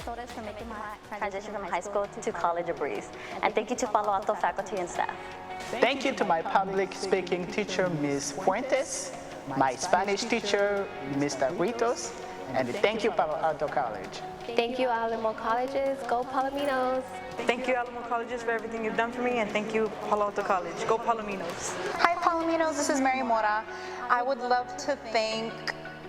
students for making my transition from high school to college a breeze. And thank you to Palo Alto faculty and staff. Thank you to my public speaking teacher, Ms. Fuentes, my Spanish teacher, Mr. Ritos, and thank you, Palo Alto College. Thank you, Alamo Colleges. Go Palominos! Thank you, Alamo Colleges, for everything you've done for me, and thank you, Palo Alto College. Go Palominos! Hi, Palominos. This is Mary Mora. I would love to thank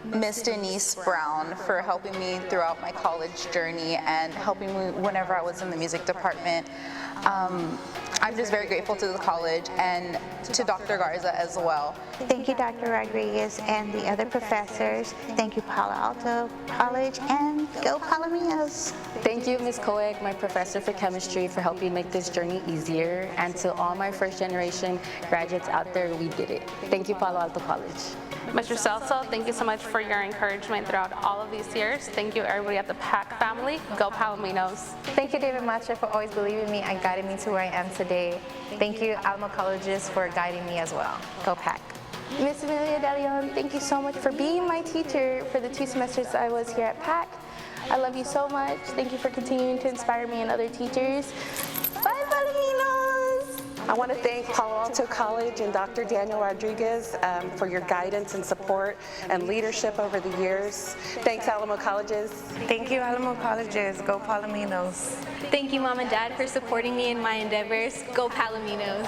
Miss Denise Brown for helping me throughout my college journey and helping me whenever I was in the music department. I'm just very grateful to the college and to Dr. Garza as well. Thank you, Dr. Rodriguez and the other professors. Thank you, Palo Alto College, and go Palominos. Thank you, Ms. Coeg, my professor for chemistry, for helping make this journey easier. And to all my first generation graduates out there, we did it. Thank you, Palo Alto College. Mr. Celso, thank you so much for your encouragement throughout all of these years. Thank you, everybody at the PAC family. Go Palominos. Thank you, David Macha, for always believing in me and guiding me to where I am today. Thank you, Alamo Colleges, for guiding me as well. Go PAC. Miss Amelia De Leon, thank you so much for being my teacher for the 2 semesters I was here at PAC. I love you so much. Thank you for continuing to inspire me and other teachers. Bye, Palominos! I want to thank Palo Alto College and Dr. Daniel Rodriguez for your guidance and support and leadership over the years. Thanks, Alamo Colleges. Thank you, Alamo Colleges. Go Palominos. Thank you, Mom and Dad, for supporting me in my endeavors. Go Palominos!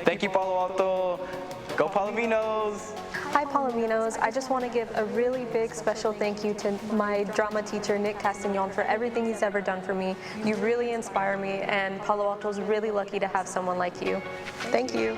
Thank you, Palo Alto. Go Palominos! Hi, Palominos. I just want to give a really big special thank you to my drama teacher, Nick Castagnon, for everything he's ever done for me. You really inspire me, and Palo Alto's really lucky to have someone like you. Thank you.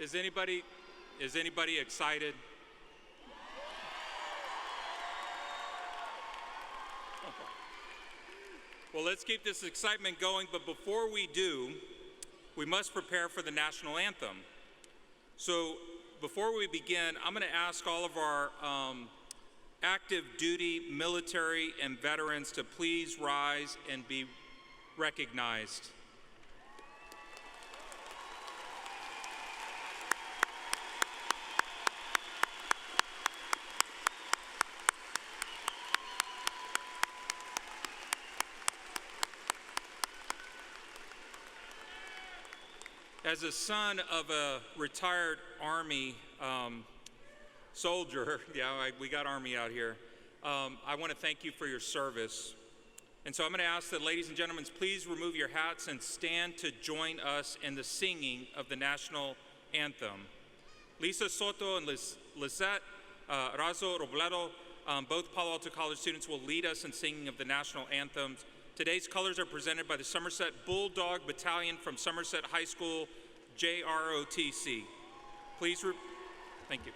Is anybody excited? Well, let's keep this excitement going, but before we do, we must prepare for the national anthem. So before we begin, I'm going to ask all of our active duty military and veterans to please rise and be recognized. As a son of a retired Army soldier, we got Army out here, I want to thank you for your service. And so I'm going to ask that, ladies and gentlemen, please remove your hats and stand to join us in the singing of the national anthem. Lisa Soto and Lisette Razo Robledo, both Palo Alto College students, will lead us in singing of the national anthem. Today's colors are presented by the Somerset Bulldog Battalion from Somerset High School, JROTC. Please, thank you.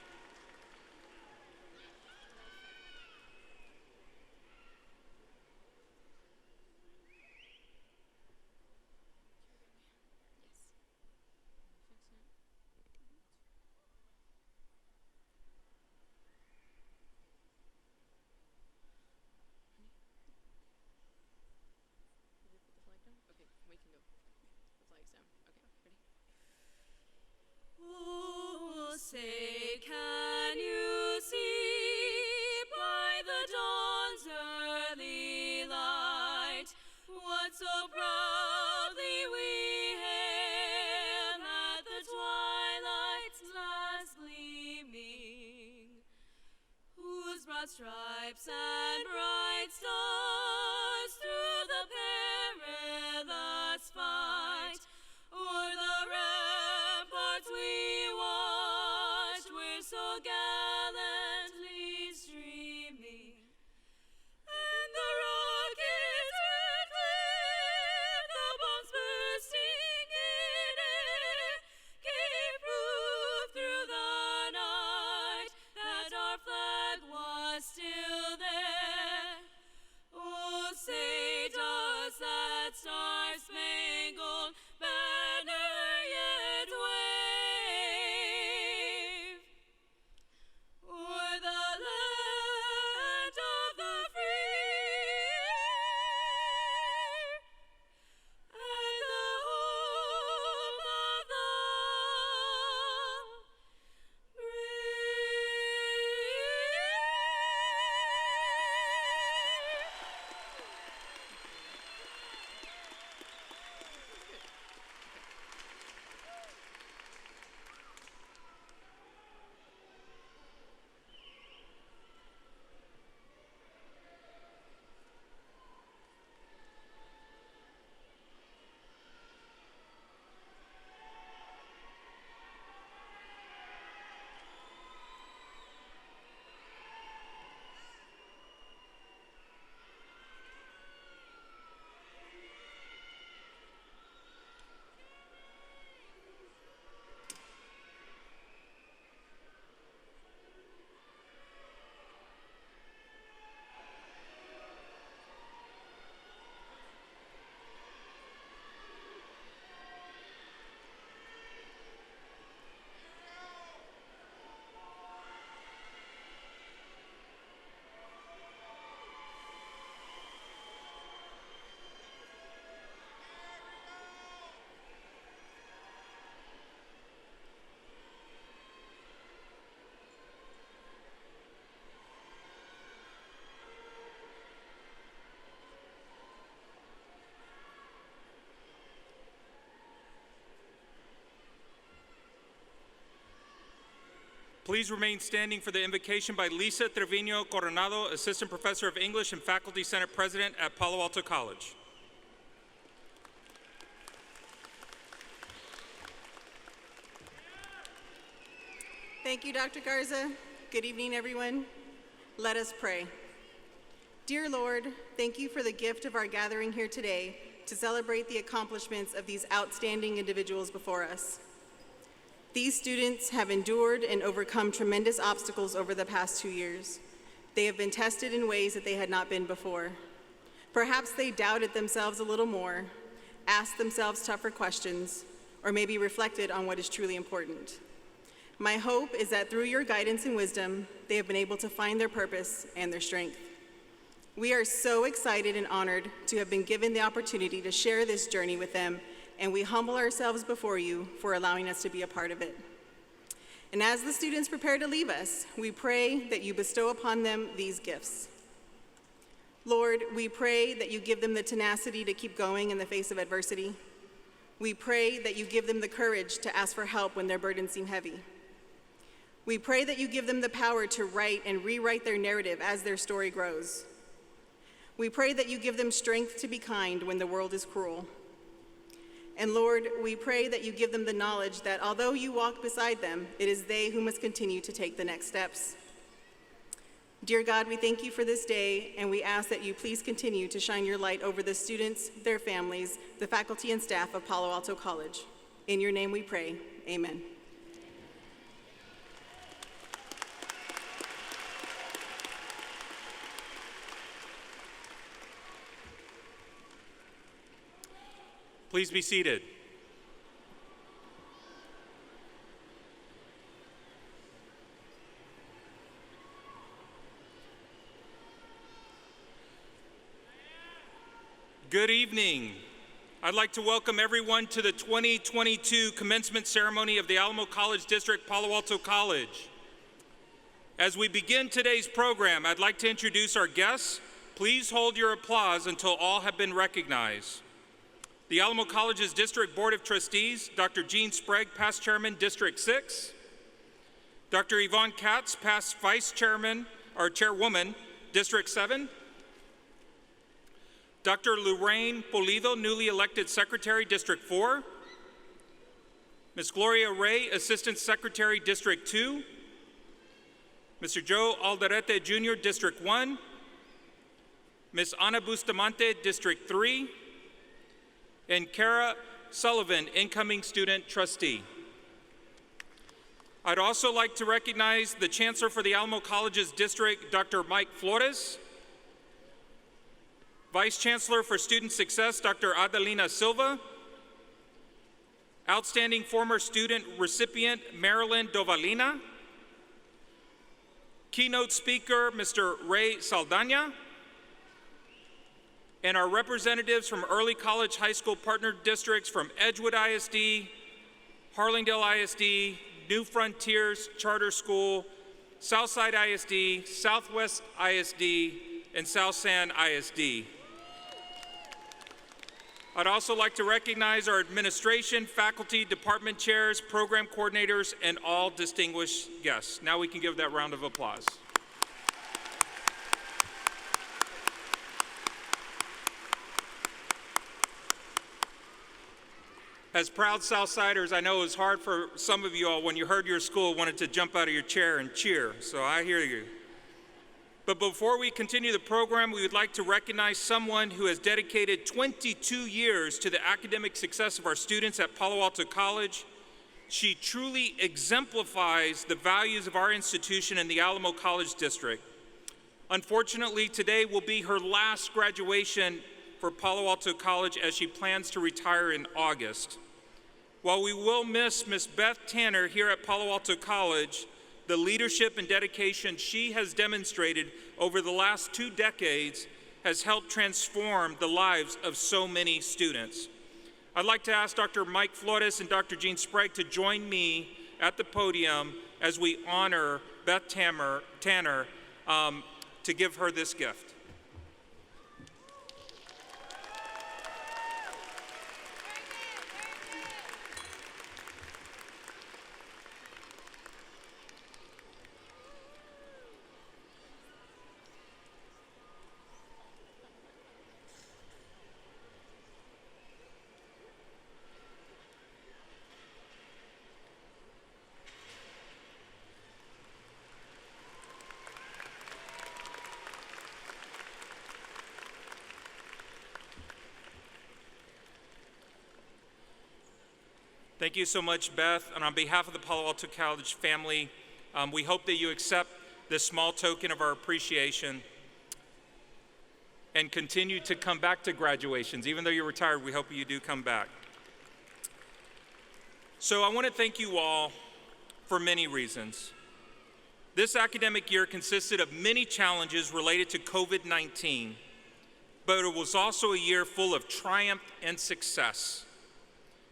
Oh, say, can you see by the dawn's early light what so proudly we hail at the twilight's last gleaming, whose broad stripes and bright stars through the perilous fight o'er the ramparts we watched were so gallantly streaming, and the rockets red clear, the bombs bursting in air, gave proof through the night that our flag was still there. Oh, say does that star-spangled banner yet wave o'er the land of the free and the home of the Please remain standing for the invocation by Lisa Trevino Coronado, Assistant Professor of English and Faculty Senate President at Palo Alto College. Thank you, Dr. Garza. Good evening, everyone. Let us pray. Dear Lord, thank you for the gift of our gathering here today to celebrate the accomplishments of these outstanding individuals before us. These students have endured and overcome tremendous obstacles over the past 2 years. They have been tested in ways that they had not been before. Perhaps they doubted themselves a little more, asked themselves tougher questions, or maybe reflected on what is truly important. My hope is that through your guidance and wisdom, they have been able to find their purpose and their strength. We are so excited and honored to have been given the opportunity to share this journey with them, and we humble ourselves before you for allowing us to be a part of it. And as the students prepare to leave us, we pray that you bestow upon them these gifts. Lord, we pray that you give them the tenacity to keep going in the face of adversity. We pray that you give them the courage to ask for help when their burdens seem heavy. We pray that you give them the power to write and rewrite their narrative as their story grows. We pray that you give them strength to be kind when the world is cruel. And Lord, we pray that you give them the knowledge that although you walk beside them, it is they who must continue to take the next steps. Dear God, we thank you for this day, and we ask that you please continue to shine your light over the students, their families, the faculty and staff of Palo Alto College. In your name we pray, amen. Please be seated. Good evening. I'd like to welcome everyone to the 2022 commencement ceremony of the Alamo College District, Palo Alto College. As we begin today's program, I'd like to introduce our guests. Please hold your applause until all have been recognized. The Alamo College's District Board of Trustees, Dr. Jean Sprague, past Chairman, District 6. Dr. Yvonne Katz, past Vice Chairman, or Chairwoman, District 7. Dr. Lorraine Polido, newly elected Secretary, District 4. Ms. Gloria Ray, Assistant Secretary, District 2. Mr. Joe Alderete Jr., District 1. Ms. Ana Bustamante, District 3. And Kara Sullivan, incoming student trustee. I'd also like to recognize the Chancellor for the Alamo College's district, Dr. Mike Flores. Vice Chancellor for Student Success, Dr. Adelina Silva. Outstanding former student recipient, Marilyn Dovalina. Keynote speaker, Mr. Ray Saldana. And our representatives from early college high school partner districts from Edgewood ISD, Harlingdale ISD, New Frontiers Charter School, Southside ISD, Southwest ISD, and South San ISD. I'd also like to recognize our administration, faculty, department chairs, program coordinators, and all distinguished guests. Now we can give that round of applause. As proud Southsiders, I know it was hard for some of you all when you heard your school wanted to jump out of your chair and cheer, so I hear you. But before we continue the program, we would like to recognize someone who has dedicated 22 years to the academic success of our students at Palo Alto College. She truly exemplifies the values of our institution in the Alamo College District. Unfortunately, today will be her last graduation for Palo Alto College as she plans to retire in August. While we will miss Ms. Beth Tanner here at Palo Alto College, the leadership and dedication she has demonstrated over the last 2 decades has helped transform the lives of so many students. I'd like to ask Dr. Mike Flores and Dr. Jean Sprague to join me at the podium as we honor Beth Tanner to give her this gift. Thank you so much, Beth. And on behalf of the Palo Alto College family, we hope that you accept this small token of our appreciation and continue to come back to graduations. Even though you're retired, we hope you do come back. So I want to thank you all for many reasons. This academic year consisted of many challenges related to COVID-19, but it was also a year full of triumph and success.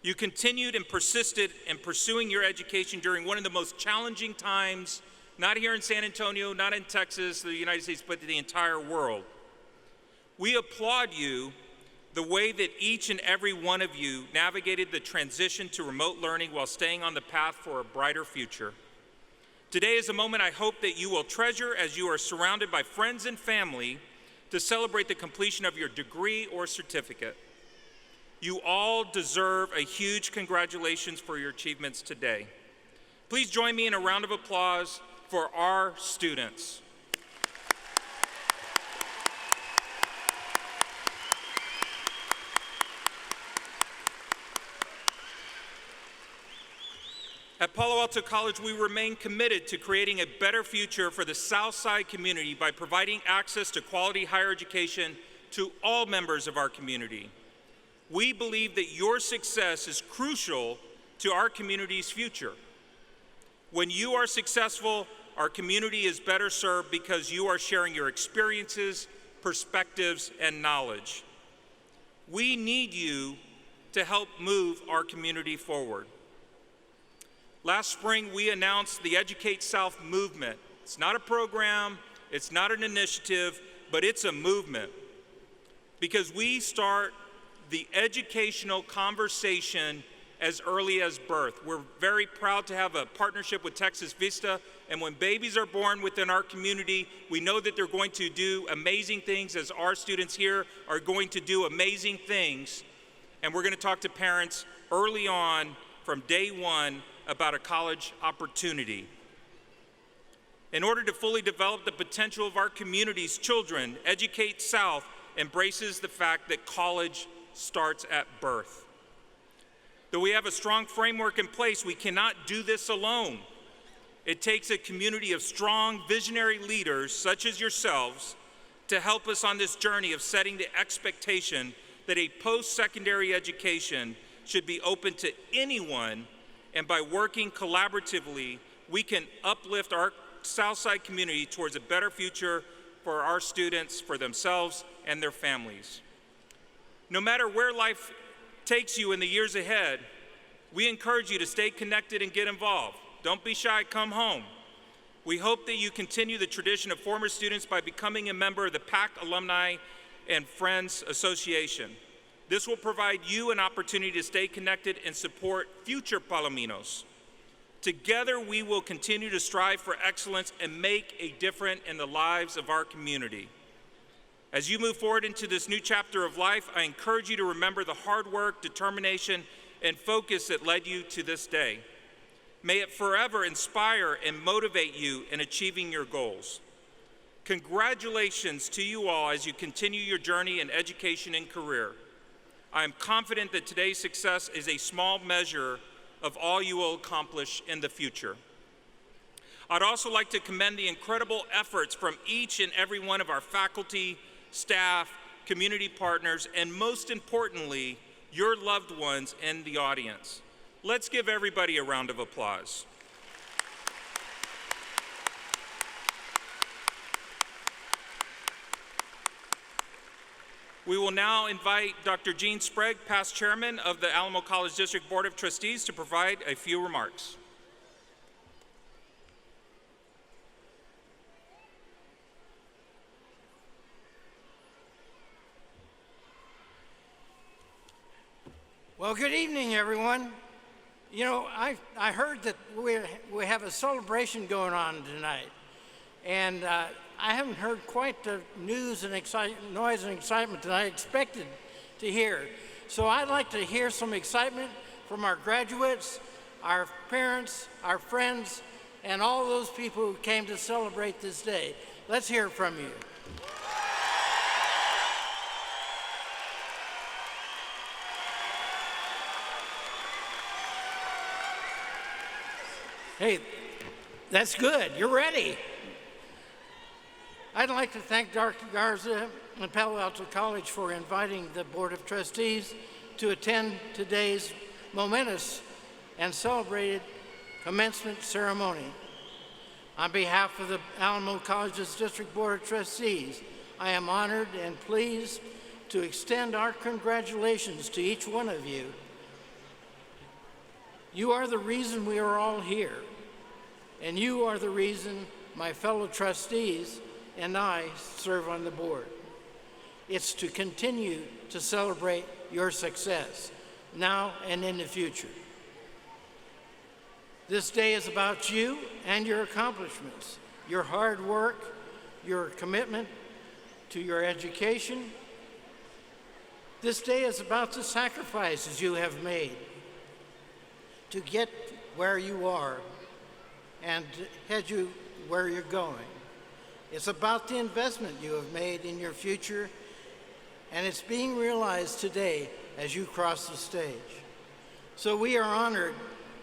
You continued and persisted in pursuing your education during one of the most challenging times, not here in San Antonio, not in Texas, the United States, but the entire world. We applaud you the way that each and every one of you navigated the transition to remote learning while staying on the path for a brighter future. Today is a moment I hope that you will treasure as you are surrounded by friends and family to celebrate the completion of your degree or certificate. You all deserve a huge congratulations for your achievements today. Please join me in a round of applause for our students. At Palo Alto College, we remain committed to creating a better future for the Southside community by providing access to quality higher education to all members of our community. We believe that your success is crucial to our community's future. When you are successful, our community is better served because you are sharing your experiences, perspectives, and knowledge. We need you to help move our community forward. Last spring, we announced the Educate South movement. It's not a program, it's not an initiative, but it's a movement. Because we start the educational conversation as early as birth. We're very proud to have a partnership with Texas Vista, and when babies are born within our community, we know that they're going to do amazing things, as our students here are going to do amazing things. And we're going to talk to parents early on from day one about a college opportunity. In order to fully develop the potential of our community's children, Educate South embraces the fact that college starts at birth. Though we have a strong framework in place, we cannot do this alone. It takes a community of strong, visionary leaders, such as yourselves, to help us on this journey of setting the expectation that a post-secondary education should be open to anyone, and by working collaboratively, we can uplift our Southside community towards a better future for our students, for themselves, and their families. No matter where life takes you in the years ahead, we encourage you to stay connected and get involved. Don't be shy, come home. We hope that you continue the tradition of former students by becoming a member of the PAC Alumni and Friends Association. This will provide you an opportunity to stay connected and support future Palominos. Together, we will continue to strive for excellence and make a difference in the lives of our community. As you move forward into this new chapter of life, I encourage you to remember the hard work, determination, and focus that led you to this day. May it forever inspire and motivate you in achieving your goals. Congratulations to you all as you continue your journey in education and career. I am confident that today's success is a small measure of all you will accomplish in the future. I'd also like to commend the incredible efforts from each and every one of our faculty, staff, community partners, and most importantly, your loved ones in the audience. Let's give everybody a round of applause. We will now invite Dr. Gene Sprague, past chairman of the Alamo College District Board of Trustees, to provide a few remarks. Well, good evening, everyone. You know, I heard that we have a celebration going on tonight, and I haven't heard quite the news and noise and excitement that I expected to hear. So I'd like to hear some excitement from our graduates, our parents, our friends, and all those people who came to celebrate this day. Let's hear from you. Hey, that's good. You're ready. I'd like to thank Dr. Garza and Palo Alto College for inviting the Board of Trustees to attend today's momentous and celebrated commencement ceremony. On behalf of the Alamo College's District Board of Trustees, I am honored and pleased to extend our congratulations to each one of you. You are the reason we are all here, and you are the reason my fellow trustees and I serve on the board. It's to continue to celebrate your success, now and in the future. This day is about you and your accomplishments, your hard work, your commitment to your education. This day is about the sacrifices you have made to get where you are and to head you where you're going. It's about the investment you have made in your future, and it's being realized today as you cross the stage. So we are honored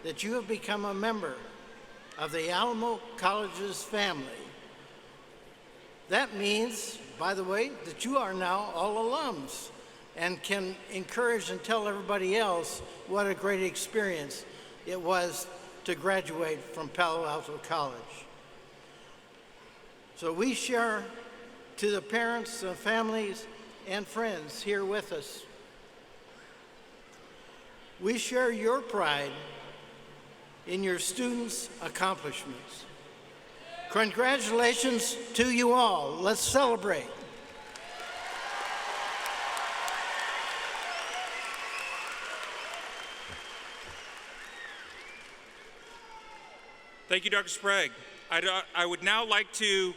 that you have become a member of the Alamo College's family. That means, by the way, that you are now all alums and can encourage and tell everybody else what a great experience it was to graduate from Palo Alto College. So we share to the parents, families, and friends here with us. We share your pride in your students' accomplishments. Congratulations to you all. Let's celebrate. Thank you, Dr. Sprague. I would now like to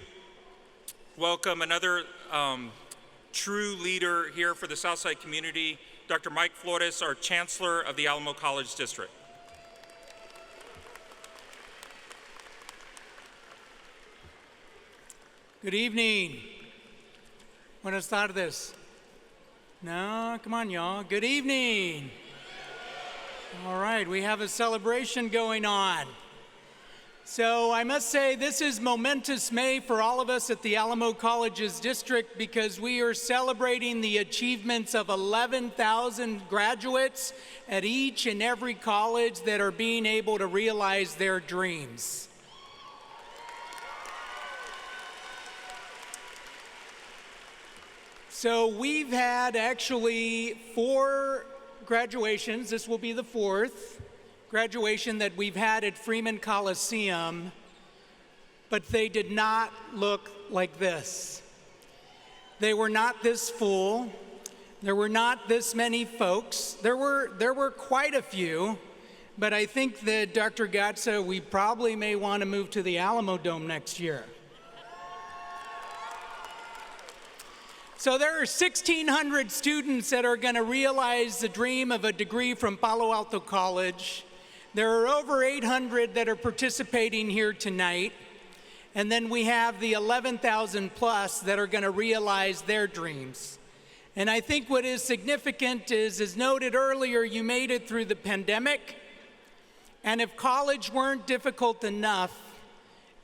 welcome another true leader here for the Southside community, Dr. Mike Flores, our Chancellor of the Alamo College District. Good evening. Buenas tardes. No, come on, y'all. Good evening. All right, we have a celebration going on. So I must say this is momentous May for all of us at the Alamo College's district because we are celebrating the achievements of 11,000 graduates at each and every college that are being able to realize their dreams. So we've had actually 4 graduations. This will be the 4th graduation that we've had at Freeman Coliseum, but they did not look like this. They were not this full. There were not this many folks. There were quite a few, but I think that Dr. Gatsa, we probably may want to move to the Alamo Dome next year. So there are 1,600 students that are going to realize the dream of a degree from Palo Alto College. There are over 800 that are participating here tonight. And then we have the 11,000 plus that are going to realize their dreams. And I think what is significant is, as noted earlier, you made it through the pandemic. And if college weren't difficult enough,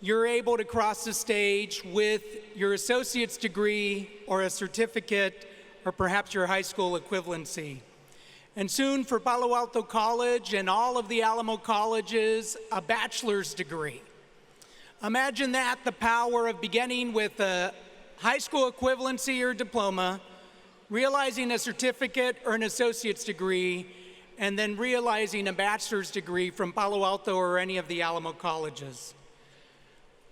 you're able to cross the stage with your associate's degree or a certificate or perhaps your high school equivalency. And soon for Palo Alto College and all of the Alamo colleges, a bachelor's degree. Imagine that, the power of beginning with a high school equivalency or diploma, realizing a certificate or an associate's degree, and then realizing a bachelor's degree from Palo Alto or any of the Alamo colleges.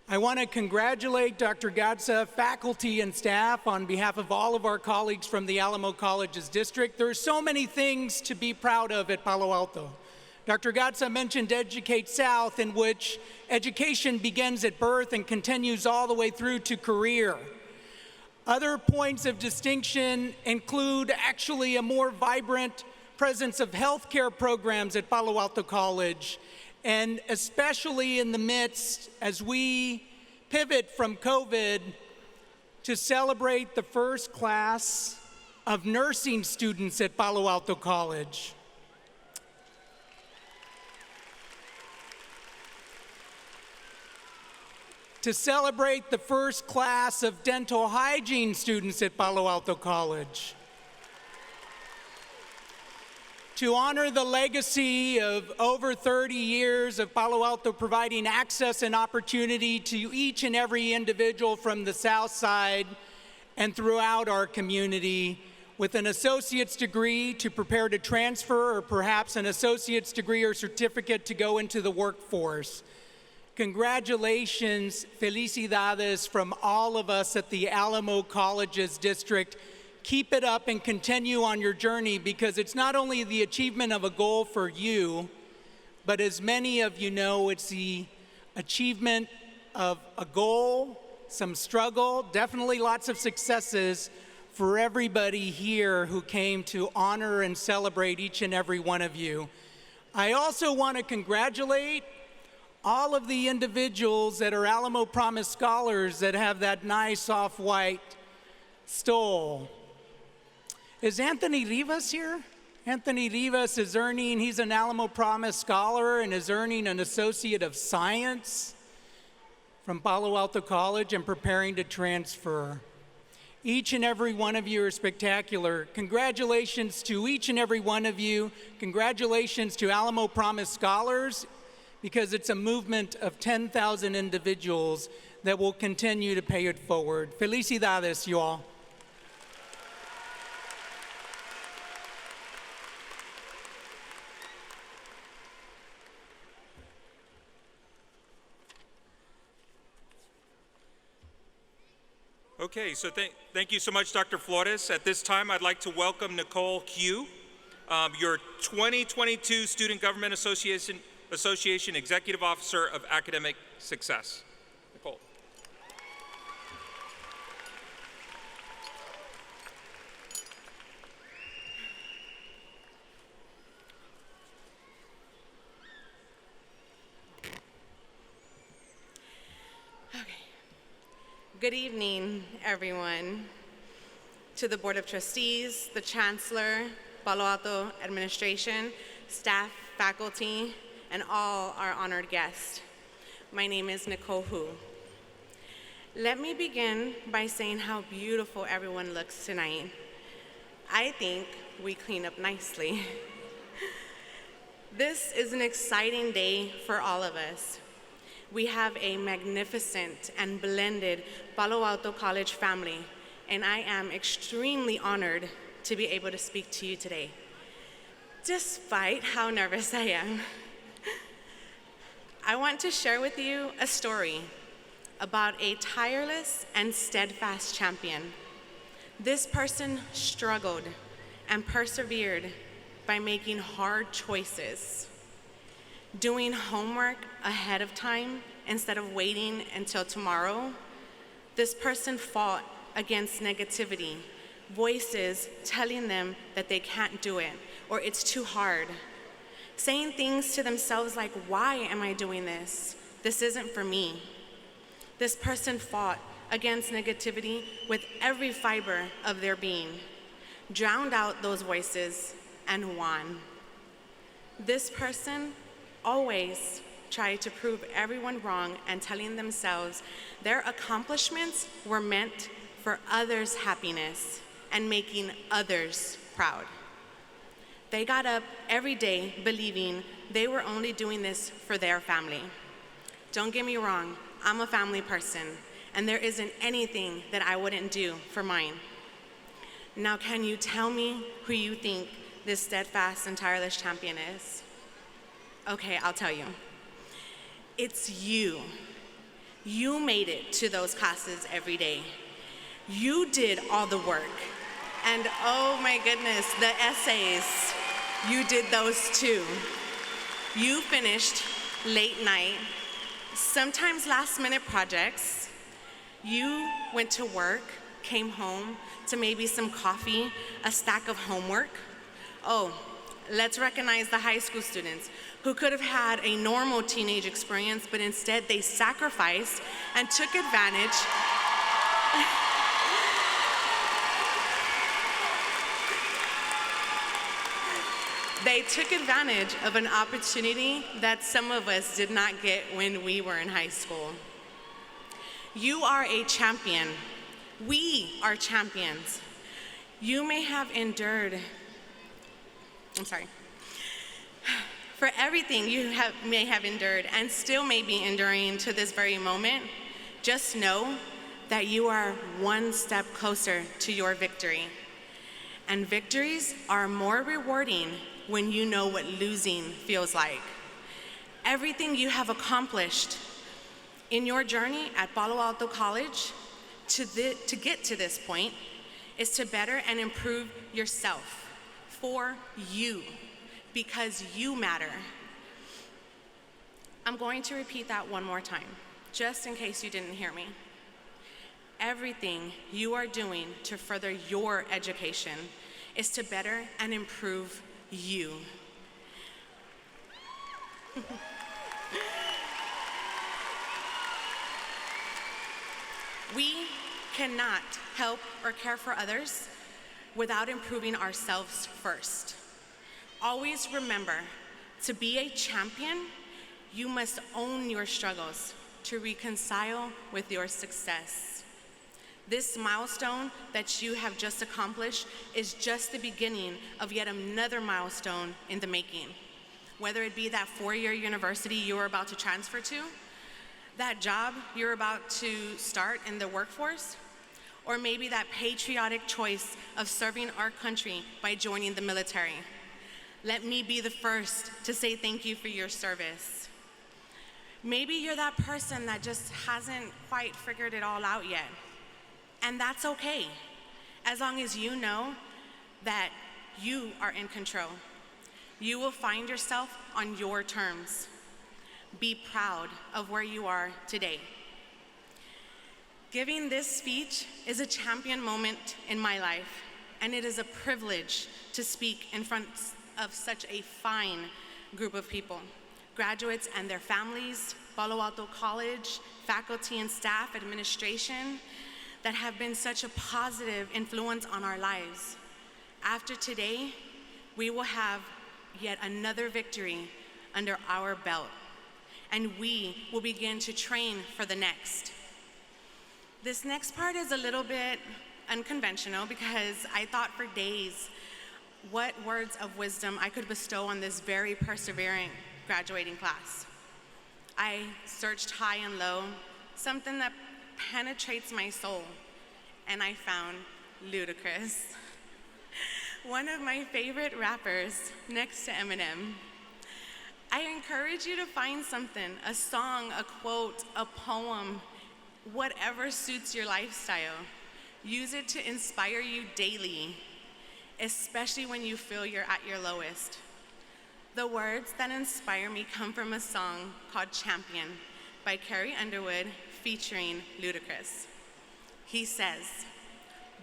I want to congratulate Dr. Gatsa, faculty and staff on behalf of all of our colleagues from the Alamo College's district. There are so many things to be proud of at Palo Alto. Dr. Gatsa mentioned Educate South, in which education begins at birth and continues all the way through to career. Other points of distinction include actually a more vibrant presence of healthcare programs at Palo Alto College, and especially in the midst, as we pivot from COVID, to celebrate the first class of nursing students at Palo Alto College. to celebrate the first class of dental hygiene students at Palo Alto College, to honor the legacy of over 30 years of Palo Alto providing access and opportunity to each and every individual from the South Side and throughout our community with an associate's degree to prepare to transfer, or perhaps an associate's degree or certificate to go into the workforce. Congratulations, felicidades from all of us at the Alamo Colleges District. Keep it up and continue on your journey, because it's not only the achievement of a goal for you, but as many of you know, it's the achievement of a goal, some struggle, definitely lots of successes for everybody here who came to honor and celebrate each and every one of you. I also want to congratulate all of the individuals that are Alamo Promise Scholars that have that nice off-white stole. Is Anthony Rivas here? Anthony Rivas is earning, he's an Alamo Promise Scholar and is earning an Associate of Science from Palo Alto College and preparing to transfer. Each and every one of you are spectacular. Congratulations to each and every one of you. Congratulations to Alamo Promise Scholars, because it's a movement of 10,000 individuals that will continue to pay it forward. Felicidades, you all. Okay, so thank you so much, Dr. Flores. At this time, I'd like to welcome Nicole Hugh, your 2022 Student Government Association Executive Officer of Academic Success. Nicole. Good evening, everyone. To the Board of Trustees, the Chancellor, Palo Alto administration, staff, faculty, and all our honored guests. My name is Nicole Hu. Let me begin by saying how beautiful everyone looks tonight. I think we clean up nicely. This is an exciting day for all of us. We have a magnificent and blended Palo Alto College family, and I am extremely honored to be able to speak to you today, despite how nervous I am. I want to share with you a story about a tireless and steadfast champion. This person struggled and persevered by making hard choices, doing homework ahead of time instead of waiting until tomorrow. This person fought against negativity, voices telling them that they can't do it or it's too hard, saying things to themselves like, why am I doing this? This isn't for me. This person fought against negativity with every fiber of their being, drowned out those voices, and won. This person always tried to prove everyone wrong and telling themselves their accomplishments were meant for others' happiness and making others proud. They got up every day believing they were only doing this for their family. Don't get me wrong, I'm a family person, and there isn't anything that I wouldn't do for mine. Now, can you tell me who you think this steadfast and tireless champion is? Okay, I'll tell you. It's you. You made it to those classes every day. You did all the work. And oh my goodness, the essays, you did those too. You finished late night, sometimes last minute projects. You went to work, came home to maybe some coffee, a stack of homework. Oh, let's recognize the high school students who could have had a normal teenage experience, but instead they sacrificed and took advantage. They took advantage of an opportunity that some of us did not get when we were in high school. You are a champion. We are champions. You may have endured, for everything you may have endured and still may be enduring to this very moment, just know that you are one step closer to your victory. And victories are more rewarding when you know what losing feels like. Everything you have accomplished in your journey at Palo Alto College to get to this point is to better and improve yourself for you, because you matter. I'm going to repeat that one more time, just in case you didn't hear me. Everything you are doing to further your education is to better and improve you. We cannot help or care for others without improving ourselves first. Always remember, to be a champion, you must own your struggles to reconcile with your success. This milestone that you have just accomplished is just the beginning of yet another milestone in the making. Whether it be that four-year university you're about to transfer to, that job you're about to start in the workforce, or maybe that patriotic choice of serving our country by joining the military. Let me be the first to say thank you for your service. Maybe you're that person that just hasn't quite figured it all out yet, and that's okay, as long as you know that you are in control. You will find yourself on your terms. Be proud of where you are today. Giving this speech is a champion moment in my life, and it is a privilege to speak in front of such a fine group of people, graduates and their families, Palo Alto College, faculty and staff, administration, that have been such a positive influence on our lives. After today, we will have yet another victory under our belt, and we will begin to train for the next. This next part is a little bit unconventional because I thought for days what words of wisdom I could bestow on this very persevering graduating class. I searched high and low, something that penetrates my soul, and I found Ludacris, one of my favorite rappers next to Eminem. I encourage you to find something, a song, a quote, a poem, whatever suits your lifestyle. Use it to inspire you daily, especially when you feel you're at your lowest. The words that inspire me come from a song called Champion by Carrie Underwood featuring Ludacris. He says,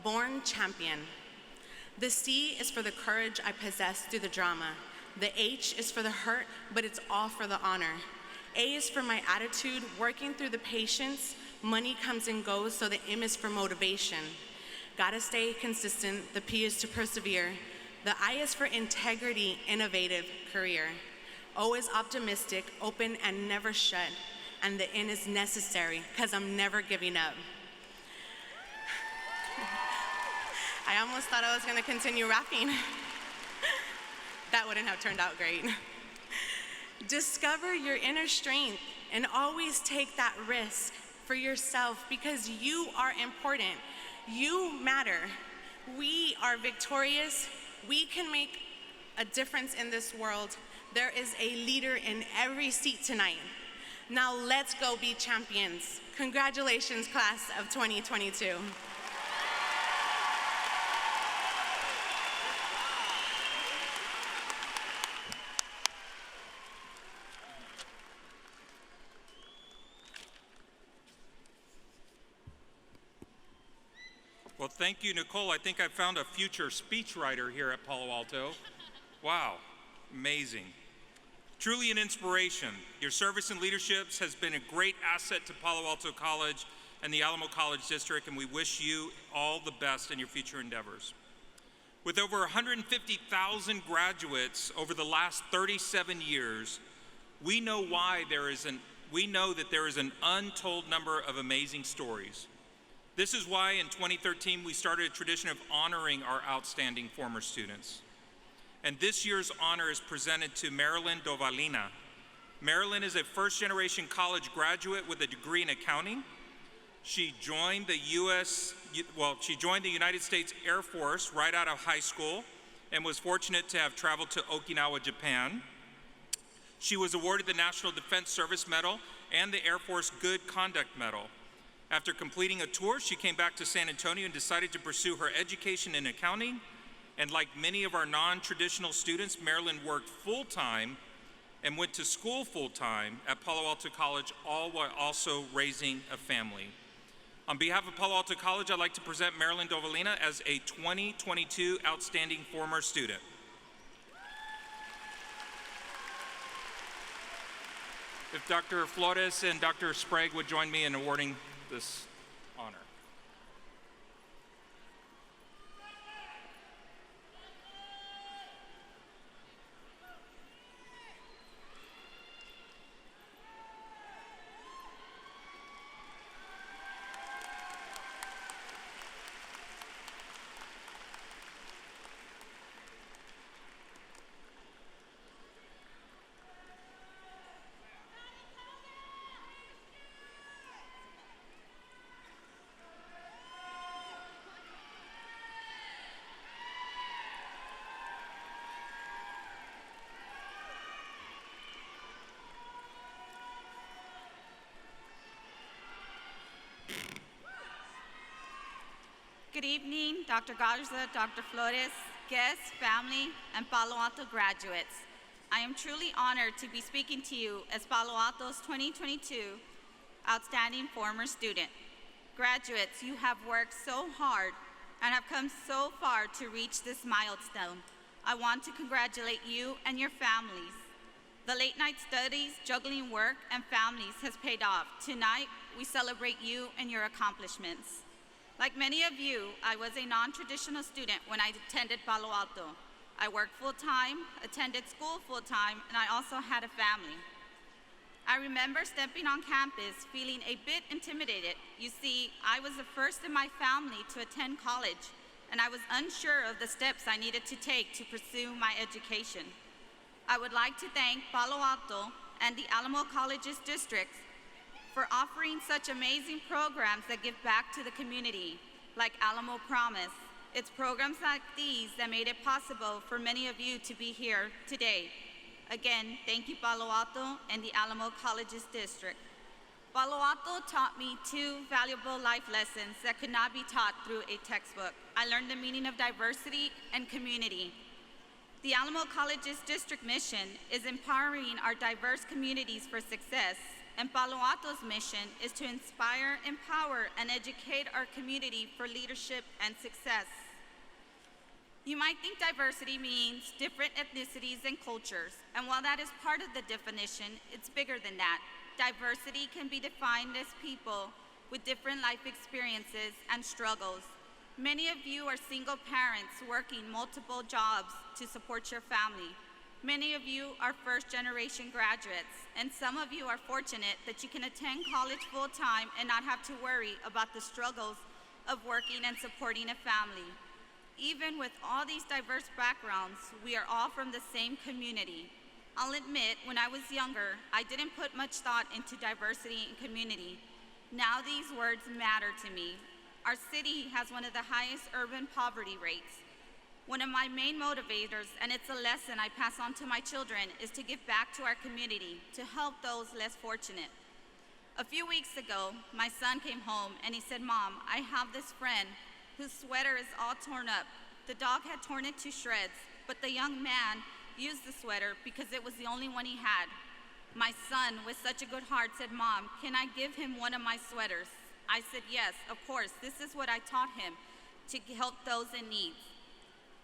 "Born champion. The C is for the courage I possess through the drama. The H is for the hurt, but it's all for the honor. A is for my attitude, working through the patience. Money comes and goes, so the M is for motivation. Gotta stay consistent. The P is to persevere. The I is for integrity, innovative career. O is optimistic, open and never shut. And the N is necessary, because I'm never giving up." I almost thought I was going to continue rapping. That wouldn't have turned out great. Discover your inner strength and always take that risk for yourself, because you are important. You matter. We are victorious. We can make a difference in this world. There is a leader in every seat tonight. Now let's go be champions. Congratulations, class of 2022. Well, thank you, Nicole. I think I found a future speechwriter here at Palo Alto. Wow, amazing. Truly an inspiration. Your service and leadership has been a great asset to Palo Alto College and the Alamo College District, and we wish you all the best in your future endeavors. With over 150,000 graduates over the last 37 years, we know why there is we know that there is an untold number of amazing stories. This is why in 2013 we started a tradition of honoring our outstanding former students. And this year's honor is presented to Marilyn Dovalina. Marilyn is a first-generation college graduate with a degree in accounting. She joined the United States Air Force right out of high school and was fortunate to have traveled to Okinawa, Japan. She was awarded the National Defense Service Medal and the Air Force Good Conduct Medal. After completing a tour, she came back to San Antonio and decided to pursue her education in accounting. And like many of our non-traditional students, Marilyn worked full-time and went to school full-time at Palo Alto College, all while also raising a family. On behalf of Palo Alto College, I'd like to present Marilyn Dovalina as a 2022 Outstanding Former Student. If Dr. Flores and Dr. Sprague would join me in awarding this honor. Good evening, Dr. Garza, Dr. Flores, guests, family, and Palo Alto graduates. I am truly honored to be speaking to you as Palo Alto's 2022 Outstanding Former Student. Graduates, you have worked so hard and have come so far to reach this milestone. I want to congratulate you and your families. The late night studies, juggling work, and families has paid off. Tonight, we celebrate you and your accomplishments. Like many of you, I was a non-traditional student when I attended Palo Alto. I worked full-time, attended school full-time, and I also had a family. I remember stepping on campus feeling a bit intimidated. You see, I was the first in my family to attend college, and I was unsure of the steps I needed to take to pursue my education. I would like to thank Palo Alto and the Alamo Colleges districts for offering such amazing programs that give back to the community, like Alamo Promise. It's programs like these that made it possible for many of you to be here today. Again, thank you, Palo Alto and the Alamo Colleges District. Palo Alto taught me two valuable life lessons that could not be taught through a textbook. I learned the meaning of diversity and community. The Alamo Colleges District mission is empowering our diverse communities for success, and Palo Alto's mission is to inspire, empower, and educate our community for leadership and success. You might think diversity means different ethnicities and cultures, and while that is part of the definition, it's bigger than that. Diversity can be defined as people with different life experiences and struggles. Many of you are single parents working multiple jobs to support your family. Many of you are first-generation graduates, and some of you are fortunate that you can attend college full-time and not have to worry about the struggles of working and supporting a family. Even with all these diverse backgrounds, we are all from the same community. I'll admit, when I was younger, I didn't put much thought into diversity and community. Now these words matter to me. Our city has one of the highest urban poverty rates. One of my main motivators, and it's a lesson I pass on to my children, is to give back to our community, to help those less fortunate. A few weeks ago, my son came home and he said, "Mom, I have this friend whose sweater is all torn up. The dog had torn it to shreds, but the young man used the sweater because it was the only one he had." My son, with such a good heart, said, "Mom, can I give him one of my sweaters?" I said, "Yes, of course. This is what I taught him, to help those in need."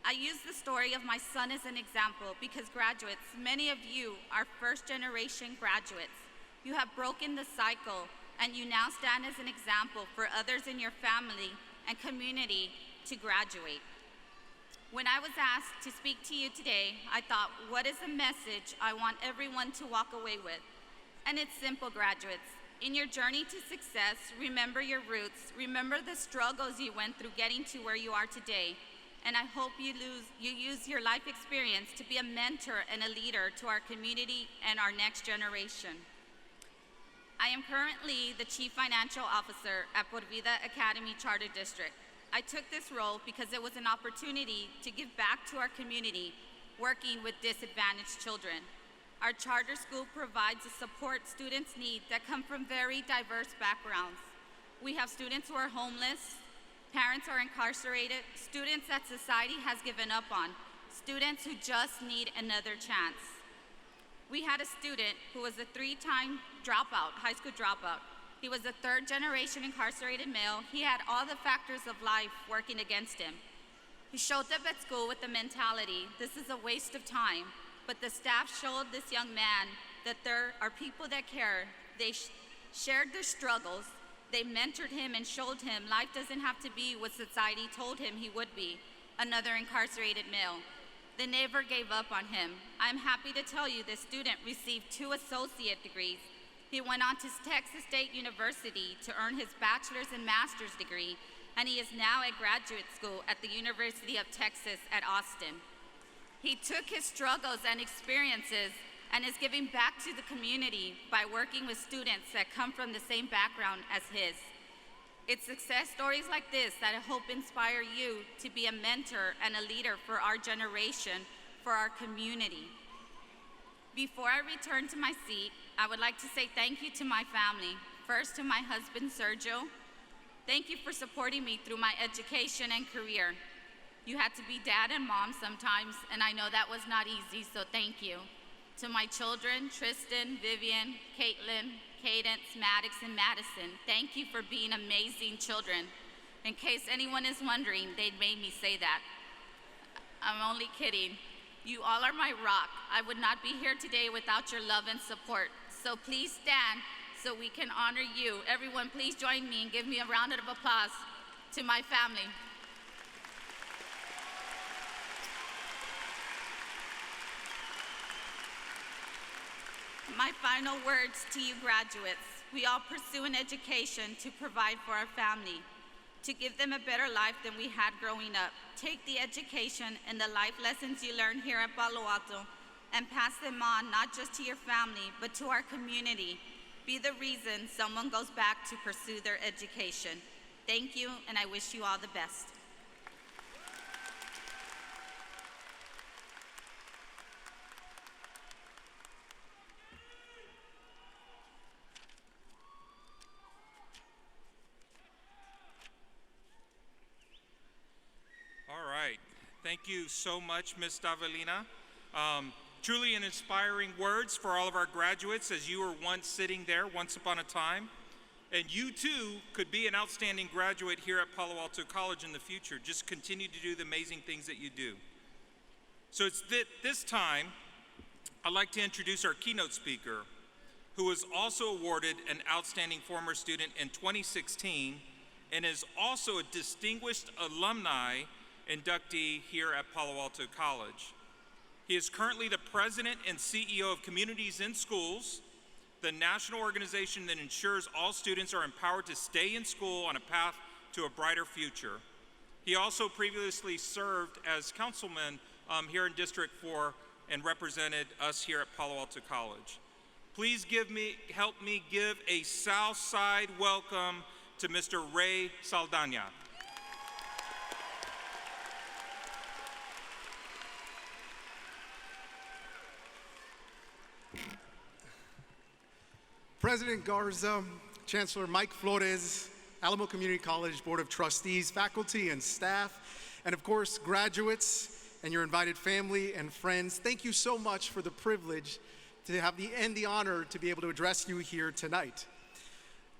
I use the story of my son as an example because graduates, many of you are first-generation graduates. You have broken the cycle, and you now stand as an example for others in your family and community to graduate. When I was asked to speak to you today, I thought, what is a message I want everyone to walk away with? And it's simple, graduates. In your journey to success, remember your roots. Remember the struggles you went through getting to where you are today. And I hope you use your life experience to be a mentor and a leader to our community and our next generation. I am currently the Chief Financial Officer at Por Vida Academy Charter District. I took this role because it was an opportunity to give back to our community working with disadvantaged children. Our charter school provides the support students need that come from very diverse backgrounds. We have students who are homeless, parents are incarcerated, students that society has given up on, students who just need another chance. We had a student who was a 3-time dropout, high school dropout. He was a 3rd-generation incarcerated male. He had all the factors of life working against him. He showed up at school with the mentality, this is a waste of time. But the staff showed this young man that there are people that care. They shared their struggles. They mentored him and showed him life doesn't have to be what society told him he would be, another incarcerated male. They never gave up on him. I'm happy to tell you this student received 2 associate degrees. He went on to Texas State University to earn his bachelor's and master's degree, and he is now at graduate school at the University of Texas at Austin. He took his struggles and experiences and is giving back to the community by working with students that come from the same background as his. It's success stories like this that I hope inspire you to be a mentor and a leader for our generation, for our community. Before I return to my seat, I would like to say thank you to my family. First to my husband, Sergio. Thank you for supporting me through my education and career. You had to be dad and mom sometimes, and I know that was not easy, so thank you. To my children, Tristan, Vivian, Caitlin, Cadence, Maddox, and Madison, thank you for being amazing children. In case anyone is wondering, they made me say that. I'm only kidding. You all are my rock. I would not be here today without your love and support. So please stand so we can honor you. Everyone, please join me and give me a round of applause to my family. My final words to you graduates. We all pursue an education to provide for our family, to give them a better life than we had growing up. Take the education and the life lessons you learn here at Palo Alto and pass them on not just to your family, but to our community. Be the reason someone goes back to pursue their education. Thank you, and I wish you all the best. All right. Thank you so much, Ms. Davelina. Truly an inspiring words for all of our graduates, as you were once sitting there once upon a time. And you too could be an outstanding graduate here at Palo Alto College in the future. Just continue to do the amazing things that you do. So it's this time, I'd like to introduce our keynote speaker, who was also awarded an outstanding former student in 2016 and is also a distinguished alumni inductee here at Palo Alto College. He is currently the president and CEO of Communities in Schools, the national organization that ensures all students are empowered to stay in school on a path to a brighter future. He also previously served as councilman here in District 4 and represented us here at Palo Alto College. Please help me give a South Side welcome to Mr. Ray Saldana. President Garza, Chancellor Mike Flores, Alamo Community College Board of Trustees, faculty and staff, and of course, graduates and your invited family and friends, thank you so much for the privilege to have the honor to be able to address you here tonight.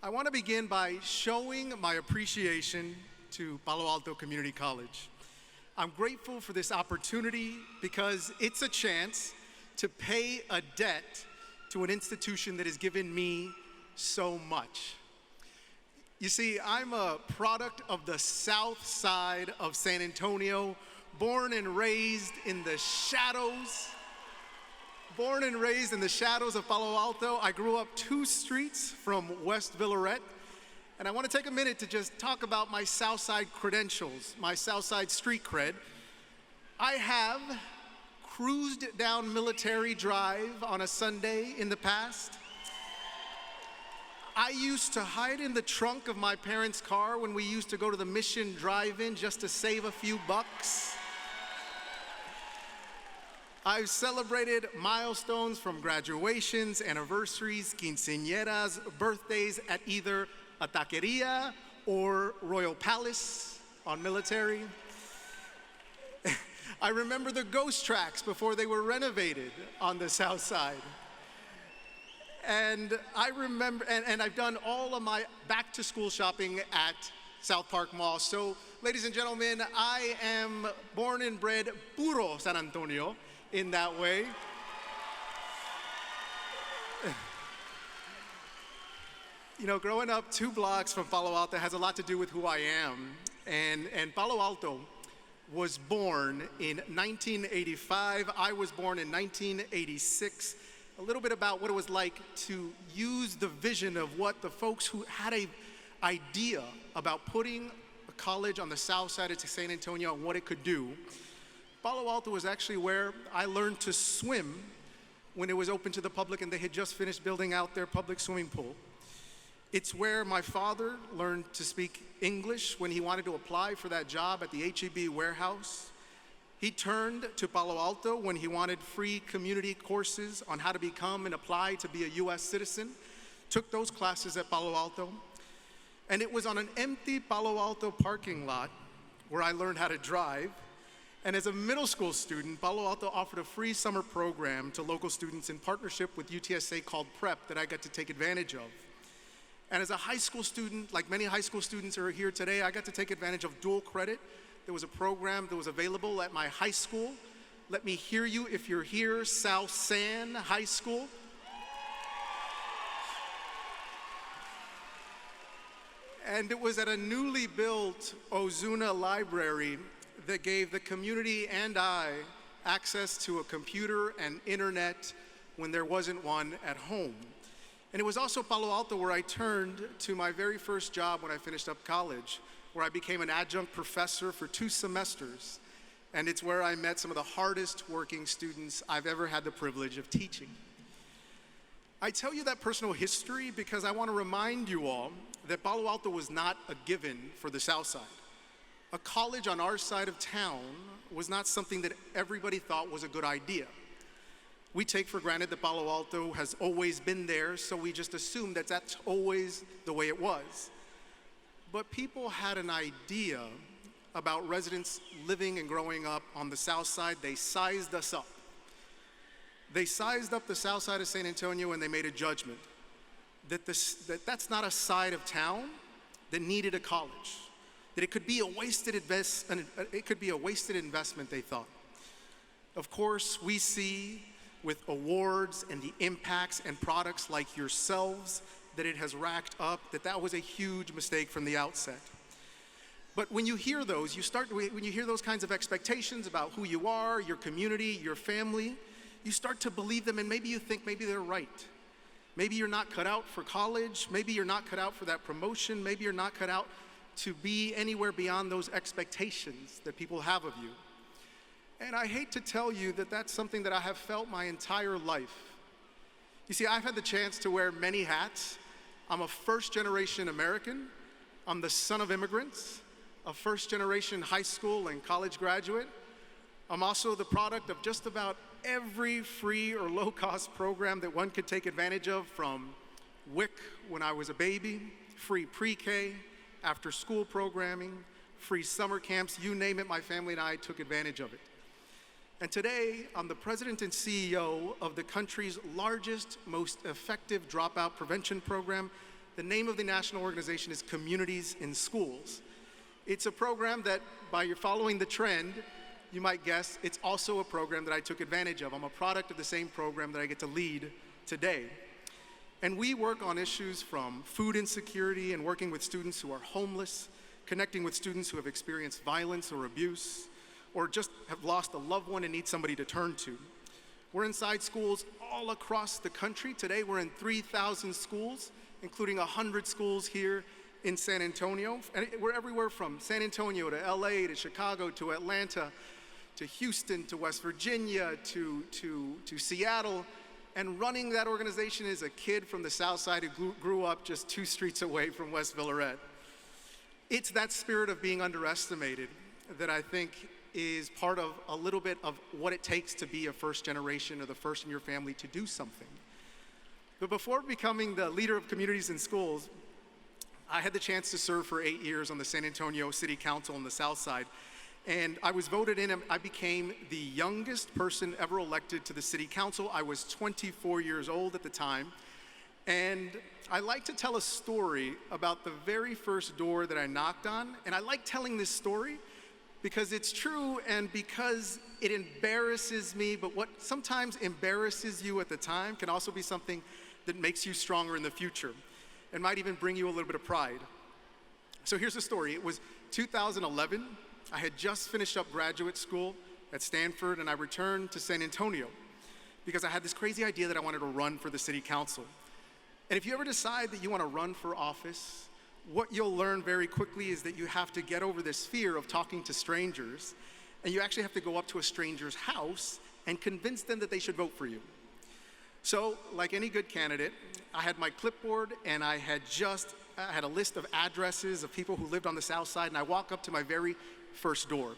I want to begin by showing my appreciation to Palo Alto Community College. I'm grateful for this opportunity because it's a chance to pay a debt to an institution that has given me so much. You see, I'm a product of the south side of San Antonio, born and raised in the shadows Born and raised in the shadows of Palo Alto, I grew up 2 streets from West Villaret. And I want to take a minute to just talk about my Southside credentials, my Southside street cred. I have cruised down Military Drive on a Sunday in the past. I used to hide in the trunk of my parents' car when we used to go to the Mission Drive-In just to save a few bucks. I've celebrated milestones from graduations, anniversaries, quinceañeras, birthdays at either a taqueria or Royal Palace on Military. I remember the ghost tracks before they were renovated on the South Side. And I remember, and I've done all of my back to school shopping at South Park Mall. So, ladies and gentlemen, I am born and bred puro San Antonio in that way. You know, growing up 2 blocks from Palo Alto has a lot to do with who I am. And Palo Alto was born in 1985. I was born in 1986. A little bit about what it was like to use the vision of what the folks who had an idea about putting a college on the south side of San Antonio and what it could do. Palo Alto was actually where I learned to swim when it was open to the public and they had just finished building out their public swimming pool. It's where my father learned to speak English when he wanted to apply for that job at the H-E-B warehouse. He turned to Palo Alto when he wanted free community courses on how to become and apply to be a US citizen, took those classes at Palo Alto. And it was on an empty Palo Alto parking lot where I learned how to drive. And as a middle school student, Palo Alto offered a free summer program to local students in partnership with UTSA called PREP that I got to take advantage of. And as a high school student, like many high school students who are here today, I got to take advantage of dual credit. There was a program that was available at my high school. Let me hear you if you're here, South San High School. And it was at a newly built Ozuna library that gave the community and I access to a computer and internet when there wasn't one at home. And it was also Palo Alto where I turned to my very first job when I finished up college, where I became an adjunct professor for 2 semesters. And it's where I met some of the hardest working students I've ever had the privilege of teaching. I tell you that personal history because I want to remind you all that Palo Alto was not a given for the South Side. A college on our side of town was not something that everybody thought was a good idea. We take for granted that Palo Alto has always been there, so we just assume that that's always the way it was. But people had an idea about residents living and growing up on the south side. They sized us up. They sized up the south side of San Antonio and they made a judgment that that's not a side of town that needed a college, that it could be a wasted investment, they thought. Of course, we see with awards and the impacts and products like yourselves that it has racked up, that was a huge mistake from the outset. But when you hear those, when you hear those kinds of expectations about who you are, your community, your family, you start to believe them and maybe you think maybe they're right. Maybe you're not cut out for college, maybe you're not cut out for that promotion, maybe you're not cut out to be anywhere beyond those expectations that people have of you. And I hate to tell you that that's something that I have felt my entire life. You see, I've had the chance to wear many hats. I'm a first-generation American. I'm the son of immigrants, a first-generation high school and college graduate. I'm also the product of just about every free or low-cost program that one could take advantage of, from WIC when I was a baby, free pre-K, after-school programming, free summer camps, you name it, my family and I took advantage of it. And today, I'm the president and CEO of the country's largest, most effective dropout prevention program. The name of the national organization is Communities in Schools. It's a program that, by your following the trend, you might guess it's also a program that I took advantage of. I'm a product of the same program that I get to lead today. And we work on issues from food insecurity and working with students who are homeless, connecting with students who have experienced violence or abuse, or just have lost a loved one and need somebody to turn to. We're inside schools all across the country. Today we're in 3,000 schools, including 100 schools here in San Antonio. And we're everywhere from San Antonio to LA to Chicago to Atlanta to Houston to West Virginia to Seattle. And running that organization is a kid from the South Side who grew up just 2 streets away from West Villeret. It's that spirit of being underestimated that I think is part of a little bit of what it takes to be a first generation or the first in your family to do something. But before becoming the leader of communities in schools, I had the chance to serve for 8 years on the San Antonio City Council on the South Side. And I was voted in, and I became the youngest person ever elected to the City Council. I was 24 years old at the time. And I like to tell a story about the very first door that I knocked on. And I like telling this story because it's true and because it embarrasses me, but what sometimes embarrasses you at the time can also be something that makes you stronger in the future and might even bring you a little bit of pride. So here's the story. It was 2011. I had just finished up graduate school at Stanford, and I returned to San Antonio because I had this crazy idea that I wanted to run for the city council. And if you ever decide that you want to run for office, what you'll learn very quickly is that you have to get over this fear of talking to strangers, and you actually have to go up to a stranger's house and convince them that they should vote for you. So, like any good candidate, I had my clipboard and I had a list of addresses of people who lived on the South Side, and I walk up to my very first door.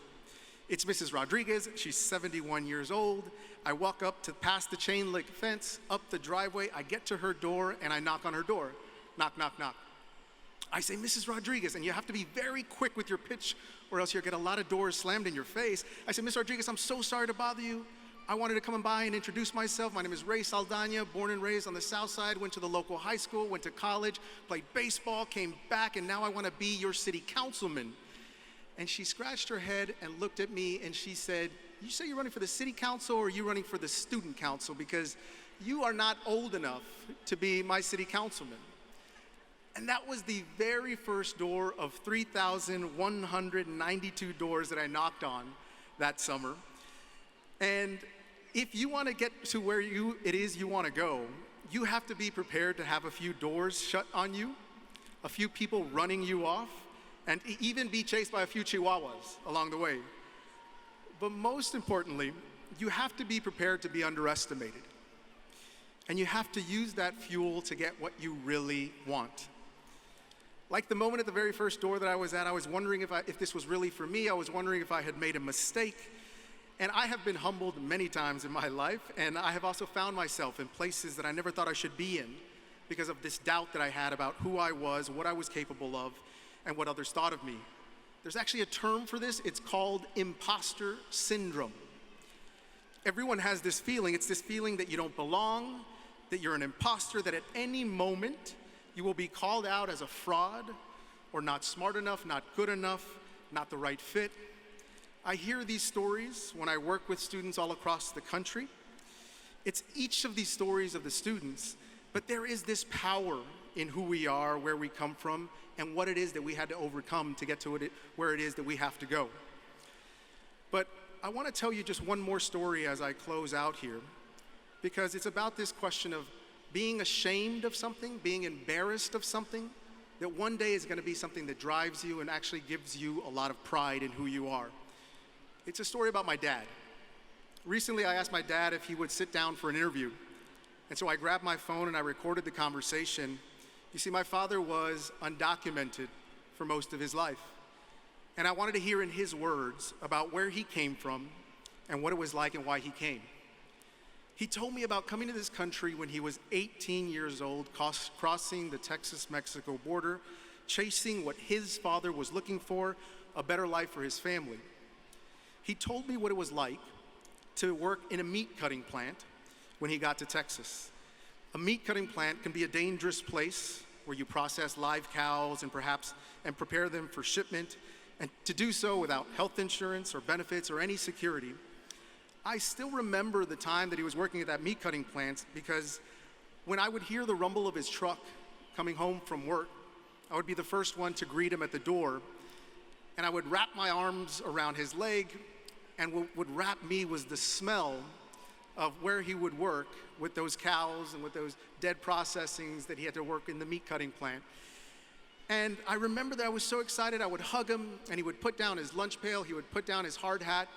It's Mrs. Rodriguez. She's 71 years old. I walk up to past the chain link fence, up the driveway. I get to her door and I knock on her door. Knock, knock, knock. I say, Mrs. Rodriguez, and you have to be very quick with your pitch or else you'll get a lot of doors slammed in your face. I say, Ms. Rodriguez, I'm so sorry to bother you. I wanted to come by and introduce myself. My name is Ray Saldana, born and raised on the South Side, went to the local high school, went to college, played baseball, came back, and now I want to be your city councilman. And she scratched her head and looked at me and she said, you say you're running for the city council or are you running for the student council? Because you are not old enough to be my city councilman. And that was the very first door of 3,192 doors that I knocked on that summer. And if you want to get to where it is you want to go, you have to be prepared to have a few doors shut on you, a few people running you off, and even be chased by a few chihuahuas along the way. But most importantly, you have to be prepared to be underestimated. And you have to use that fuel to get what you really want. Like the moment at the very first door that I was at, I was wondering if this was really for me. I was wondering if I had made a mistake. And I have been humbled many times in my life, and I have also found myself in places that I never thought I should be in because of this doubt that I had about who I was, what I was capable of, and what others thought of me. There's actually a term for this. It's called imposter syndrome. Everyone has this feeling. It's this feeling that you don't belong, that you're an imposter, that at any moment you will be called out as a fraud or not smart enough, not good enough, not the right fit. I hear these stories when I work with students all across the country. It's each of these stories of the students, but there is this power in who we are, where we come from, and what it is that we had to overcome to get to it, where it is that we have to go. But I want to tell you just one more story as I close out here, because it's about this question of being ashamed of something, being embarrassed of something, that one day is going to be something that drives you and actually gives you a lot of pride in who you are. It's a story about my dad. Recently, I asked my dad if he would sit down for an interview. And so I grabbed my phone and I recorded the conversation. You see, my father was undocumented for most of his life. And I wanted to hear in his words about where he came from and what it was like and why he came. He told me about coming to this country when he was 18 years old, crossing the Texas-Mexico border, chasing what his father was looking for, a better life for his family. He told me what it was like to work in a meat cutting plant when he got to Texas. A meat cutting plant can be a dangerous place where you process live cows and prepare them for shipment, and to do so without health insurance or benefits or any security. I still remember the time that he was working at that meat cutting plant, because when I would hear the rumble of his truck coming home from work, I would be the first one to greet him at the door, and I would wrap my arms around his leg, and what would wrap me was the smell of where he would work with those cows and with those dead processings that he had to work in the meat cutting plant. And I remember that I was so excited. I would hug him, and he would put down his lunch pail, he would put down his hard hat,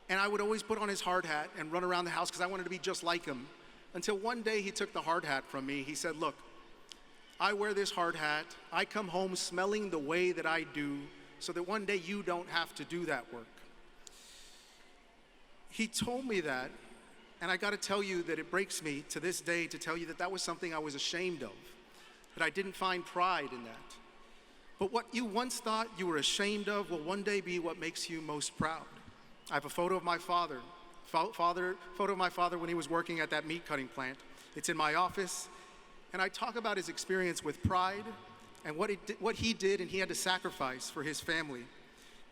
and I would always put on his hard hat and run around the house because I wanted to be just like him. Until one day he took the hard hat from me. He said, look, I wear this hard hat. I come home smelling the way that I do so that one day you don't have to do that work. He told me that, and I got to tell you that it breaks me to this day to tell you that that was something I was ashamed of, that I didn't find pride in that. But what you once thought you were ashamed of will one day be what makes you most proud. I have a photo of my father, photo of my father when he was working at that meat cutting plant. It's in my office, and I talk about his experience with pride and what he did and he had to sacrifice for his family.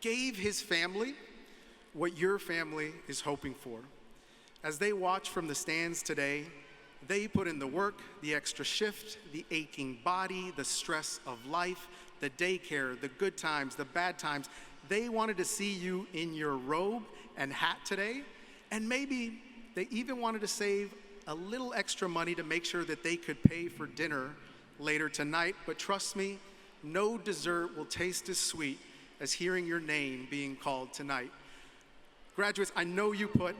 Gave his family what your family is hoping for. As they watch from the stands today, they put in the work, the extra shift, the aching body, the stress of life, the daycare, the good times, the bad times. They wanted to see you in your robe and hat today, and maybe they even wanted to save a little extra money to make sure that they could pay for dinner later tonight. But trust me, no dessert will taste as sweet as hearing your name being called tonight. Graduates, I know you put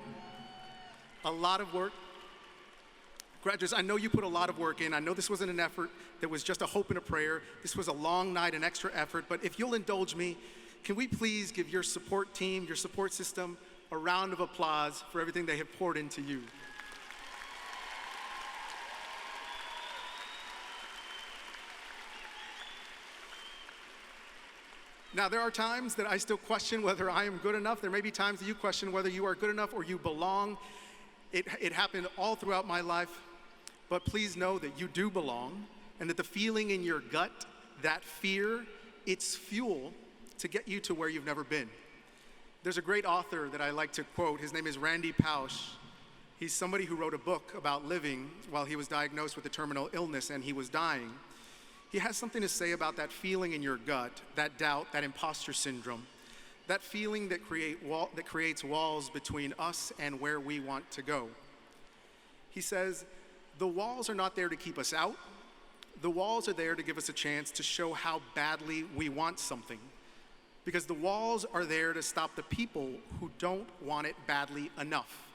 a lot of work. Graduates, I know you put a lot of work in. I know this wasn't an effort that was just a hope and a prayer. This was a long night, an extra effort. But if you'll indulge me, can we please give your support team, your support system, a round of applause for everything they have poured into you? Now, there are times that I still question whether I am good enough. There may be times that you question whether you are good enough or you belong. It happened all throughout my life. But please know that you do belong, and that the feeling in your gut, that fear, it's fuel to get you to where you've never been. There's a great author that I like to quote. His name is Randy Pausch. He's somebody who wrote a book about living while he was diagnosed with a terminal illness and he was dying. He has something to say about that feeling in your gut, that doubt, that imposter syndrome, that feeling that creates walls between us and where we want to go. He says, the walls are not there to keep us out. The walls are there to give us a chance to show how badly we want something. Because the walls are there to stop the people who don't want it badly enough.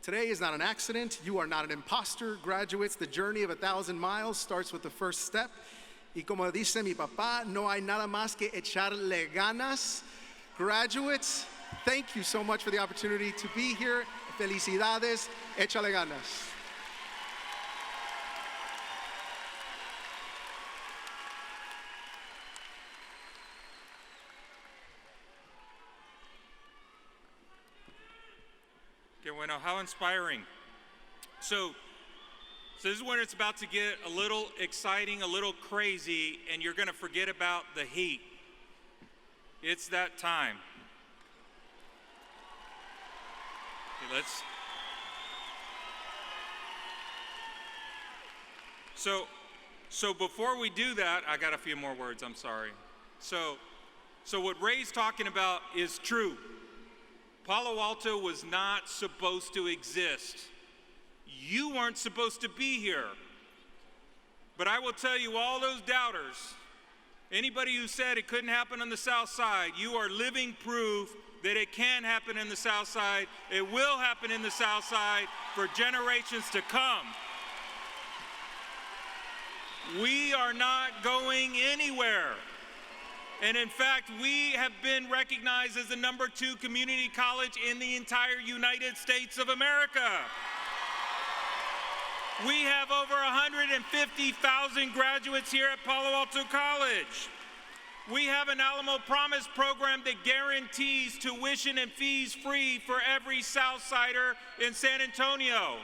Today is not an accident. You are not an imposter. Graduates, the journey of 1,000 miles starts with the first step. Y como dice mi papá, no hay nada más que echarle ganas. Graduates, thank you so much for the opportunity to be here. Felicidades, échale ganas. Okay, bueno, how inspiring. So this is when it's about to get a little exciting, a little crazy, and you're gonna forget about the heat. It's that time. Okay, So before we do that, I got a few more words, I'm sorry. So what Ray's talking about is true. Palo Alto was not supposed to exist. You weren't supposed to be here. But I will tell you, all those doubters, anybody who said it couldn't happen on the South Side, you are living proof that it can happen in the South Side. It will happen in the South Side for generations to come. We are not going anywhere. And in fact, we have been recognized as the #2 community college in the entire United States of America. We have over 150,000 graduates here at Palo Alto College. We have an Alamo Promise program that guarantees tuition and fees free for every Southsider in San Antonio.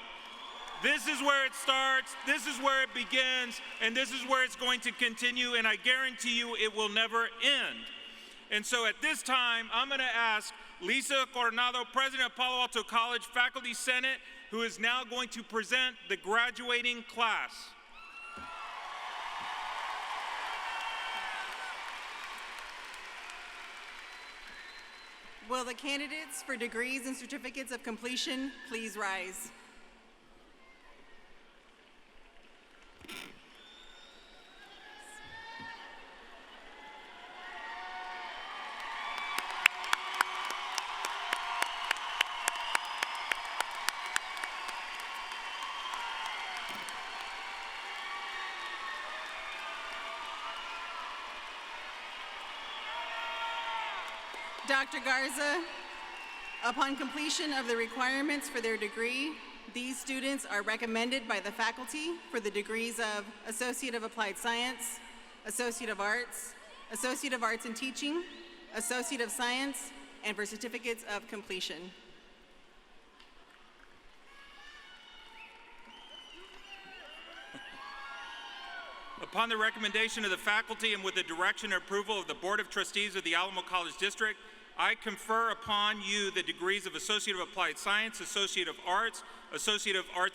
This is where it starts, this is where it begins, and this is where it's going to continue, and I guarantee you it will never end. And so at this time, I'm going to ask Lisa Coronado, President of Palo Alto College Faculty Senate, who is now going to present the graduating class. Will the candidates for degrees and certificates of completion please rise? Dr. Garza, upon completion of the requirements for their degree, these students are recommended by the faculty for the degrees of Associate of Applied Science, Associate of Arts in Teaching, Associate of Science, and for certificates of completion. Upon the recommendation of the faculty and with the direction and approval of the Board of Trustees of the Alamo College District, I confer upon you the degrees of Associate of Applied Science, Associate of Arts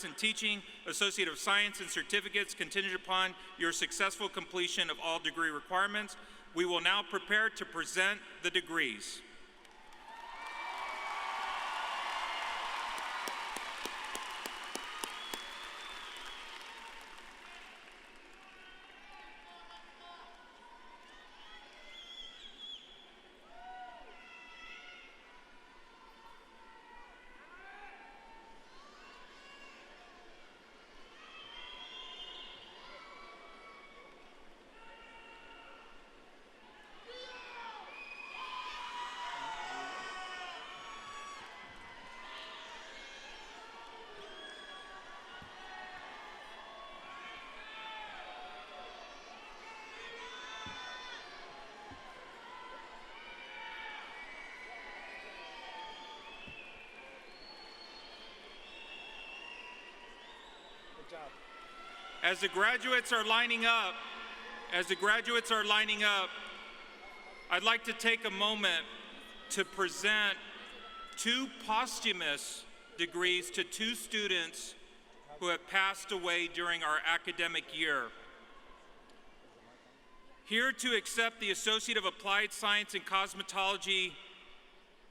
in Teaching, Associate of Science, and certificates contingent upon your successful completion of all degree requirements. We will now prepare to present the degrees. As the graduates are lining up, I'd like to take a moment to present 2 posthumous degrees to 2 students who have passed away during our academic year. Here to accept the Associate of Applied Science in Cosmetology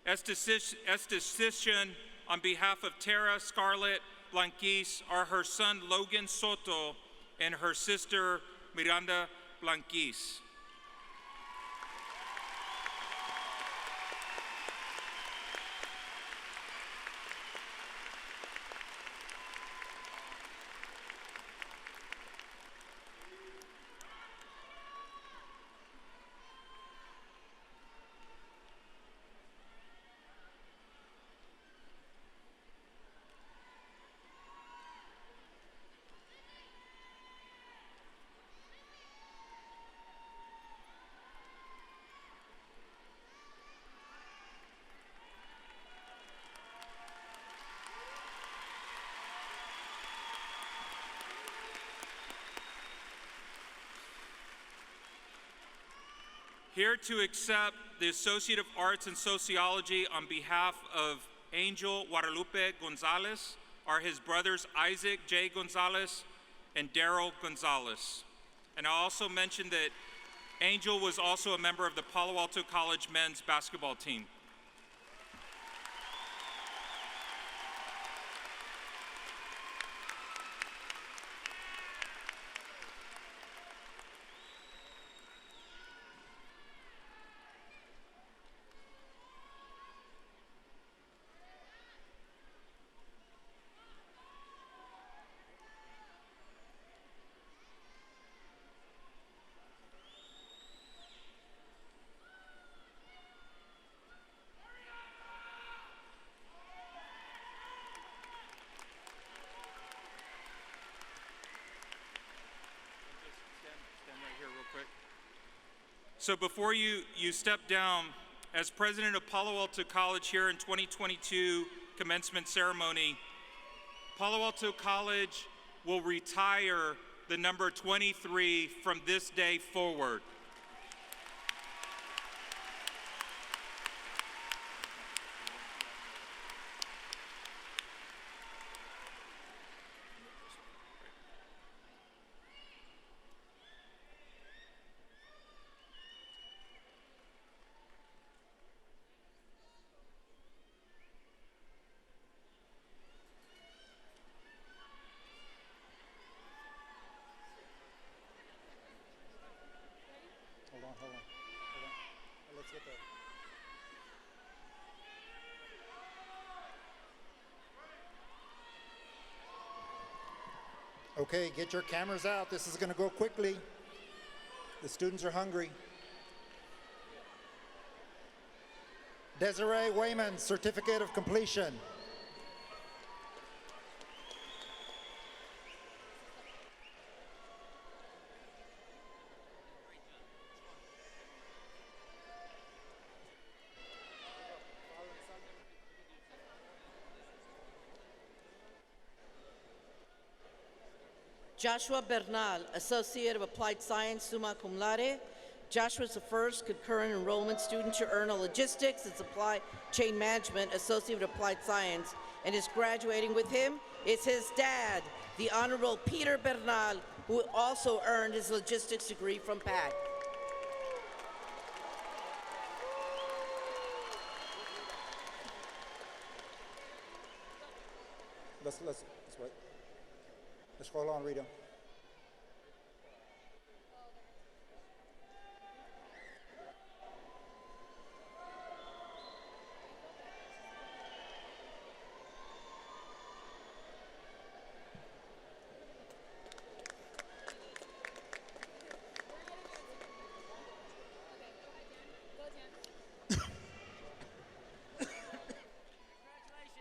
esthetician on behalf of Tara Scarlett Blanquis are her son Logan Soto and her sister Miranda Blanquis. Here to accept the Associate of Arts in Sociology on behalf of Angel Guadalupe Gonzalez are his brothers Isaac J. Gonzalez and Daryl Gonzalez. And I'll also mention that Angel was also a member of the Palo Alto College men's basketball team. So before you step down, as president of Palo Alto College here in 2022 commencement ceremony, Palo Alto College will retire the number 23 from this day forward. Okay, get your cameras out. This is going to go quickly. The students are hungry. Desiree Wayman, Certificate of Completion. Joshua Bernal, Associate of Applied Science, summa cum laude. Joshua is the first concurrent enrollment student to earn a Logistics and Supply Chain Management Associate of Applied Science, and is graduating with him is his dad, the Honorable Peter Bernal, who also earned his logistics degree from PAC. Let's wait. Let's hold on, Rita.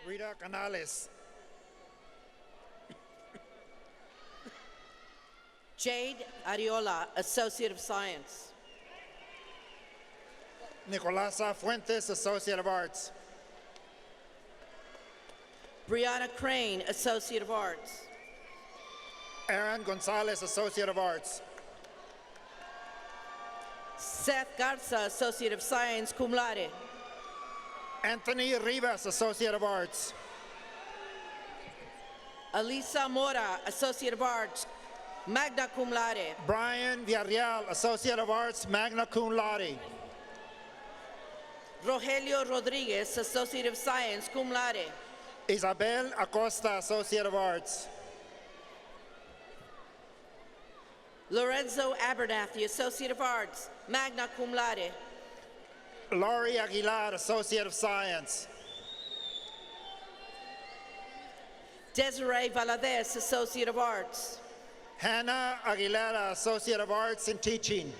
Rita Canales. Jade Ariola, Associate of Science. Nicolasa Fuentes, Associate of Arts. Brianna Crane, Associate of Arts. Aaron Gonzalez, Associate of Arts. Seth Garza, Associate of Science, cum laude. Anthony Rivas, Associate of Arts. Alisa Mora, Associate of Arts, magna cum laude. Brian Villarreal, Associate of Arts, magna cum laude. Rogelio Rodriguez, Associate of Science, cum laude. Isabel Acosta, Associate of Arts. Lorenzo Abernathy, Associate of Arts, magna cum laude. Laurie Aguilar, Associate of Science. Desiree Valadez, Associate of Arts. Hannah Aguilera, Associate of Arts in Teaching.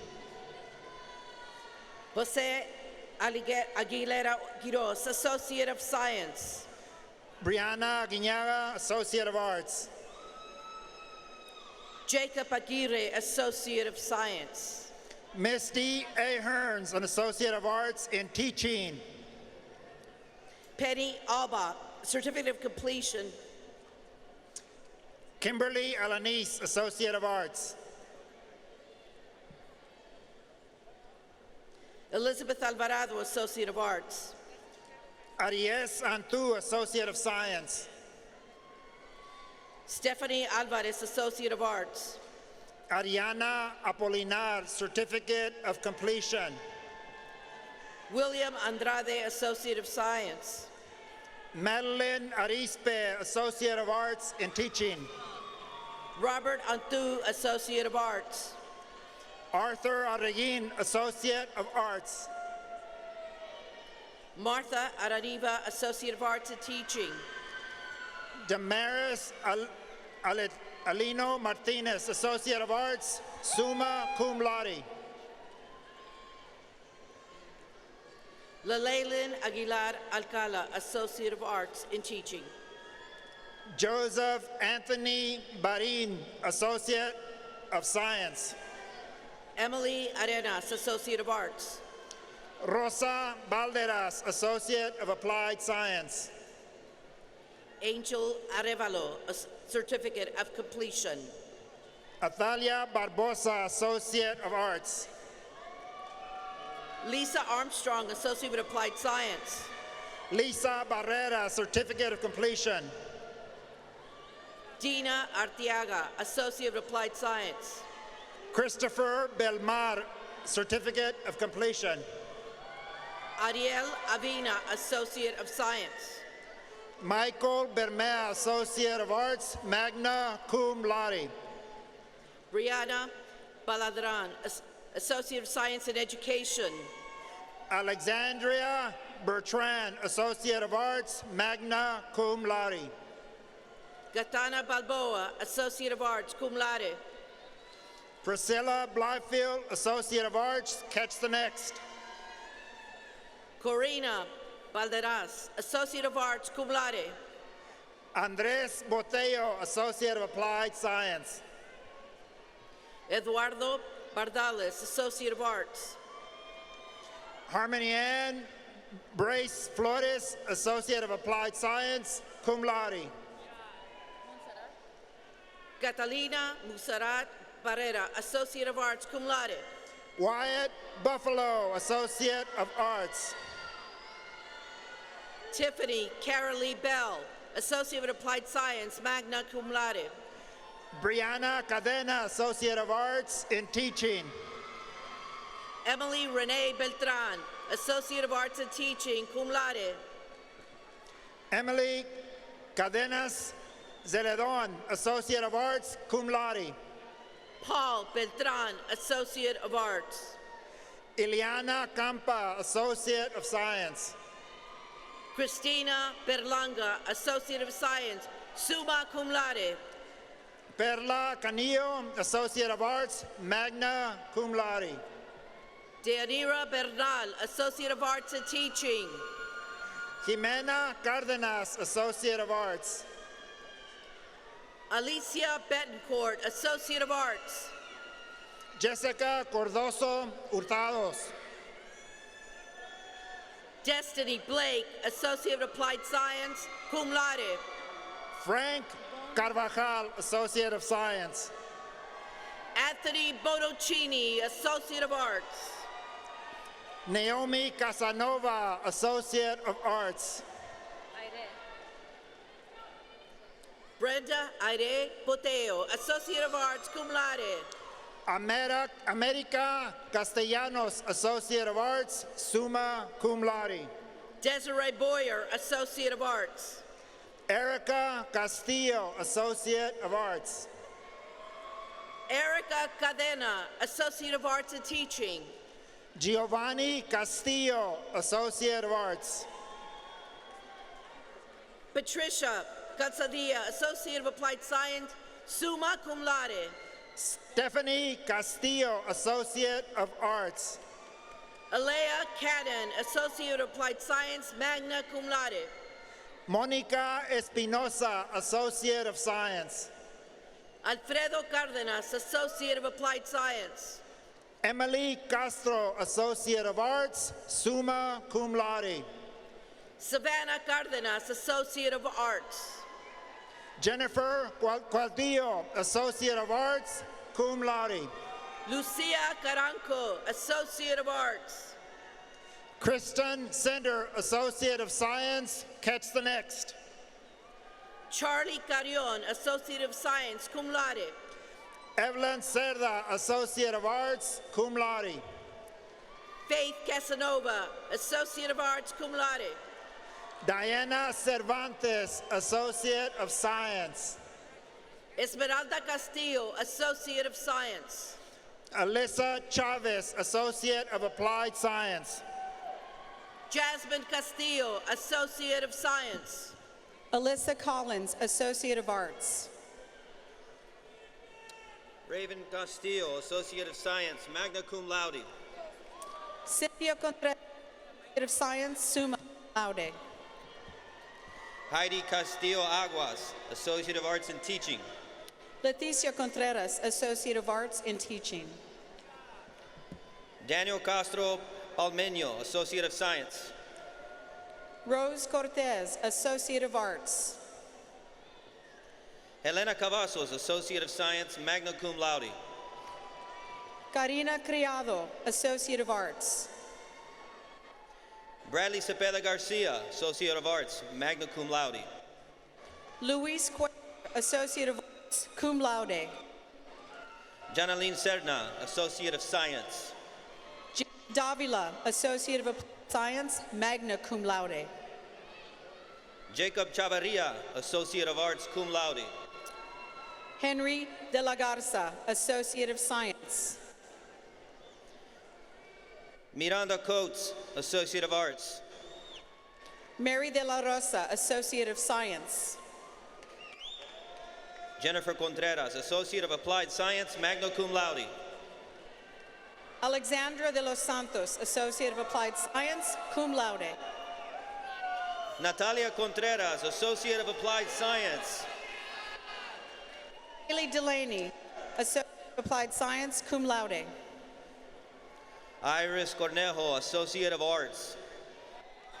Jose Aguilera Quiroz, Associate of Science. Brianna Guiñaga, Associate of Arts. Jacob Aguirre, Associate of Science. Misty A. Hearns, an Associate of Arts in Teaching. Penny Alba, Certificate of Completion. Kimberly Alanis, Associate of Arts. Elizabeth Alvarado, Associate of Arts. Aries Antu, Associate of Science. Stephanie Alvarez, Associate of Arts. Ariana Apolinar, Certificate of Completion. William Andrade, Associate of Science. Madeline Arispe, Associate of Arts in Teaching. Robert Antu, Associate of Arts. Arthur Arreguin, Associate of Arts. Martha Arariva, Associate of Arts in Teaching. Damaris Alino Martinez, Associate of Arts, summa cum laude. Lalaylin Aguilar Alcala, Associate of Arts in Teaching. Joseph Anthony Barin, Associate of Science. Emily Arenas, Associate of Arts. Rosa Balderas, Associate of Applied Science. Angel Arevalo, a Certificate of Completion. Athalia Barbosa, Associate of Arts. Lisa Armstrong, Associate of Applied Science. Lisa Barrera, Certificate of Completion. Dina Arteaga, Associate of Applied Science. Christopher Belmar, Certificate of Completion. Ariel Avina, Associate of Science. Michael Bermea, Associate of Arts, magna cum laude. Brianna Baladran, Associate of Science and Education. Alexandria Bertrand, Associate of Arts, magna cum laude. Gatana Balboa, Associate of Arts, cum laude. Priscilla Blyfield, Associate of Arts, catch the next. Corina Balderas, Associate of Arts, cum laude. Andres Botello, Associate of Applied Science. Eduardo Bardales, Associate of Arts. Harmony Ann Brace Flores, Associate of Applied Science, cum laude. Catalina Musarat Barrera, Associate of Arts, cum laude. Wyatt Buffalo, Associate of Arts. Tiffany Carolee Bell, Associate of Applied Science, magna cum laude. Brianna Cadena, Associate of Arts in Teaching. Emily Renee Beltran, Associate of Arts in Teaching, cum laude. Emily Cadenas Zeledon, Associate of Arts, cum laude. Paul Beltran, Associate of Arts. Ileana Campa, Associate of Science. Christina Berlanga, Associate of Science, summa cum laude. Perla Canillo, Associate of Arts, magna cum laude. Deanira Bernal, Associate of Arts in Teaching. Jimena Cardenas, Associate of Arts. Alicia Betancourt, Associate of Arts. Jessica Cordoso Hurtados. Destiny Blake, Associate of Applied Science, cum laude. Frank Carvajal, Associate of Science. Anthony Bonoccini, Associate of Arts. Naomi Casanova, Associate of Arts. Brenda Aire Poteo, Associate of Arts, cum laude. America Castellanos, Associate of Arts, summa cum laude. Desiree Boyer, Associate of Arts. Erica Castillo, Associate of Arts. Erica Cadena, Associate of Arts in Teaching. Giovanni Castillo, Associate of Arts. Patricia Cansadilla, Associate of Applied Science, summa cum laude. Stephanie Castillo, Associate of Arts. Alea Cannon, Associate of Applied Science, magna cum laude. Monica Espinosa, Associate of Science. Alfredo Cardenas, Associate of Applied Science. Emily Castro, Associate of Arts, summa cum laude. Savannah Cardenas, Associate of Arts. Jennifer Cuadillo, Associate of Arts, cum laude. Lucia Caranco, Associate of Arts. Kristen Sender, Associate of Science, catch the next. Charlie Carrion, Associate of Science, cum laude. Evelyn Cerda, Associate of Arts, cum laude. Faith Casanova, Associate of Arts, cum laude. Diana Cervantes, Associate of Science. Esmeralda Castillo, Associate of Science. Alyssa Chavez, Associate of Applied Science. Jasmine Castillo, Associate of Science. Alyssa Collins, Associate of Arts. Raven Castillo, Associate of Science, magna cum laude. Cynthia Contreras, Associate of Science, summa cum laude. Heidi Castillo Aguas, Associate of Arts in Teaching. Leticia Contreras, Associate of Arts in Teaching. Daniel Castro Palmeño, Associate of Science. Rose Cortez, Associate of Arts. Helena Cavazos, Associate of Science, magna cum laude. Karina Criado, Associate of Arts. Bradley Cepeda Garcia, Associate of Arts, magna cum laude. Luis Cuellar, Associate of Arts, cum laude. Janaline Serna, Associate of Science. Davila, Associate of Applied Science, magna cum laude. Jacob Chavarria, Associate of Arts, cum laude. Henry de la Garza, Associate of Science. Miranda Coates, Associate of Arts. Mary de la Rosa, Associate of Science. Jennifer Contreras, Associate of Applied Science, magna cum laude. Alexandra de los Santos, Associate of Applied Science, cum laude. Natalia Contreras, Associate of Applied Science. Haley Delaney, Associate of Applied Science, cum laude. Iris Cornejo, Associate of Arts.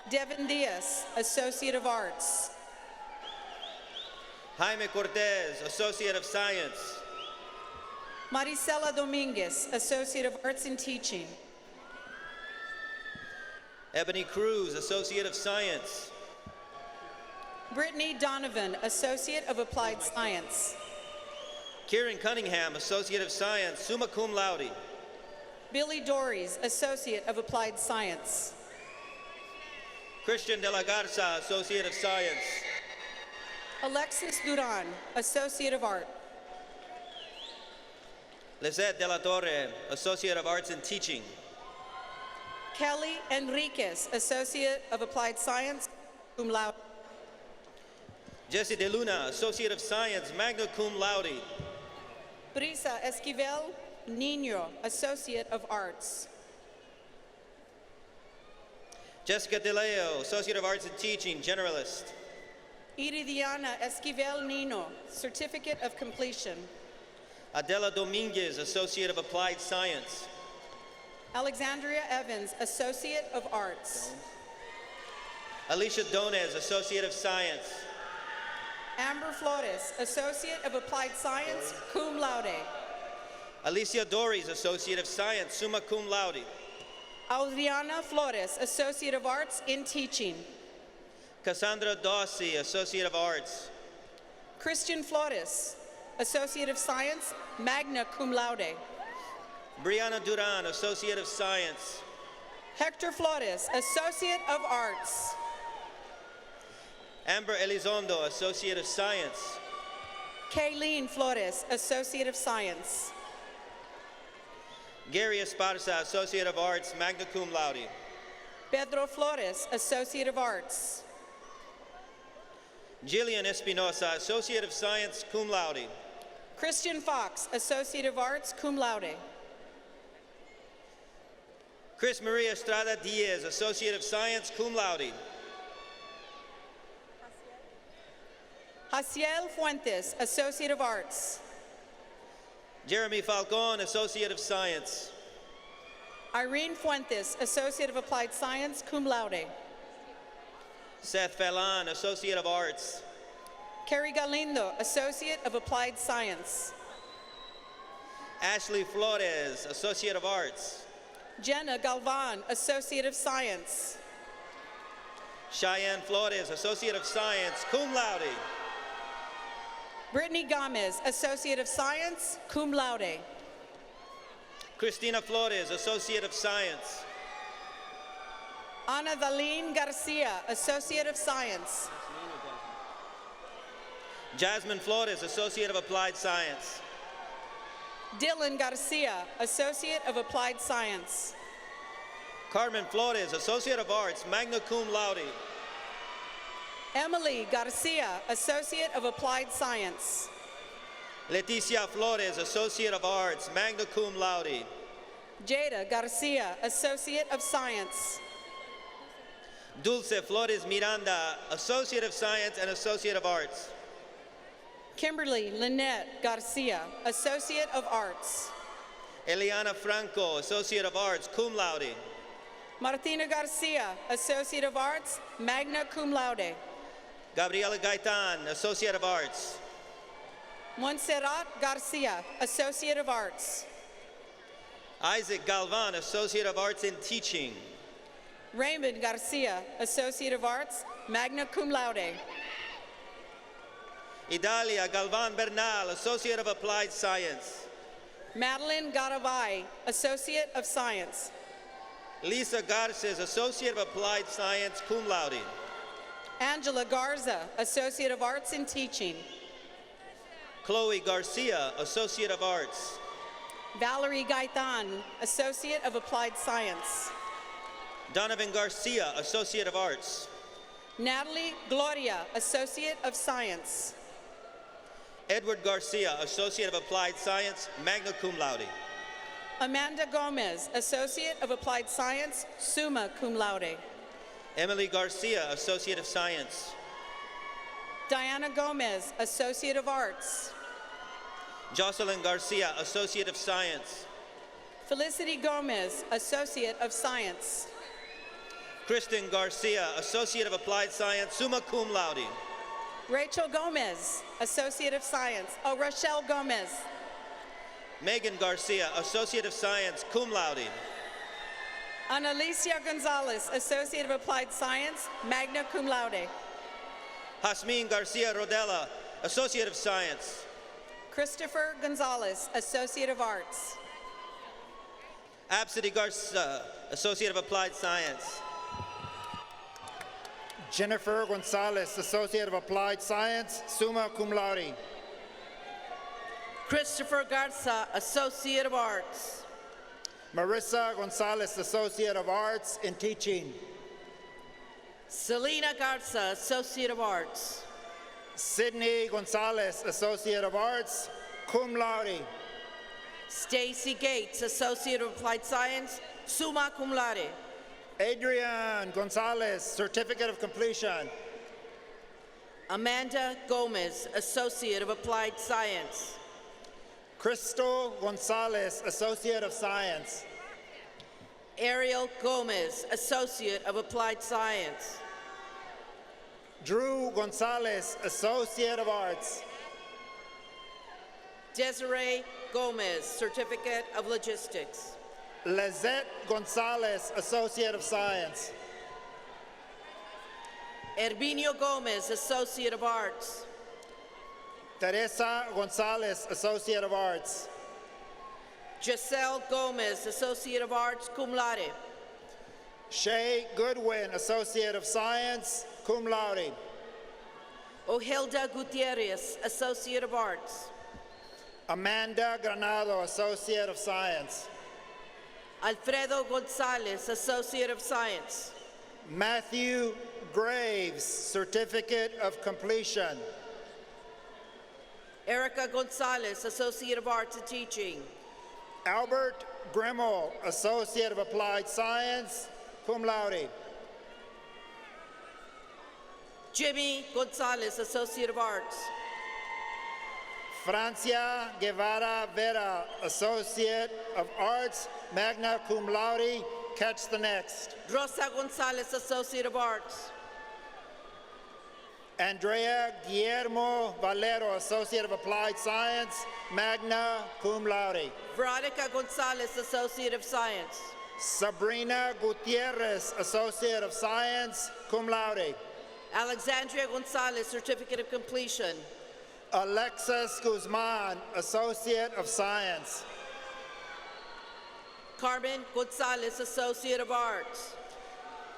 Devin Diaz, Associate of Arts. Jaime Cortez, Associate of Science. Maricela Dominguez, Associate of Arts in Teaching. Ebony Cruz, Associate of Science. Brittany Donovan, Associate of Applied Science. Kieran Cunningham, Associate of Science, summa cum laude. Billy Dories, Associate of Applied Science. Christian de la Garza, Associate of Science. Alexis Duran, Associate of Art. Lizette de la Torre, Associate of Arts in Teaching. Kelly Enriquez, Associate of Applied Science, cum laude. Jesse de Luna, Associate of Science, magna cum laude. Brisa Esquivel Nino, Associate of Arts. Jessica De Leo, Associate of Arts in Teaching, generalist. Iridiana Esquivel Nino, Certificate of Completion. Adela Dominguez, Associate of Applied Science. Alexandria Evans, Associate of Arts. Alicia Donez, Associate of Science. Amber Flores, Associate of Applied Science, cum laude. Alicia Dories, Associate of Science, summa cum laude. Adriana Flores, Associate of Arts in Teaching. Cassandra Dossi, Associate of Arts. Christian Flores, Associate of Science, magna cum laude. Brianna Duran, Associate of Science. Hector Flores, Associate of Arts. Amber Elizondo, Associate of Science. Kayleen Flores, Associate of Science. Gary Esparza, Associate of Arts, magna cum laude. Pedro Flores, Associate of Arts. Jillian Espinosa, Associate of Science, cum laude. Christian Fox, Associate of Arts, cum laude. Chris Maria Estrada Diaz, Associate of Science, cum laude. Jaciel Fuentes, Associate of Arts. Jeremy Falcon, Associate of Science. Irene Fuentes, Associate of Applied Science, cum laude. Seth Felon, Associate of Arts. Carrie Galindo, Associate of Applied Science. Ashley Flores, Associate of Arts. Jenna Galvan, Associate of Science. Cheyenne Flores, Associate of Science, cum laude. Brittany Gomez, Associate of Science, cum laude. Cristina Flores, Associate of Science. Ana Valine Garcia, Associate of Science. Jasmine Flores, Associate of Applied Science. Dylan Garcia, Associate of Applied Science. Carmen Flores, Associate of Arts, magna cum laude. Emily Garcia, Associate of Applied Science. Leticia Flores, Associate of Arts, magna cum laude. Jada Garcia, Associate of Science. Dulce Flores Miranda, Associate of Science and Associate of Arts. Kimberly Lynette Garcia, Associate of Arts. Eliana Franco, Associate of Arts, cum laude. Martina Garcia, Associate of Arts, magna cum laude. Gabriela Gaitan, Associate of Arts. Montserrat Garcia, Associate of Arts. Isaac Galvan, Associate of Arts in Teaching. Raymond Garcia, Associate of Arts, magna cum laude. Idalia Galvan Bernal, Associate of Applied Science. Madeline Garabay, Associate of Science. Lisa Garces, Associate of Applied Science, cum laude. Angela Garza, Associate of Arts in Teaching. Chloe Garcia, Associate of Arts. Valerie Gaitan, Associate of Applied Science. Donovan Garcia, Associate of Arts. Natalie Gloria, Associate of Science. Edward Garcia, Associate of Applied Science, magna cum laude. Amanda Gomez, Associate of Applied Science, summa cum laude. Emily Garcia, Associate of Science. Diana Gomez, Associate of Arts. Jocelyn Garcia, Associate of Science. Felicity Gomez, Associate of Science. Kristen Garcia, Associate of Applied Science, summa cum laude. Rachel Gomez, Associate of Science. Oh, Rochelle Gomez. Megan Garcia, Associate of Science, cum laude. Analicia Gonzalez, Associate of Applied Science, magna cum laude. Jasmine Garcia Rodela, Associate of Science. Christopher Gonzalez, Associate of Arts. Absidy Garcia, Associate of Applied Science. Jennifer Gonzalez, Associate of Applied Science, summa cum laude. Christopher Garza, Associate of Arts. Marissa Gonzalez, Associate of Arts in Teaching. Selena Garza, Associate of Arts. Sydney Gonzalez, Associate of Arts, cum laude. Stacy Gates, Associate of Applied Science, summa cum laude. Adrian Gonzalez, Certificate of Completion. Amanda Gomez, Associate of Applied Science. Crystal Gonzalez, Associate of Science. Ariel Gomez, Associate of Applied Science. Drew Gonzalez, Associate of Arts. Desiree Gomez, Certificate of Logistics. Lizette Gonzalez, Associate of Science. Herminio Gomez, Associate of Arts. Teresa Gonzalez, Associate of Arts. Giselle Gomez, Associate of Arts, cum laude. Shay Goodwin, Associate of Science, cum laude. Ojilda Gutierrez, Associate of Arts. Amanda Granado, Associate of Science. Alfredo Gonzalez, Associate of Science. Matthew Graves, Certificate of Completion. Erica Gonzalez, Associate of Arts in Teaching. Albert Grimmel, Associate of Applied Science, cum laude. Jimmy Gonzalez, Associate of Arts. Francia Guevara Vera, Associate of Arts, magna cum laude. Catch the next. Rosa Gonzalez, Associate of Arts. Andrea Guillermo Valero, Associate of Applied Science, magna cum laude. Veronica Gonzalez, Associate of Science. Sabrina Gutierrez, Associate of Science, cum laude. Alexandria Gonzalez, Certificate of Completion. Alexis Guzman, Associate of Science. Carmen Gonzalez, Associate of Arts.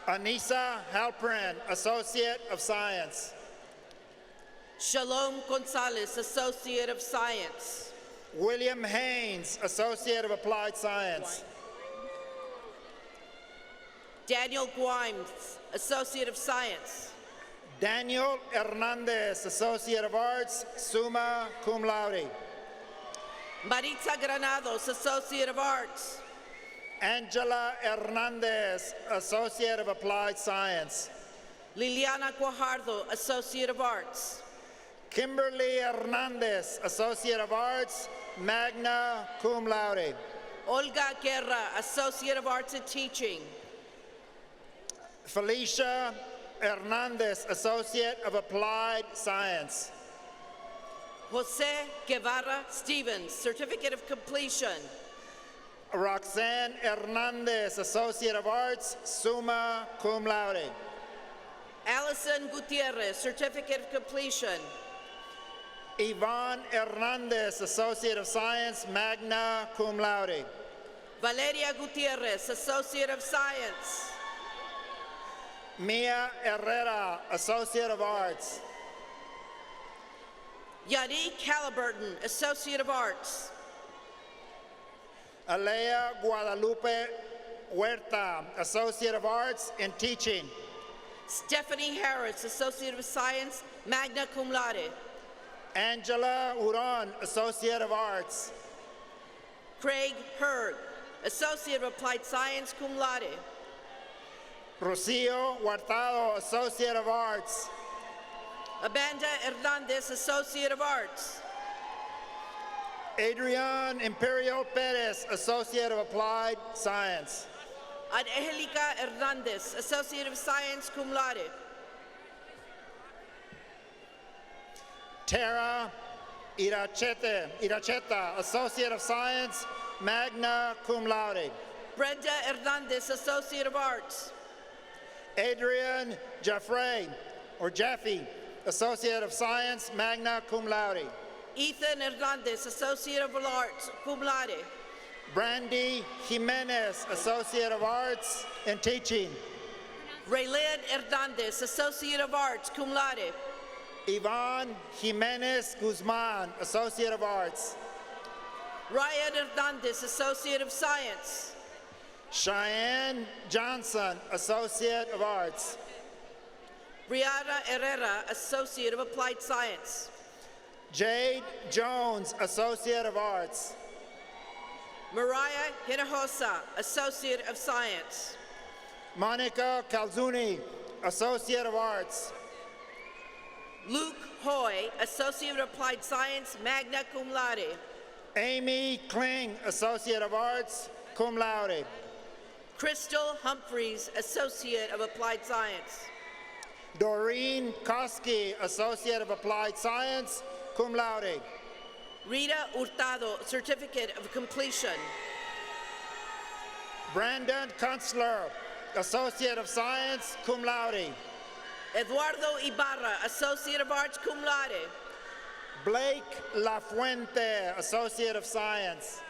Anissa Halprin, Associate of Science. Shalom Gonzalez, Associate of Science. William Haynes, Associate of Applied Science. Daniel Guimes, Associate of Science. Daniel Hernandez, Associate of Arts, summa cum laude. Maritza Granados, Associate of Arts. Angela Hernandez, Associate of Applied Science. Liliana Guajardo, Associate of Arts. Kimberly Hernandez, Associate of Arts, magna cum laude. Olga Guerra, Associate of Arts in Teaching. Felicia Hernandez, Associate of Applied Science. Jose Guevara Stevens, Certificate of Completion. Roxanne Hernandez, Associate of Arts, summa cum laude. Allison Gutierrez, Certificate of Completion. Yvonne Hernandez, Associate of Science, magna cum laude. Valeria Gutierrez, Associate of Science. Mia Herrera, Associate of Arts. Yannick Halliburton, Associate of Arts. Alea Guadalupe Huerta, Associate of Arts in Teaching. Stephanie Harris, Associate of Science, magna cum laude. Angela Huron, Associate of Arts. Craig Hurd, Associate of Applied Science, cum laude. Rocio Huartado, Associate of Arts. Amanda Hernandez, Associate of Arts. Adrian Imperial Perez, Associate of Applied Science. Angelica Hernandez, Associate of Science, cum laude. Tara Iracheta, Associate of Science, magna cum laude. Brenda Hernandez, Associate of Arts. Adrian Jaffrey, or Jaffe, Associate of Science, magna cum laude. Ethan Hernandez, Associate of Arts, cum laude. Brandy Jimenez, Associate of Arts in Teaching. Rayled Hernandez, Associate of Arts, cum laude. Ivan Jimenez Guzman, Associate of Arts. Ryan Hernandez, Associate of Science. Cheyenne Johnson, Associate of Arts. Brianna Herrera, Associate of Applied Science. Jade Jones, Associate of Arts. Mariah Hinojosa, Associate of Science. Monica Calzuni, Associate of Arts. Luke Hoy, Associate of Applied Science, magna cum laude. Amy Kling, Associate of Arts, cum laude. Crystal Humphreys, Associate of Applied Science. Doreen Koski, Associate of Applied Science, cum laude. Rita Hurtado, Certificate of Completion. Brandon Kunstler, Associate of Science, cum laude. Eduardo Ibarra, Associate of Arts, cum laude. Blake Lafuente, Associate of Science.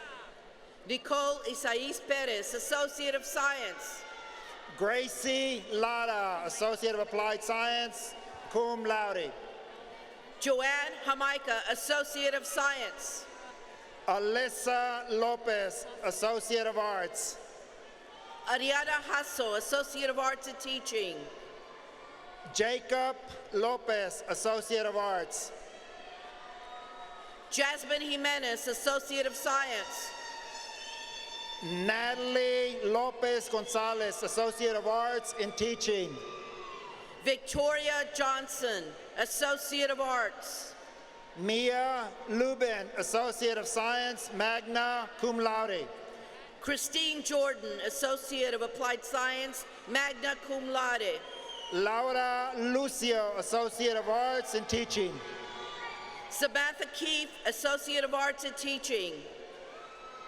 Nicole Isais Perez, Associate of Science. Gracie Lara, Associate of Applied Science, cum laude. Joanne Jamaica, Associate of Science. Alyssa Lopez, Associate of Arts. Ariana Hasso, Associate of Arts in Teaching. Jacob Lopez, Associate of Arts. Jasmine Jimenez, Associate of Science. Natalie Lopez Gonzalez, Associate of Arts in Teaching. Victoria Johnson, Associate of Arts. Mia Lubin, Associate of Science, magna cum laude. Christine Jordan, Associate of Applied Science, magna cum laude. Laura Lucio, Associate of Arts in Teaching. Samantha Keefe, Associate of Arts in Teaching.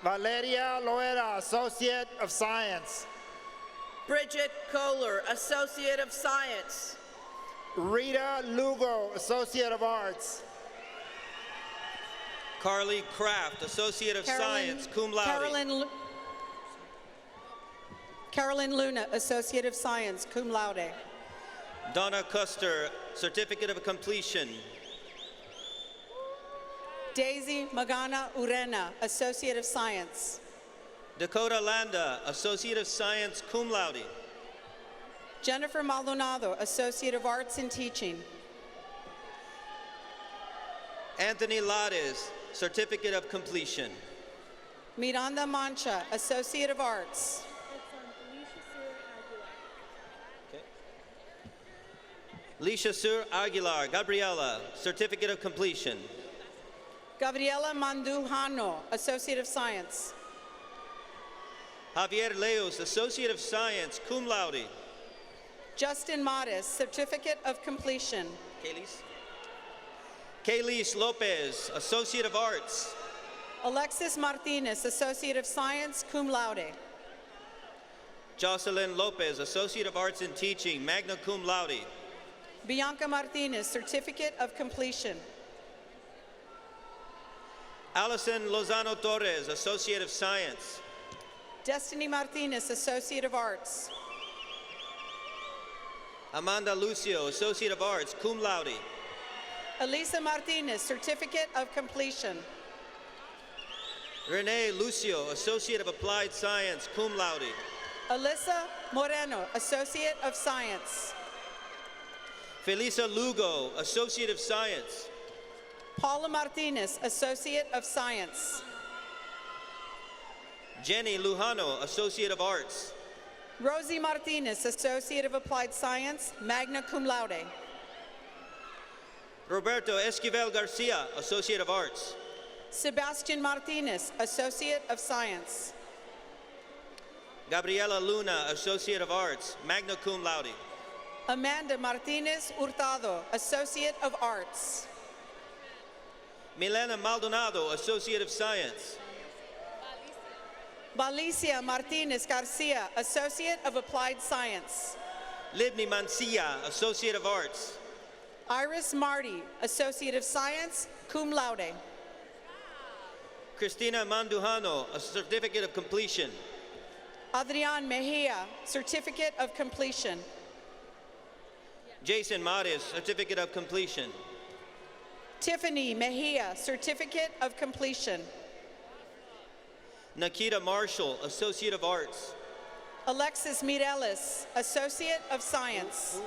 Valeria Loera, Associate of Science. Bridget Kohler, Associate of Science. Rita Lugo, Associate of Arts. Carly Kraft, Associate of Science, cum laude. Carolyn Luna, Associate of Science, cum laude. Donna Custer, Certificate of Completion. Daisy Magana Urena, Associate of Science. Dakota Landa, Associate of Science, cum laude. Jennifer Maldonado, Associate of Arts in Teaching. Anthony Lades, Certificate of Completion. Miranda Mancha, Associate of Arts. Lisha Sur Aguilar, Gabriela, Certificate of Completion. Gabriela Mandujano, Associate of Science. Javier Leos, Associate of Science, cum laude. Justin Modis, Certificate of Completion. Kaylis Lopez, Associate of Arts. Alexis Martinez, Associate of Science, cum laude. Jocelyn Lopez, Associate of Arts in Teaching, magna cum laude. Bianca Martinez, Certificate of Completion. Allison Lozano Torres, Associate of Science. Destiny Martinez, Associate of Arts. Amanda Lucio, Associate of Arts, cum laude. Elisa Martinez, Certificate of Completion. Rene Lucio, Associate of Applied Science, cum laude. Alyssa Moreno, Associate of Science. Felisa Lugo, Associate of Science. Paula Martinez, Associate of Science. Jenny Lujano, Associate of Arts. Rosie Martinez, Associate of Applied Science, magna cum laude. Roberto Esquivel Garcia, Associate of Arts. Sebastian Martinez, Associate of Science. Gabriela Luna, Associate of Arts, magna cum laude. Amanda Martinez Hurtado, Associate of Arts. Milena Maldonado, Associate of Science. Valicia Martinez Garcia, Associate of Applied Science. Libni Mancia, Associate of Arts. Iris Marty, Associate of Science, cum laude. Cristina Mandujano, a Certificate of Completion. Adrian Mejia, Certificate of Completion. Jason Maris, Certificate of Completion. Tiffany Mejia, Certificate of Completion. Nikita Marshall, Associate of Arts. Alexis Mireles, Associate of Science.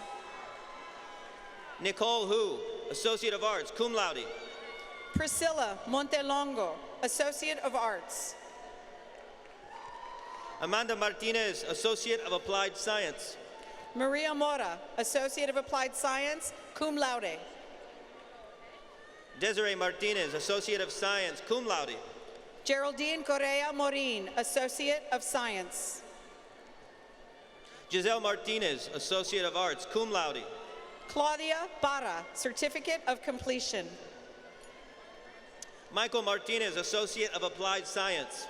Nicole Hu, Associate of Arts, cum laude. Priscilla Montelongo, Associate of Arts. Amanda Martinez, Associate of Applied Science. Maria Mora, Associate of Applied Science, cum laude. Desiree Martinez, Associate of Science, cum laude. Geraldine Correa Morin, Associate of Science. Giselle Martinez, Associate of Arts, cum laude. Claudia Barra, Certificate of Completion. Michael Martinez, Associate of Applied Science.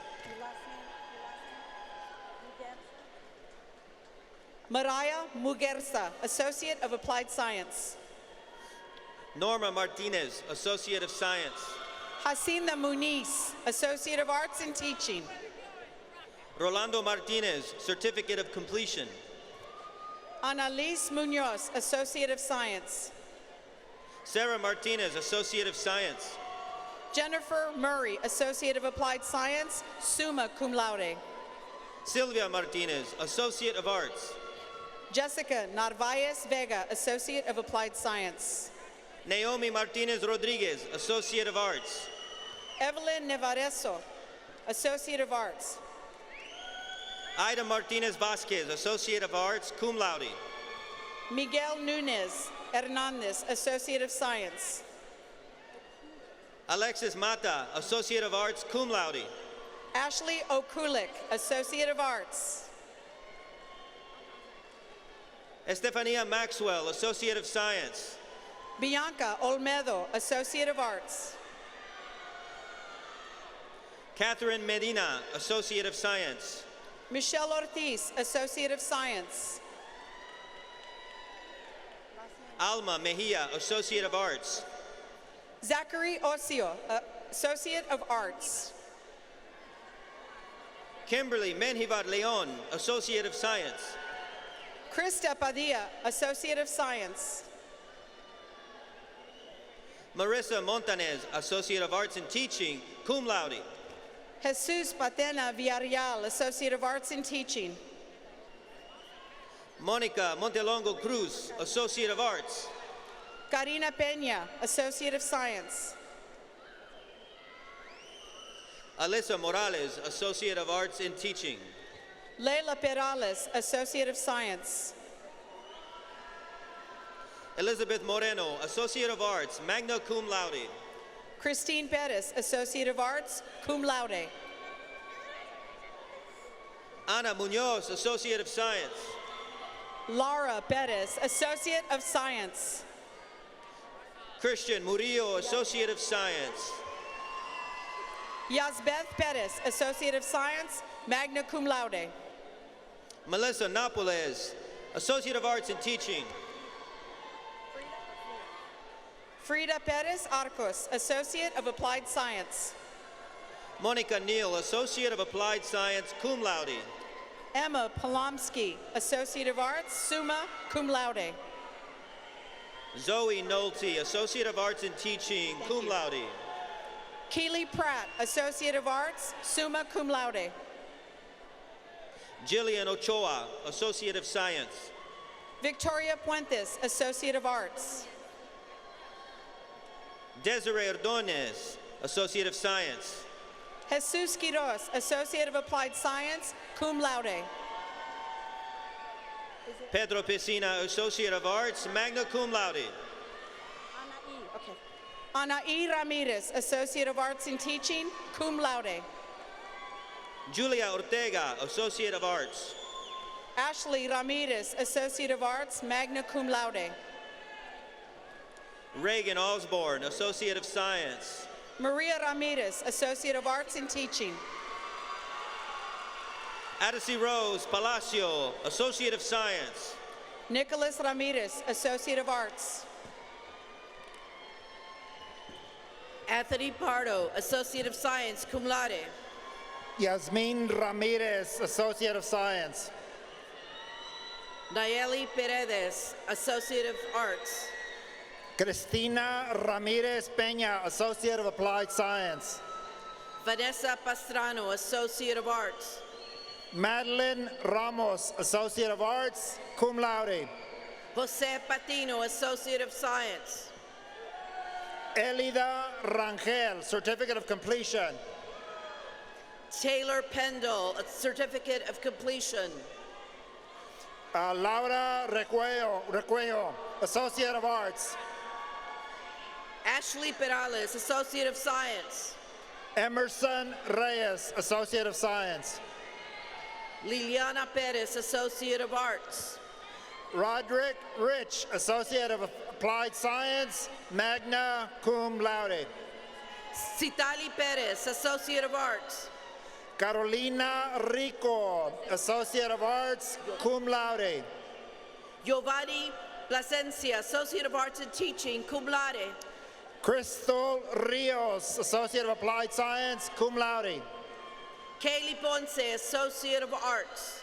Mariah Muguerza, Associate of Applied Science. Norma Martinez, Associate of Science. Jacinda Muniz, Associate of Arts in Teaching. Rolando Martinez, Certificate of Completion. Annalise Munoz, Associate of Science. Sarah Martinez, Associate of Science. Jennifer Murray, Associate of Applied Science, summa cum laude. Sylvia Martinez, Associate of Arts. Jessica Narvaez Vega, Associate of Applied Science. Naomi Martinez Rodriguez, Associate of Arts. Evelyn Nevareso, Associate of Arts. Ida Martinez Vasquez, Associate of Arts, cum laude. Miguel Nunez Hernandez, Associate of Science. Alexis Mata, Associate of Arts, cum laude. Ashley Okulik, Associate of Arts. Estefania Maxwell, Associate of Science. Bianca Olmedo, Associate of Arts. Catherine Medina, Associate of Science. Michelle Ortiz, Associate of Science. Alma Mejia, Associate of Arts. Zachary Ocio, Associate of Arts. Kimberly Menjivar Leon, Associate of Science. Krista Padilla, Associate of Science. Marissa Montanez, Associate of Arts in Teaching, cum laude. Jesus Patena Villarreal, Associate of Arts in Teaching. Monica Montelongo Cruz, Associate of Arts. Karina Peña, Associate of Science. Alyssa Morales, Associate of Arts in Teaching. Leila Perales, Associate of Science. Elizabeth Moreno, Associate of Arts, magna cum laude. Christine Perez, Associate of Arts, cum laude. Ana Munoz, Associate of Science. Laura Perez, Associate of Science. Christian Murillo, Associate of Science. Yazbeth Perez, Associate of Science, magna cum laude. Melissa Napoles, Associate of Arts in Teaching. Frida Perez Arcos, Associate of Applied Science. Monica Neal, Associate of Applied Science, cum laude. Emma Polomsky, Associate of Arts, summa cum laude. Zoe Nolte, Associate of Arts in Teaching, cum laude. Keely Pratt, Associate of Arts, summa cum laude. Jillian Ochoa, Associate of Science. Victoria Puentes, Associate of Arts. Desiree Ordonez, Associate of Science. Jesus Quiroz, Associate of Applied Science, cum laude. Pedro Piscina, Associate of Arts, magna cum laude. Anaí Ramirez, Associate of Arts in Teaching, cum laude. Julia Ortega, Associate of Arts. Ashley Ramirez, Associate of Arts, magna cum laude. Reagan Osborne, Associate of Science. Maria Ramirez, Associate of Arts in Teaching. Addisy Rose Palacio, Associate of Science. Nicholas Ramirez, Associate of Arts. Anthony Pardo, Associate of Science, cum laude. Yasmin Ramirez, Associate of Science. Nayeli Paredes, Associate of Arts. Cristina Ramirez Peña, Associate of Applied Science. Vanessa Pastrano, Associate of Arts. Madeline Ramos, Associate of Arts, cum laude. Jose Patino, Associate of Science. Elida Rangel, Certificate of Completion. Taylor Pendle, a Certificate of Completion. Laura Recuello, Associate of Arts. Ashley Perales, Associate of Science. Emerson Reyes, Associate of Science. Liliana Perez, Associate of Arts. Roderick Rich, Associate of Applied Science, magna cum laude. Citali Perez, Associate of Arts. Carolina Rico, Associate of Arts, cum laude. Giovanni Plasencia, Associate of Arts in Teaching, cum laude. Crystal Rios, Associate of Applied Science, cum laude. Kaylee Ponce, Associate of Arts.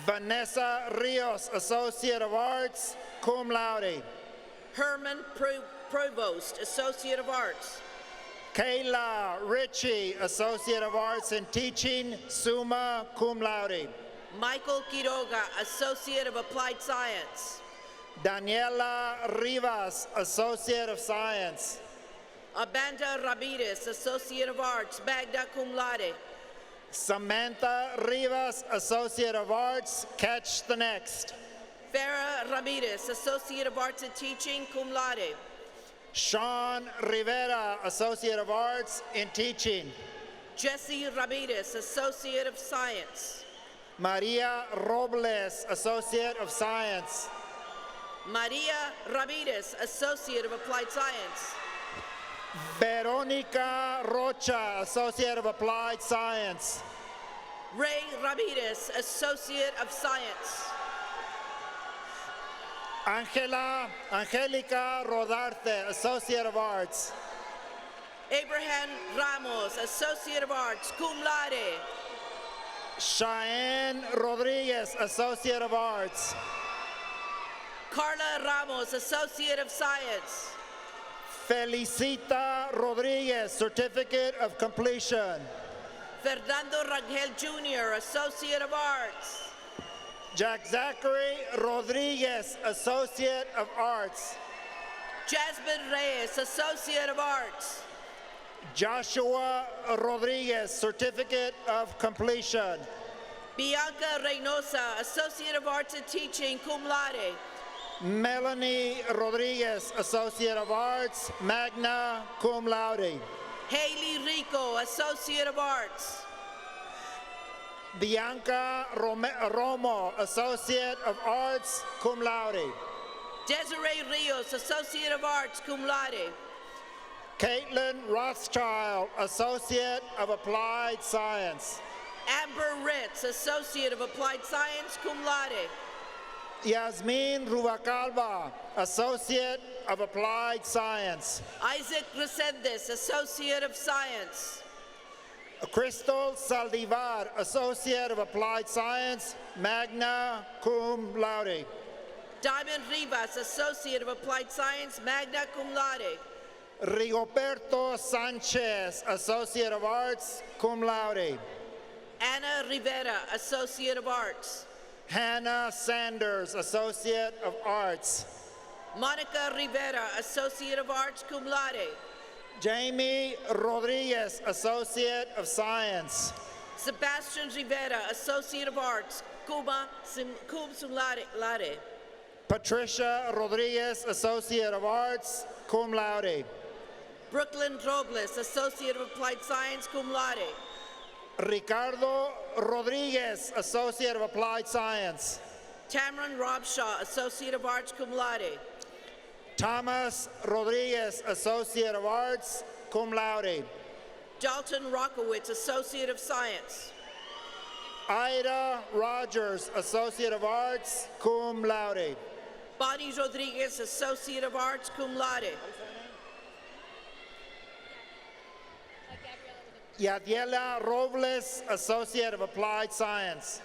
Vanessa Rios, Associate of Arts, cum laude. Herman Provost, Associate of Arts. Kayla Ritchie, Associate of Arts in Teaching, summa cum laude. Michael Quiroga, Associate of Applied Science. Daniela Rivas, Associate of Science. Amanda Ramirez, Associate of Arts, magna cum laude. Samantha Rivas, Associate of Arts, catch the next. Farah Ramirez, Associate of Arts in Teaching, cum laude. Sean Rivera, Associate of Arts in Teaching. Jesse Ramirez, Associate of Science. Maria Robles, Associate of Science. Maria Ramirez, Associate of Applied Science. Veronica Rocha, Associate of Applied Science. Ray Ramirez, Associate of Science. Angelica Rodarte, Associate of Arts. Abraham Ramos, Associate of Arts, cum laude. Cheyenne Rodriguez, Associate of Arts. Carla Ramos, Associate of Science. Felicita Rodriguez, Certificate of Completion. Fernando Rangel Jr., Associate of Arts. Jack Zachary Rodriguez, Associate of Arts. Jasmine Reyes, Associate of Arts. Joshua Rodriguez, Certificate of Completion. Bianca Reynosa, Associate of Arts in Teaching, cum laude. Melanie Rodriguez, Associate of Arts, magna cum laude. Haley Rico, Associate of Arts. Bianca Romo, Associate of Arts, cum laude. Desiree Rios, Associate of Arts, cum laude. Caitlin Rothschild, Associate of Applied Science. Amber Ritz, Associate of Applied Science, cum laude. Yasmin Rubalcaba, Associate of Applied Science. Isaac Resendes, Associate of Science. Crystal Saldivar, Associate of Applied Science, magna cum laude. Diamond Rivas, Associate of Applied Science, magna cum laude. Rigoberto Sanchez, Associate of Arts, cum laude. Anna Rivera, Associate of Arts. Hannah Sanders, Associate of Arts. Monica Rivera, Associate of Arts, cum laude. Jamie Rodriguez, Associate of Science. Sebastian Rivera, Associate of Arts, cum laude. Patricia Rodriguez, Associate of Arts, cum laude. Brooklyn Robles, Associate of Applied Science, cum laude. Ricardo Rodriguez, Associate of Applied Science. Tamron Robshaw, Associate of Arts, cum laude. Thomas Rodriguez, Associate of Arts, cum laude. Dalton Rockowitz, Associate of Science. Ida Rogers, Associate of Arts, cum laude. Bonnie Rodriguez, Associate of Arts, cum laude. Yadiela Robles, Associate of Applied Science.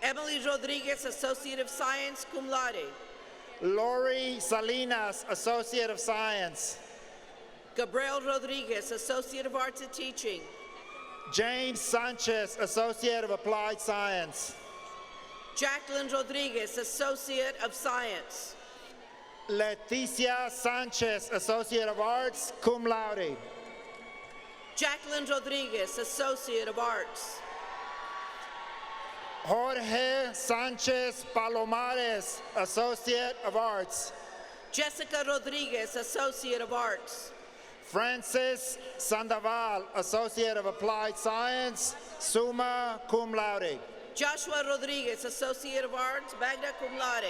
Emily Rodriguez, Associate of Science, cum laude. Lori Salinas, Associate of Science. Gabriel Rodriguez, Associate of Arts and Teaching. James Sanchez, Associate of Applied Science. Jacqueline Rodriguez, Associate of Science. Leticia Sanchez, Associate of Arts, cum laude. Jacqueline Rodriguez, Associate of Arts. Jorge Sanchez Palomares, Associate of Arts. Jessica Rodriguez, Associate of Arts. Francis Sandoval, Associate of Applied Science, summa cum laude. Joshua Rodriguez, Associate of Arts, magna cum laude.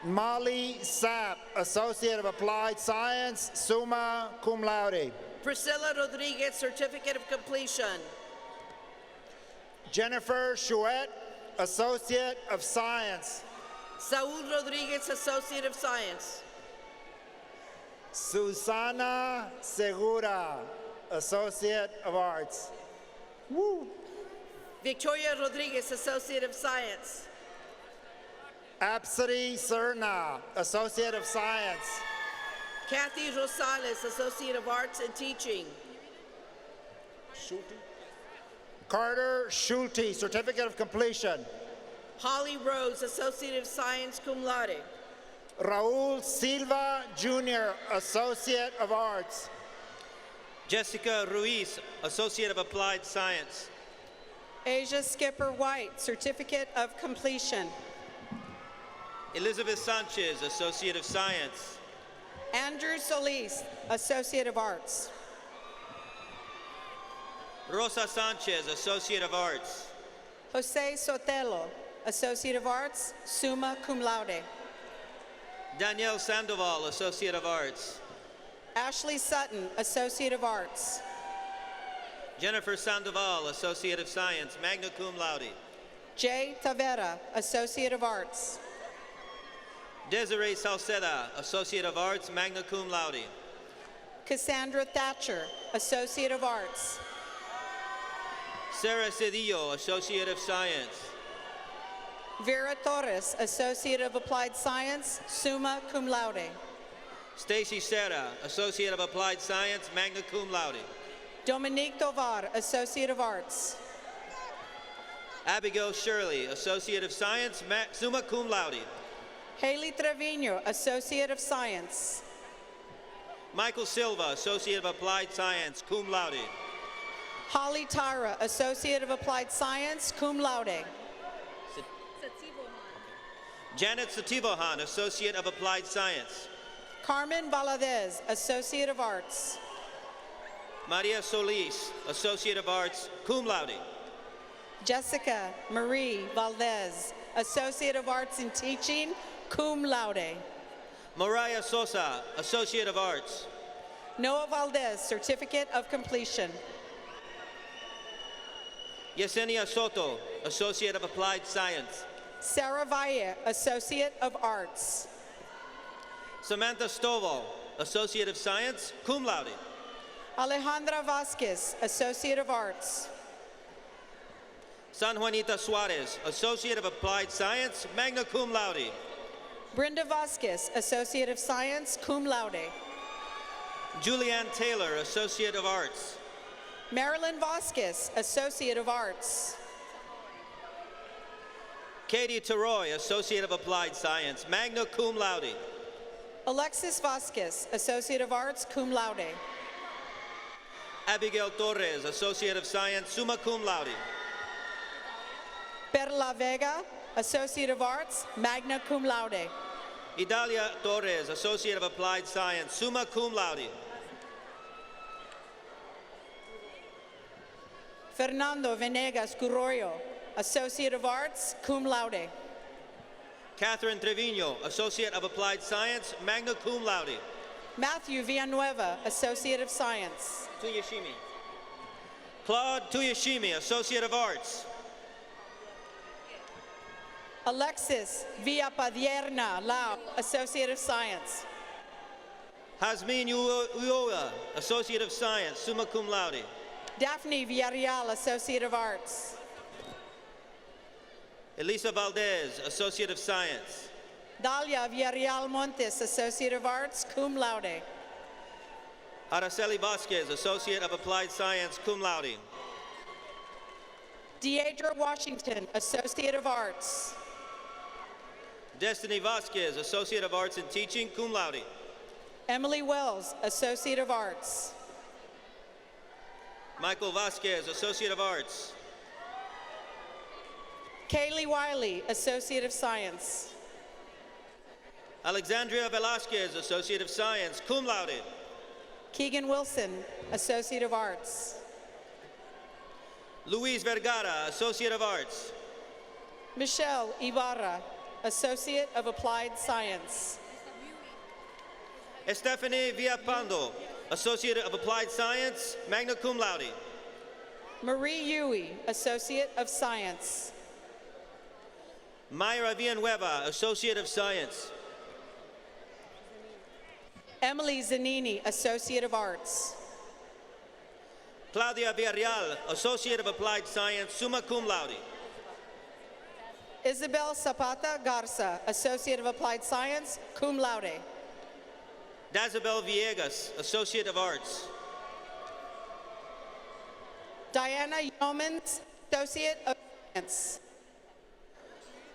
Molly Sapp, Associate of Applied Science, summa cum laude. Priscilla Rodriguez, Certificate of Completion. Jennifer Chouette, Associate of Science. Saul Rodriguez, Associate of Science. Susana Segura, Associate of Arts. Woo. Victoria Rodriguez, Associate of Science. Absari Serna, Associate of Science. Kathy Rosales, Associate of Arts and Teaching. Carter Schulte, Certificate of Completion. Holly Rose, Associate of Science, cum laude. Raul Silva Jr., Associate of Arts. Jessica Ruiz, Associate of Applied Science. Asia Skipper White, Certificate of Completion. Elizabeth Sanchez, Associate of Science. Andrew Solis, Associate of Arts. Rosa Sanchez, Associate of Arts. Jose Sotelo, Associate of Arts, summa cum laude. Danielle Sandoval, Associate of Arts. Ashley Sutton, Associate of Arts. Jennifer Sandoval, Associate of Science, magna cum laude. Jay Tavera, Associate of Arts. Desiree Salceda, Associate of Arts, magna cum laude. Cassandra Thatcher, Associate of Arts. Sarah Cedillo, Associate of Science. Vera Torres, Associate of Applied Science, summa cum laude. Stacy Serra, Associate of Applied Science, magna cum laude. Dominique Tovar, Associate of Arts. Abigail Shirley, Associate of Science, summa cum laude. Haley Trevino, Associate of Science. Michael Silva, Associate of Applied Science, cum laude. Holly Tyra, Associate of Applied Science, cum laude. Janet Sativohan, Associate of Applied Science. Carmen Valadez, Associate of Arts. Maria Solis, Associate of Arts, cum laude. Jessica Marie Valdez, Associate of Arts in Teaching, cum laude. Mariah Sosa, Associate of Arts. Noah Valdez, Certificate of Completion. Yesenia Soto, Associate of Applied Science. Sarah Valle, Associate of Arts. Samantha Stovall, Associate of Science, cum laude. Alejandra Vasquez, Associate of Arts. San Juanita Suarez, Associate of Applied Science, magna cum laude. Brenda Vasquez, Associate of Science, cum laude. Julianne Taylor, Associate of Arts. Marilyn Vasquez, Associate of Arts. Katie Teroy, Associate of Applied Science, magna cum laude. Alexis Vasquez, Associate of Arts, cum laude. Abigail Torres, Associate of Science, summa cum laude. Perla Vega, Associate of Arts, magna cum laude. Idalia Torres, Associate of Applied Science, summa cum laude. Fernando Venegas Curroyo, Associate of Arts, cum laude. Catherine Trevino, Associate of Applied Science, magna cum laude. Matthew Villanueva, Associate of Science. Tuyashimi. Claude Tuyashimi, Associate of Arts. Alexis Villapadierna Lau, Associate of Science. Hasmin Uoa, Associate of Science, summa cum laude. Daphne Villarreal, Associate of Arts. Elisa Valdez, Associate of Science. Dalia Villarreal Montes, Associate of Arts, cum laude. Araceli Vasquez, Associate of Applied Science, cum laude. Deidre Washington, Associate of Arts. Destiny Vasquez, Associate of Arts in Teaching, cum laude. Emily Wells, Associate of Arts. Michael Vasquez, Associate of Arts. Kaylee Wiley, Associate of Science. Alexandria Velasquez, Associate of Science, cum laude. Keegan Wilson, Associate of Arts. Luis Vergara, Associate of Arts. Michelle Ibarra, Associate of Applied Science. Estefany Villapando, Associate of Applied Science, magna cum laude. Marie Yui, Associate of Science. Mayra Villanueva, Associate of Science. Emily Zanini, Associate of Arts. Claudia Villarreal, Associate of Applied Science, summa cum laude. Isabel Zapata Garza, Associate of Applied Science, cum laude. Dazabel Villegas, Associate of Arts. Diana Yeomans, Associate of Science.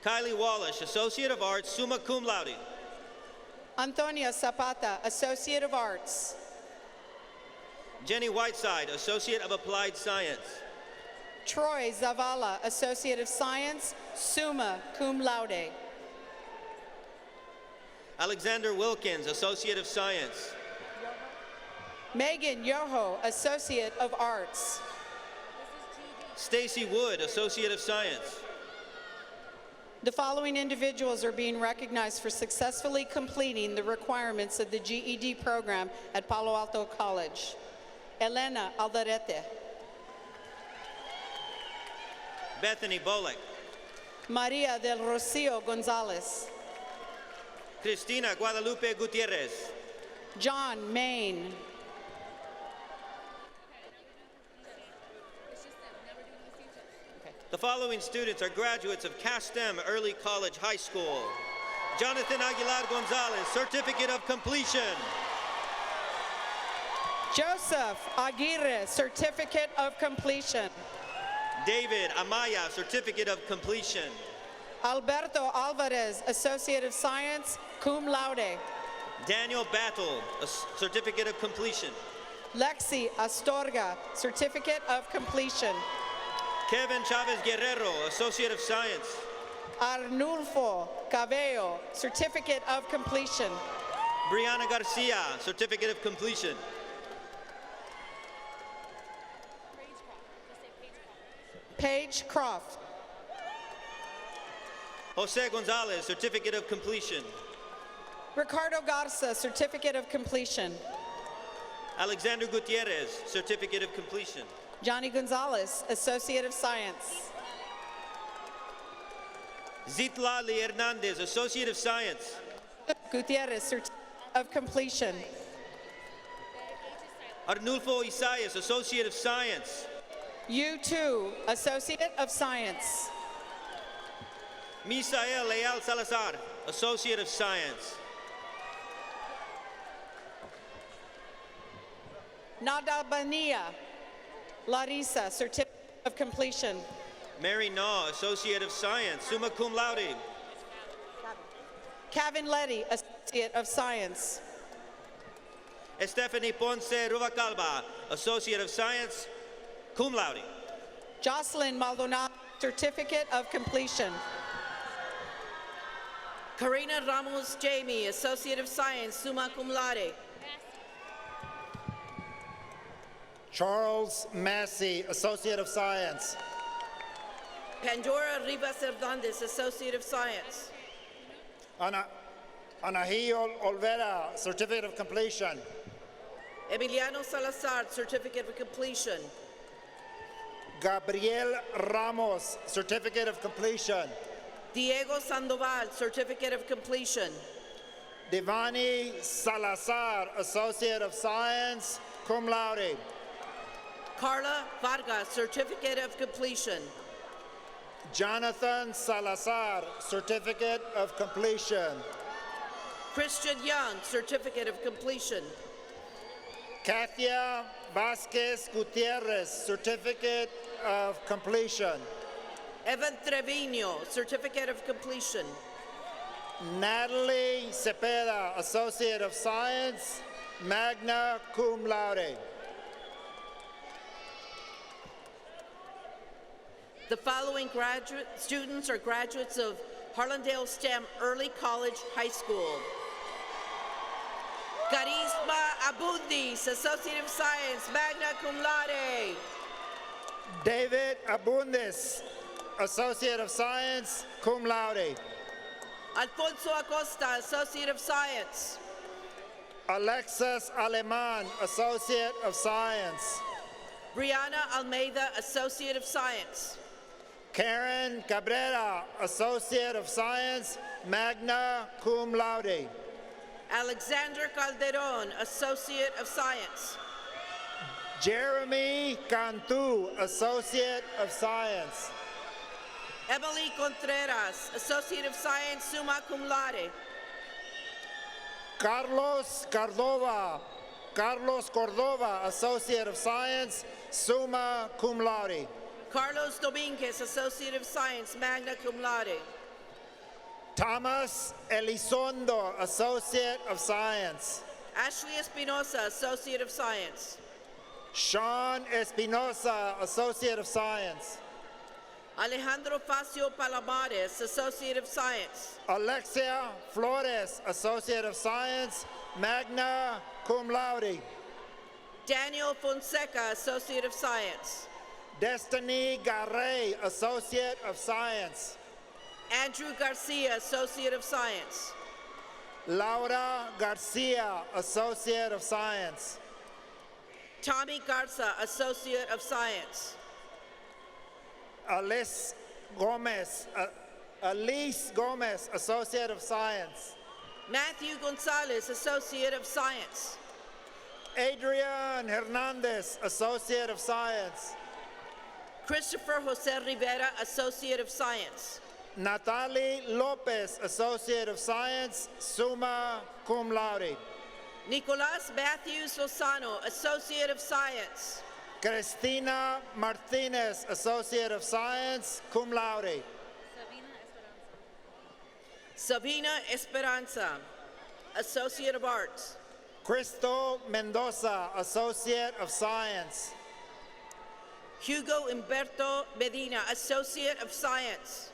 Kylie Wallish, Associate of Arts, summa cum laude. Antonia Zapata, Associate of Arts. Jenny Whiteside, Associate of Applied Science. Troy Zavala, Associate of Science, summa cum laude. Alexander Wilkins, Associate of Science. Megan Yoho, Associate of Arts. Stacy Wood, Associate of Science. The following individuals are being recognized for successfully completing the requirements of the GED program at Palo Alto College. Elena Alderete. Bethany Bolek. Maria del Rocio Gonzalez. Cristina Guadalupe Gutierrez. John Main. The following students are graduates of Castem Early College High School. Jonathan Aguilar Gonzalez, Certificate of Completion. Joseph Aguirre, Certificate of Completion. David Amaya, Certificate of Completion. Alberto Alvarez, Associate of Science, cum laude. Daniel Battle, a Certificate of Completion. Lexi Astorga, Certificate of Completion. Kevin Chavez Guerrero, Associate of Science. Arnulfo Cabello, Certificate of Completion. Brianna Garcia, Certificate of Completion. Paige Croft. Jose Gonzalez, Certificate of Completion. Ricardo Garza, Certificate of Completion. Alexander Gutierrez, Certificate of Completion. Johnny Gonzalez, Associate of Science. Zitlali Hernandez, Associate of Science. Gutierrez, Certificate of Completion. Arnulfo Isaias, Associate of Science. You too, Associate of Science. Misael Leal Salazar, Associate of Science. Nadabania Larissa, Certificate of Completion. Mary Naw, Associate of Science, summa cum laude. Kevin Letty, Associate of Science. Stephanie Ponce Ruvacalba, Associate of Science, cum laude. Jocelyn Maldonado, Certificate of Completion. Karina Ramos Jamie, Associate of Science, summa cum laude. Charles Massey, Associate of Science. Pandora Rivas Hernandez, Associate of Science. Anahio Olvera, Certificate of Completion. Emiliano Salazar, Certificate of Completion. Gabriel Ramos, Certificate of Completion. Diego Sandoval, Certificate of Completion. Devani Salazar, Associate of Science, cum laude. Carla Vargas, Certificate of Completion. Jonathan Salazar, Certificate of Completion. Christian Young, Certificate of Completion. Katia Vasquez Gutierrez, Certificate of Completion. Evan Trevino, Certificate of Completion. Natalie Cepeda, Associate of Science, magna cum laude. The following students are graduates of Harlandale STEM Early College High School. Carisma Abundis, Associate of Science, magna cum laude. David Abundis, Associate of Science, cum laude. Alfonso Acosta, Associate of Science. Alexis Aleman, Associate of Science. Brianna Almeida, Associate of Science. Karen Cabrera, Associate of Science, magna cum laude. Alexander Calderon, Associate of Science. Jeremy Cantu, Associate of Science. Emily Contreras, Associate of Science, summa cum laude. Carlos Cordova, Associate of Science, summa cum laude. Carlos Dominguez, Associate of Science, magna cum laude. Thomas Elizondo, Associate of Science. Ashley Espinosa, Associate of Science. Sean Espinosa, Associate of Science. Alejandro Facio Palomares, Associate of Science. Alexia Flores, Associate of Science, magna cum laude. Daniel Fonseca, Associate of Science. Destiny Garay, Associate of Science. Andrew Garcia, Associate of Science. Laura Garcia, Associate of Science. Tommy Garza, Associate of Science. Alice Gomez, Associate of Science. Matthew Gonzalez, Associate of Science. Adrian Hernandez, Associate of Science. Christopher Jose Rivera, Associate of Science. Natalie Lopez, Associate of Science, summa cum laude. Nicolas Matthews Lozano, Associate of Science. Cristina Martinez, Associate of Science, cum laude. Sabina Esperanza, Associate of Arts. Crystal Mendoza, Associate of Science. Hugo Humberto Medina, Associate of Science.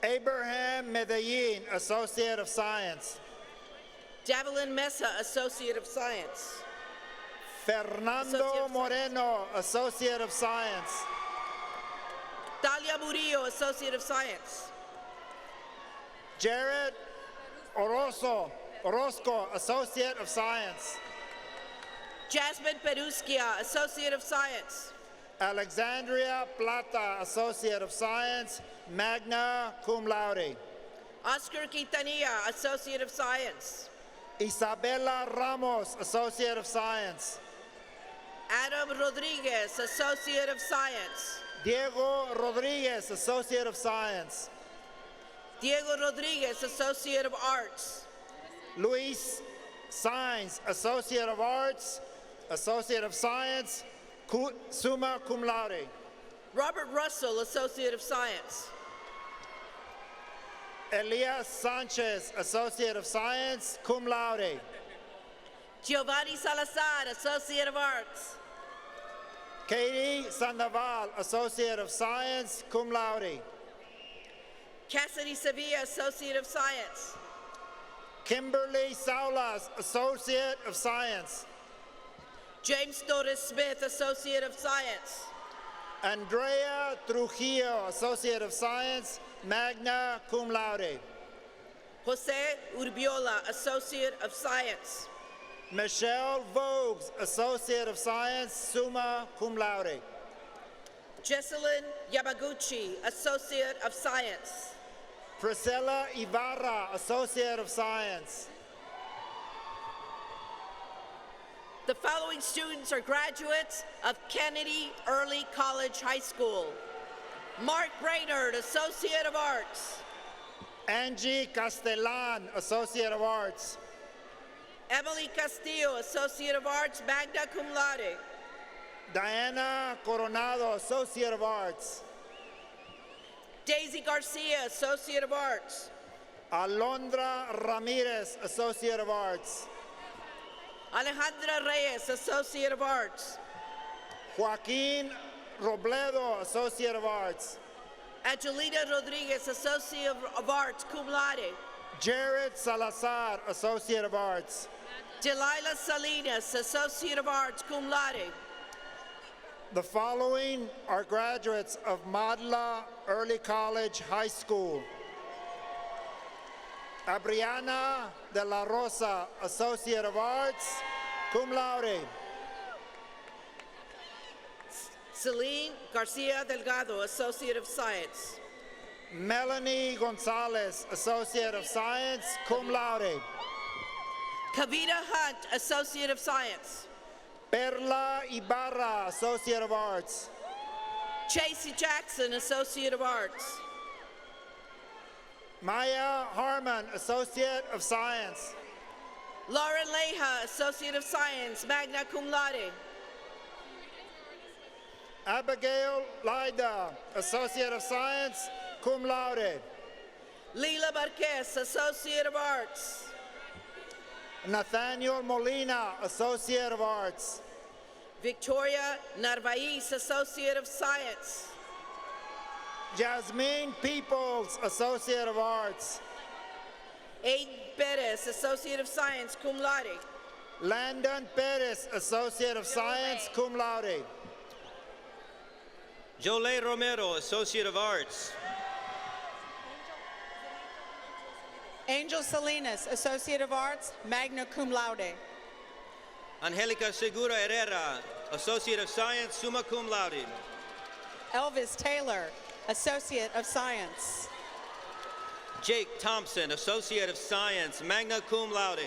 Abraham Medellin, Associate of Science. Javelin Mesa, Associate of Science. Fernando Moreno, Associate of Science. Talia Murillo, Associate of Science. Jared Orozco, Associate of Science. Jasmine Perusquia, Associate of Science. Alexandria Plata, Associate of Science, magna cum laude. Oscar Quintanilla, Associate of Science. Isabella Ramos, Associate of Science. Adam Rodriguez, Associate of Science. Diego Rodriguez, Associate of Science. Diego Rodriguez, Associate of Arts. Luis Sainz, Associate of Arts, Associate of Science, summa cum laude. Robert Russell, Associate of Science. Elias Sanchez, Associate of Science, cum laude. Giovanni Salazar, Associate of Arts. Katie Sandoval, Associate of Science, cum laude. Cassidy Sevilla, Associate of Science. Kimberly Saulas, Associate of Science. James Torres Smith, Associate of Science. Andrea Trujillo, Associate of Science, magna cum laude. Jose Urbiola, Associate of Science. Michelle Vogues, Associate of Science, summa cum laude. Jesselyn Yamaguchi, Associate of Science. Priscilla Ibarra, Associate of Science. The following students are graduates of Kennedy Early College High School. Mark Brainerd, Associate of Arts. Angie Castellan, Associate of Arts. Emily Castillo, Associate of Arts, magna cum laude. Diana Coronado, Associate of Arts. Daisy Garcia, Associate of Arts. Alondra Ramirez, Associate of Arts. Alejandra Reyes, Associate of Arts. Joaquin Robledo, Associate of Arts. Angelina Rodriguez, Associate of Arts, cum laude. Jared Salazar, Associate of Arts. Delilah Salinas, Associate of Arts, cum laude. The following are graduates of Madla Early College High School. Abriana de la Rosa, Associate of Arts, cum laude. Celine Garcia Delgado, Associate of Science. Melanie Gonzalez, Associate of Science, cum laude. Kavita Hunt, Associate of Science. Perla Ibarra, Associate of Arts. Chasey Jackson, Associate of Arts. Maya Harmon, Associate of Science. Lauren Leja, Associate of Science, magna cum laude. Abigail Lida, Associate of Science, cum laude. Lila Marquez, Associate of Arts. Nathaniel Molina, Associate of Arts. Victoria Narvaez, Associate of Science. Jasmine Peoples, Associate of Arts. Aiden Perez, Associate of Science, cum laude. Landon Perez, Associate of Science, cum laude. Jolie Romero, Associate of Arts. Angel Salinas, Associate of Arts, magna cum laude. Angelica Segura Herrera, Associate of Science, summa cum laude. Elvis Taylor, Associate of Science. Jake Thompson, Associate of Science, magna cum laude.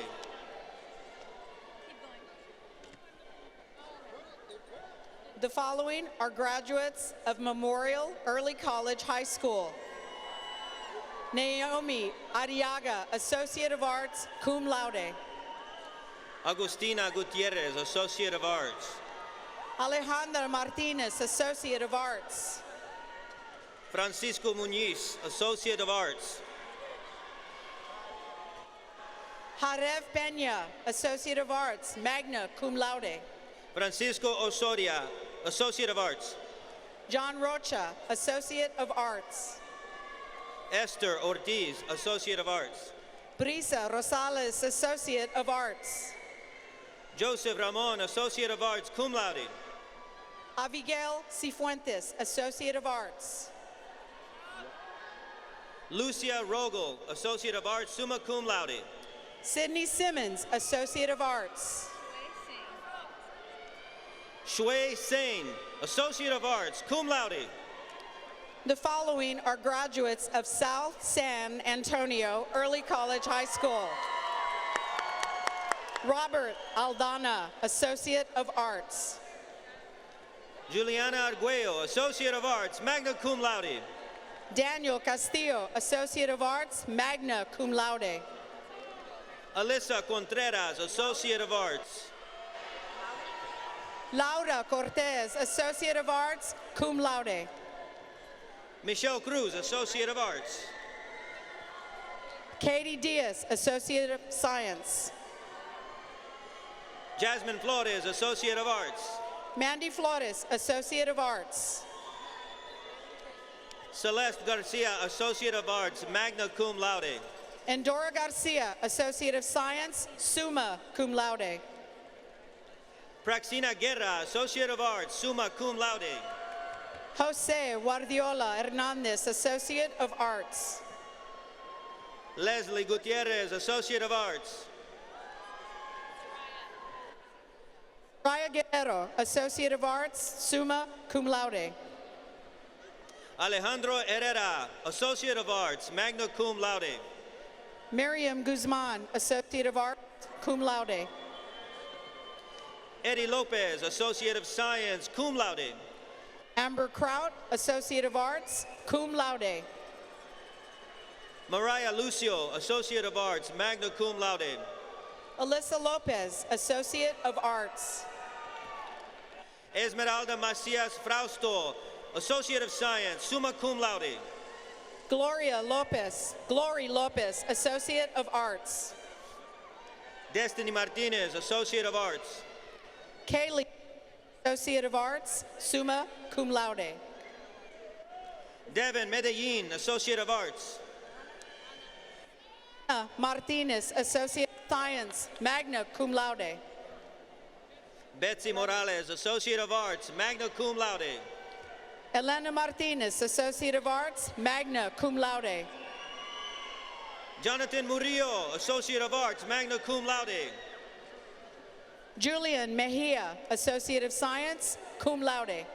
The following are graduates of Memorial Early College High School. Naomi Arriaga, Associate of Arts, cum laude. Agustina Gutierrez, Associate of Arts. Alejandra Martinez, Associate of Arts. Francisco Muñiz, Associate of Arts. Jarev Peña, Associate of Arts, magna cum laude. Francisco Osoria, Associate of Arts. John Rocha, Associate of Arts. Esther Ortiz, Associate of Arts. Brisa Rosales, Associate of Arts. Joseph Ramon, Associate of Arts, cum laude. Abigail Cifuentes, Associate of Arts. Lucia Rogel, Associate of Arts, summa cum laude. Sydney Simmons, Associate of Arts. Shui Sain, Associate of Arts, cum laude. The following are graduates of South San Antonio Early College High School. Robert Aldana, Associate of Arts. Juliana Arguello, Associate of Arts, magna cum laude. Daniel Castillo, Associate of Arts, magna cum laude. Alyssa Contreras, Associate of Arts. Laura Cortez, Associate of Arts, cum laude. Michelle Cruz, Associate of Arts. Katie Diaz, Associate of Science. Jasmine Flores, Associate of Arts. Mandy Flores, Associate of Arts. Celeste Garcia, Associate of Arts, magna cum laude. Endora Garcia, Associate of Science, summa cum laude. Praxina Guerra, Associate of Arts, summa cum laude. Jose Guardiola Hernandez, Associate of Arts. Leslie Gutierrez, Associate of Arts. Raya Guerrero, Associate of Arts, summa cum laude. Alejandro Herrera, Associate of Arts, magna cum laude. Miriam Guzman, Associate of Arts, cum laude. Eddie Lopez, Associate of Science, cum laude. Amber Kraut, Associate of Arts, cum laude. Mariah Lucio, Associate of Arts, magna cum laude. Alyssa Lopez, Associate of Arts. Esmeralda Macias Frausto, Associate of Science, summa cum laude. Glory Lopez, Associate of Arts. Destiny Martinez, Associate of Arts. Kaylee, Associate of Arts, summa cum laude. Devin Medellin, Associate of Arts. Ana Martinez, Associate of Science, magna cum laude. Betsy Morales, Associate of Arts, magna cum laude. Elena Martinez, Associate of Arts, magna cum laude. Jonathan Murillo, Associate of Arts, magna cum laude. Julian Mejia, Associate of Science, cum laude.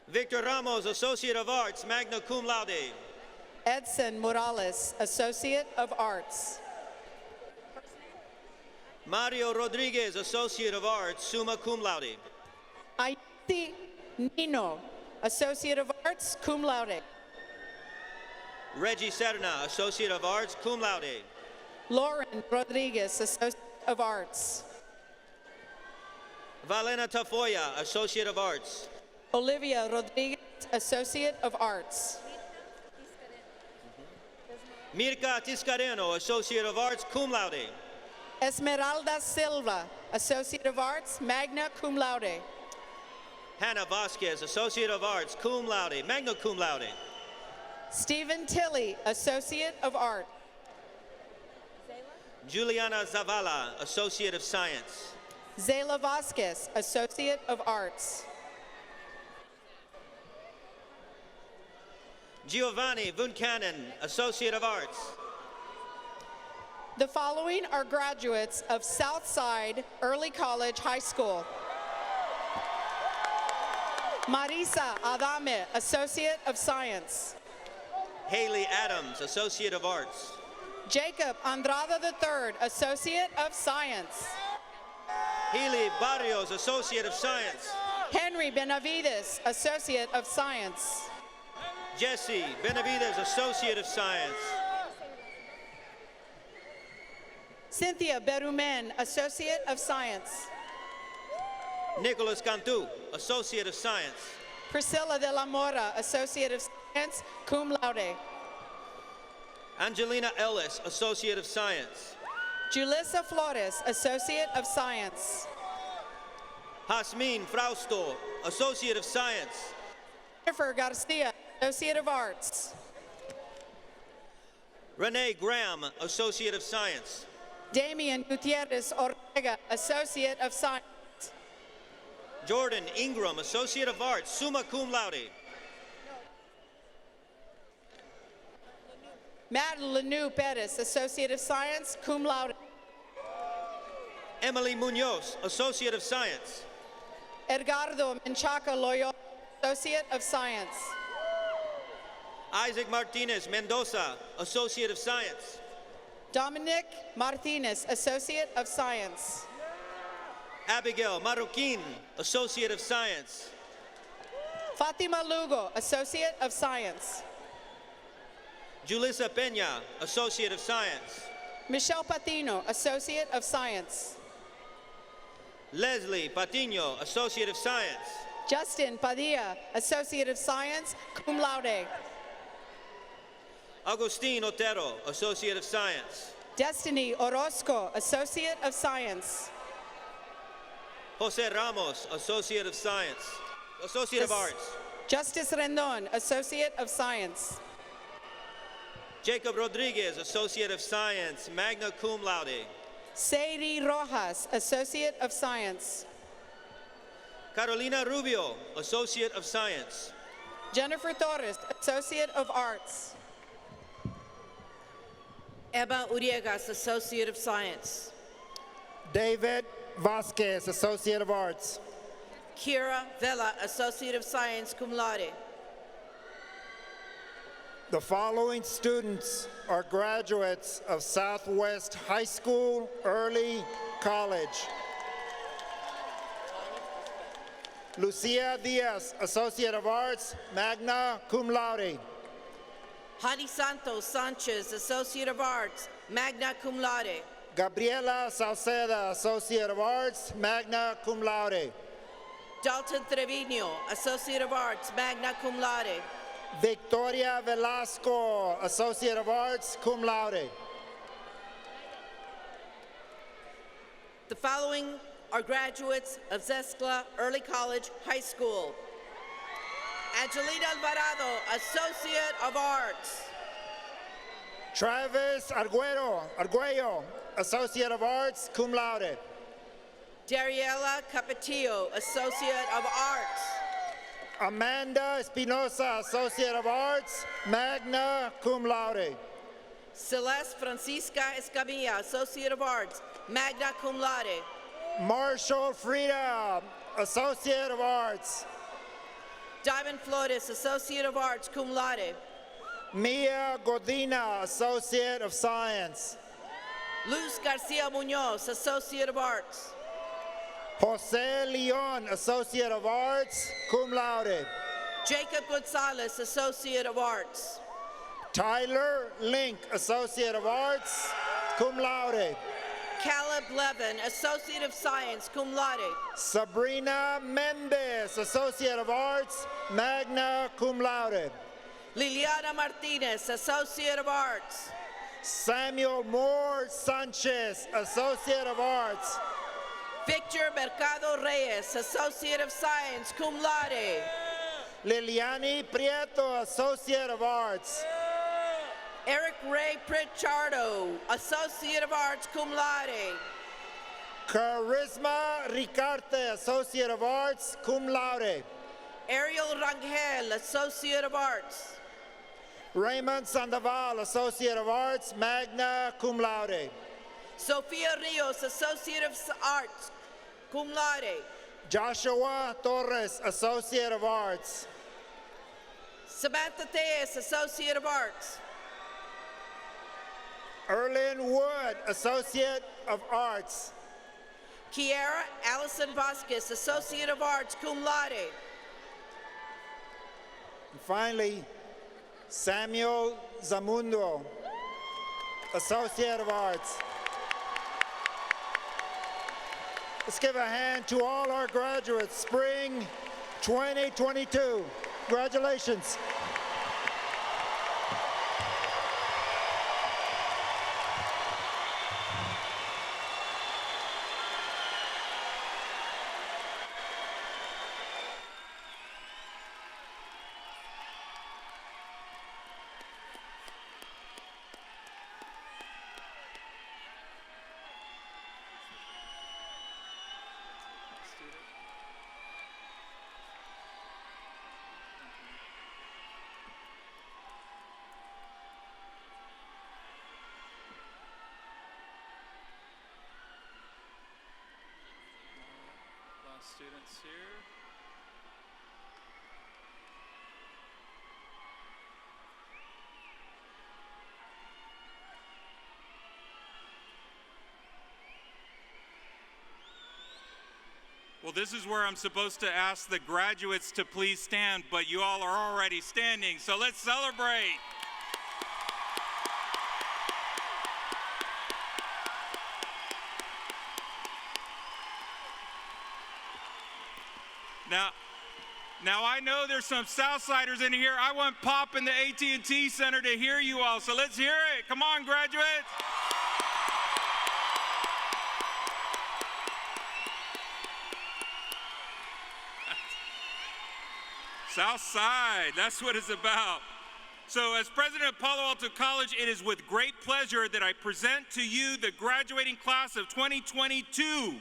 Victor Ramos, Associate of Arts, magna cum laude. Edson Morales, Associate of Arts. Mario Rodriguez, Associate of Arts, summa cum laude. Ayati Nino, Associate of Arts, cum laude. Reggie Serna, Associate of Arts, cum laude. Lauren Rodriguez, Associate of Arts. Valena Tafoya, Associate of Arts. Olivia Rodriguez, Associate of Arts. Mirka Tiscareno, Associate of Arts, cum laude. Esmeralda Silva, Associate of Arts, magna cum laude. Hannah Vasquez, Associate of Arts, cum laude, magna cum laude. Stephen Tilley, Associate of Arts. Juliana Zavala, Associate of Science. Zayla Vasquez, Associate of Arts. Giovanni Vuncanen, Associate of Arts. The following are graduates of Southside Early College High School. Marisa Adame, Associate of Science. Haley Adams, Associate of Arts. Jacob Andrada III, Associate of Science. Healy Barrios, Associate of Science. Henry Benavides, Associate of Science. Jesse Benavides, Associate of Science. Cynthia Berumen, Associate of Science. Nicholas Cantu, Associate of Science. Priscilla de la Mora, Associate of Science, cum laude. Angelina Ellis, Associate of Science. Julissa Flores, Associate of Science. Jasmine Frausto, Associate of Science. Jennifer Garcia, Associate of Arts. Renee Graham, Associate of Science. Damian Gutierrez Ortega, Associate of Science. Jordan Ingram, Associate of Arts, summa cum laude. Matt Lanu Perez, Associate of Science, cum laude. Emily Munoz, Associate of Science. Edgardo Menchaca Loyola, Associate of Science. Isaac Martinez Mendoza, Associate of Science. Dominic Martinez, Associate of Science. Abigail Marroquin, Associate of Science. Fatima Lugo, Associate of Science. Julissa Peña, Associate of Science. Michelle Patino, Associate of Science. Leslie Patiño, Associate of Science. Justin Padilla, Associate of Science, cum laude. Agustin Otero, Associate of Science. Destiny Orozco, Associate of Science. Jose Ramos, Associate of Science. Associate of Arts. Justice Rendon, Associate of Science. Jacob Rodriguez, Associate of Science, magna cum laude. Sadie Rojas, Associate of Science. Carolina Rubio, Associate of Science. Jennifer Torres, Associate of Arts. Emma Uriegas, Associate of Science. David Vasquez, Associate of Arts. Kira Vela, Associate of Science, cum laude. The following students are graduates of Southwest High School Early College. Lucia Diaz, Associate of Arts, magna cum laude. Hani Santos Sanchez, Associate of Arts, magna cum laude. Gabriela Salceda, Associate of Arts, magna cum laude. Dalton Trevino, Associate of Arts, magna cum laude. Victoria Velasco, Associate of Arts, cum laude. The following are graduates of Zescla Early College High School. Angelina Alvarado, Associate of Arts. Travis Arguello, Associate of Arts, cum laude. Dariela Capetillo, Associate of Arts. Amanda Espinosa, Associate of Arts, magna cum laude. Celeste Francisca Escamilla, Associate of Arts, magna cum laude. Marshall Frida, Associate of Arts. Diamond Flores, Associate of Arts, cum laude. Mia Godina, Associate of Science. Luz Garcia Munoz, Associate of Arts. Jose Leon, Associate of Arts, cum laude. Jacob Gonzalez, Associate of Arts. Tyler Link, Associate of Arts, cum laude. Caleb Levin, Associate of Science, cum laude. Sabrina Mendez, Associate of Arts, magna cum laude. Liliana Martinez, Associate of Arts. Samuel Moore Sanchez, Associate of Arts. Victor Mercado Reyes, Associate of Science, cum laude. Liliani Prieto, Associate of Arts. Eric Ray Pritchardo, Associate of Arts, cum laude. Charisma Ricarte, Associate of Arts, cum laude. Ariel Rangel, Associate of Arts. Raymond Sandoval, Associate of Arts, magna cum laude. Sofia Rios, Associate of Arts, cum laude. Joshua Torres, Associate of Arts. Samantha Tejas, Associate of Arts. Erlyn Wood, Associate of Arts. Kiara Allison Vasquez, Associate of Arts, cum laude. And finally, Samuel Zamundo, Associate of Arts. Let's give a hand to all our graduates, Spring 2022. Congratulations. Students here. Well, this is where I'm supposed to ask the graduates to please stand, but you all are already standing, so let's celebrate. Now I know there's some Southsiders in here. I want Pop in the AT&T Center to hear you all, so let's hear it. Come on, graduates. Southside, that's what it's about. So as president of Palo Alto College, it is with great pleasure that I present to you the graduating class of 2022.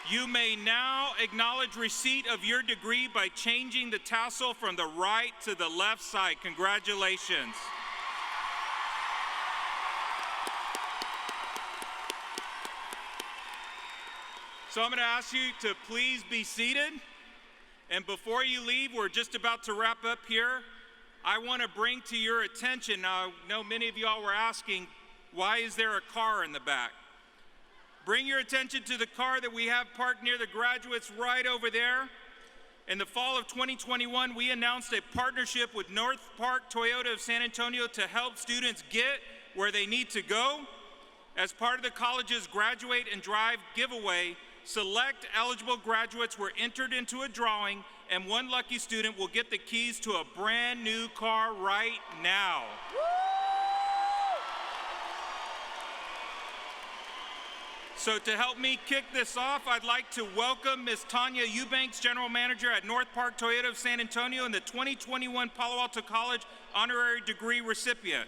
You may now acknowledge receipt of your degree by changing the tassel from the right to the left side. Congratulations. So I'm going to ask you to please be seated. And before you leave, we're just about to wrap up here. I want to bring to your attention, now I know many of y'all were asking, why is there a car in the back? Bring your attention to the car that we have parked near the graduates right over there. In the fall of 2021, we announced a partnership with North Park Toyota of San Antonio to help students get where they need to go. As part of the college's Graduate and Drive giveaway, select eligible graduates were entered into a drawing, and one lucky student will get the keys to a brand new car right now. So to help me kick this off, I'd like to welcome Ms. Tanya Eubanks, General Manager at North Park Toyota of San Antonio and the 2021 Palo Alto College Honorary Degree recipient.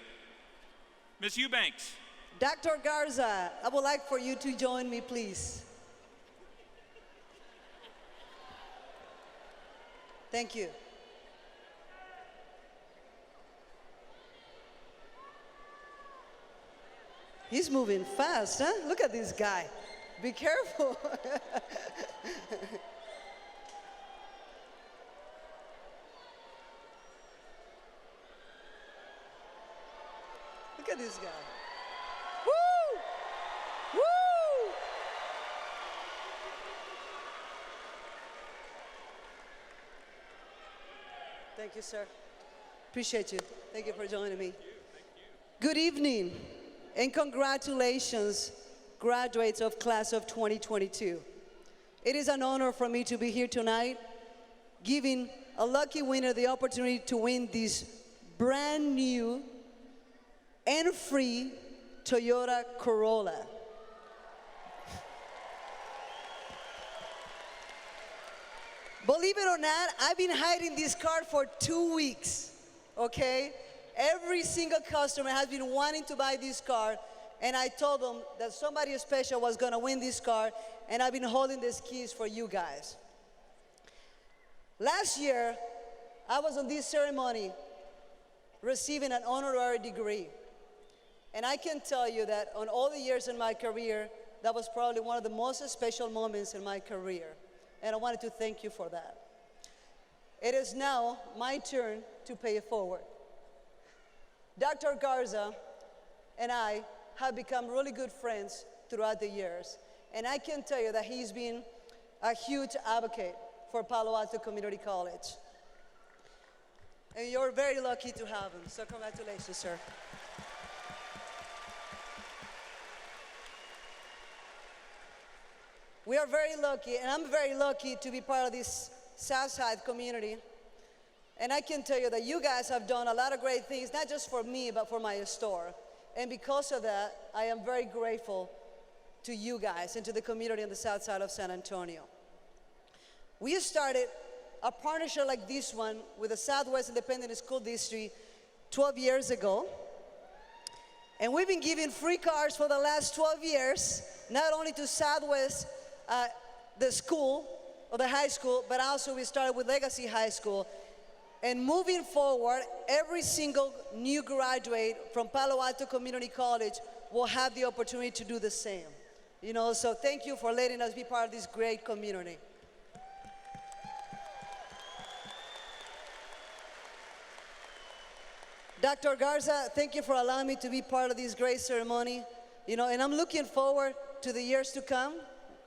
Ms. Eubanks. Dr. Garza, I would like for you to join me, please. Thank you. He's moving fast, huh? Look at this guy. Be careful. Look at this guy. Woo! Woo! Thank you, sir. Appreciate you. Thank you for joining me. Good evening, and congratulations, graduates of class of 2022. It is an honor for me to be here tonight, giving a lucky winner the opportunity to win this brand new and free Toyota Corolla. Believe it or not, I've been hiding this car for 2 weeks, okay? Every single customer has been wanting to buy this car, and I told them that somebody special was gonna win this car, and I've been holding these keys for you guys. Last year, I was on this ceremony receiving an honorary degree. And I can tell you that on all the years in my career, that was probably one of the most special moments in my career. And I wanted to thank you for that. It is now my turn to pay it forward. Dr. Garza and I have become really good friends throughout the years. And I can tell you that he's been a huge advocate for Palo Alto Community College. And you're very lucky to have him, so congratulations, sir. We are very lucky, and I'm very lucky to be part of this Southside community. And I can tell you that you guys have done a lot of great things, not just for me, but for my store. And because of that, I am very grateful to you guys and to the community on the south side of San Antonio. We started a partnership like this one with the Southwest Independent School District 12 years ago. And we've been giving free cars for the last 12 years, not only to Southwest, the school, or the high school, but also we started with Legacy High School. And moving forward, every single new graduate from Palo Alto Community College will have the opportunity to do the same. You know, so thank you for letting us be part of this great community. Dr. Garza, thank you for allowing me to be part of this great ceremony. You know, and I'm looking forward to the years to come.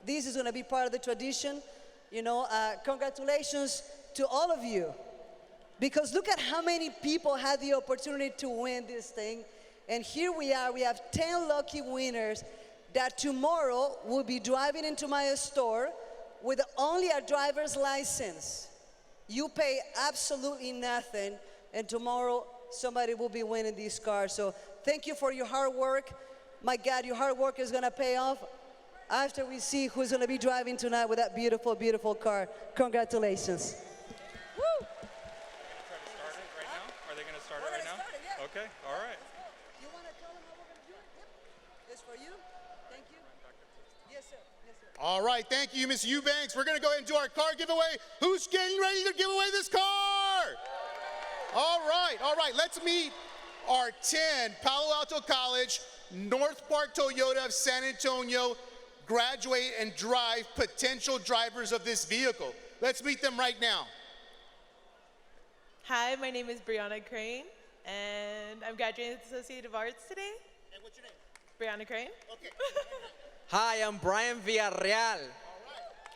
This is going to be part of the tradition. You know, congratulations to all of you. Because look at how many people had the opportunity to win this thing. And here we are, we have 10 lucky winners that tomorrow will be driving into my store with only a driver's license. You pay absolutely nothing, and tomorrow somebody will be winning these cars. So thank you for your hard work. My God, your hard work is gonna pay off after we see who's gonna be driving tonight with that beautiful, beautiful car. Congratulations. Woo! Are they going to start it right now? Okay, all right. You wanna tell them how we're gonna do it? Yep. It's for you. Thank you. Yes, sir. Yes, sir. All right, thank you, Ms. Eubanks. We're going to go ahead and do our car giveaway. Who's getting ready to give away this car? All right. Let's meet our 10 Palo Alto College, North Park Toyota of San Antonio graduate and drive potential drivers of this vehicle. Let's meet them right now. Hi, my name is Brianna Crane, and I'm graduating with Associate of Arts today. And what's your name? Brianna Crane. Okay. Hi, I'm Brian Villarreal.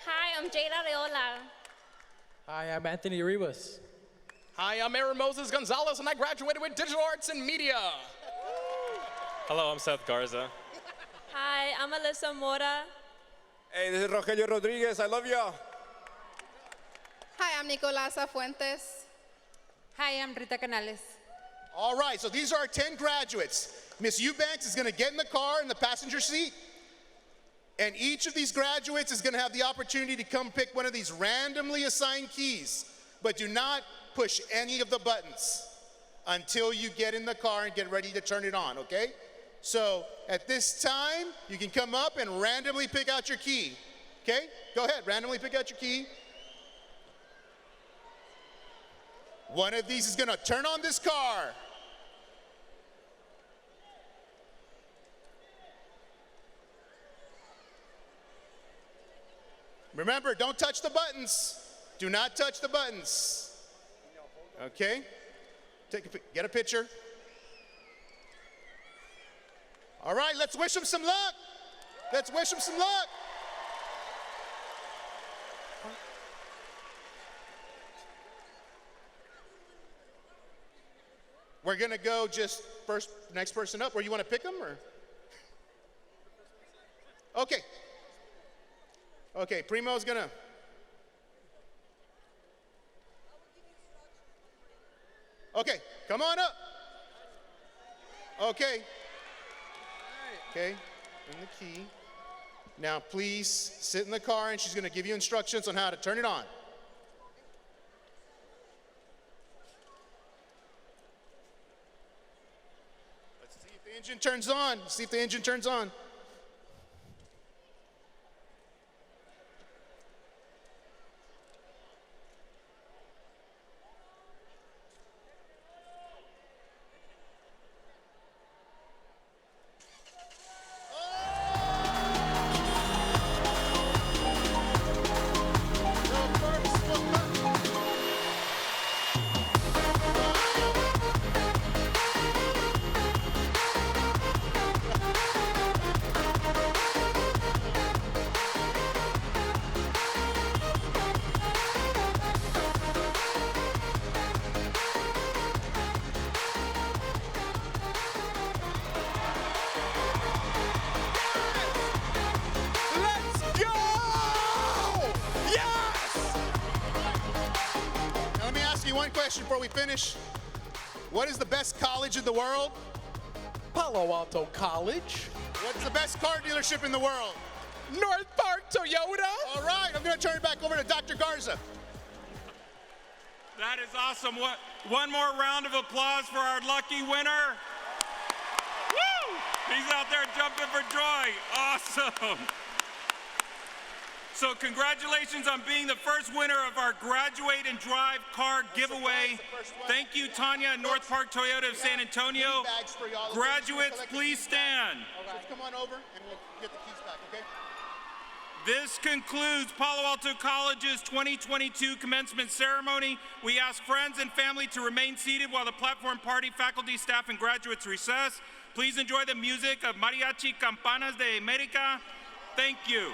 Hi, I'm Jada Areola. Hi, I'm Anthony Rivas. Hi, I'm Aaron Moses Gonzalez, and I graduated with Digital Arts and Media. Hello, I'm Seth Garza. Hi, I'm Alyssa Mora. Hey, this is Rogelio Rodriguez. I love y'all. Hi, I'm Nicolasa Fuentes. Hi, I'm Rita Canales. All right, so these are our 10 graduates. Miss Eubanks is going to get in the car in the passenger seat, and each of these graduates is going to have the opportunity to come pick one of these randomly assigned keys, but do not push any of the buttons until you get in the car and get ready to turn it on, okay? So at this time, you can come up and randomly pick out your key, okay? Go ahead, randomly pick out your key. One of these is going to turn on this car. Remember, don't touch the buttons. Do not touch the buttons. Okay? Get a picture. All right, let's wish them some luck. Let's wish them some luck. We're going to go just first, next person up. Or you want to pick them? Or? Okay. Okay, Primo's going to. Okay, come on up. Okay. Okay, bring the key. Now please sit in the car and she's going to give you instructions on how to turn it on. Let's see if the engine turns on. See if the engine turns on. One question before we finish. What is the best college in the world? Palo Alto College. What's the best car dealership in the world? North Park Toyota. All right, I'm going to turn it back over to Dr. Garza. That is awesome. One more round of applause for our lucky winner. Woo! He's out there jumping for joy. Awesome. So congratulations on being the first winner of our Graduate and Drive car giveaway. Thank you, Tanya at North Park Toyota of San Antonio. Graduates, please stand. Just come on over and we'll get the keys back, okay? This concludes Palo Alto College's 2022 commencement ceremony. We ask friends and family to remain seated while the platform party, faculty, staff, and graduates recess. Please enjoy the music of Mariachi Campanas de America. Thank you.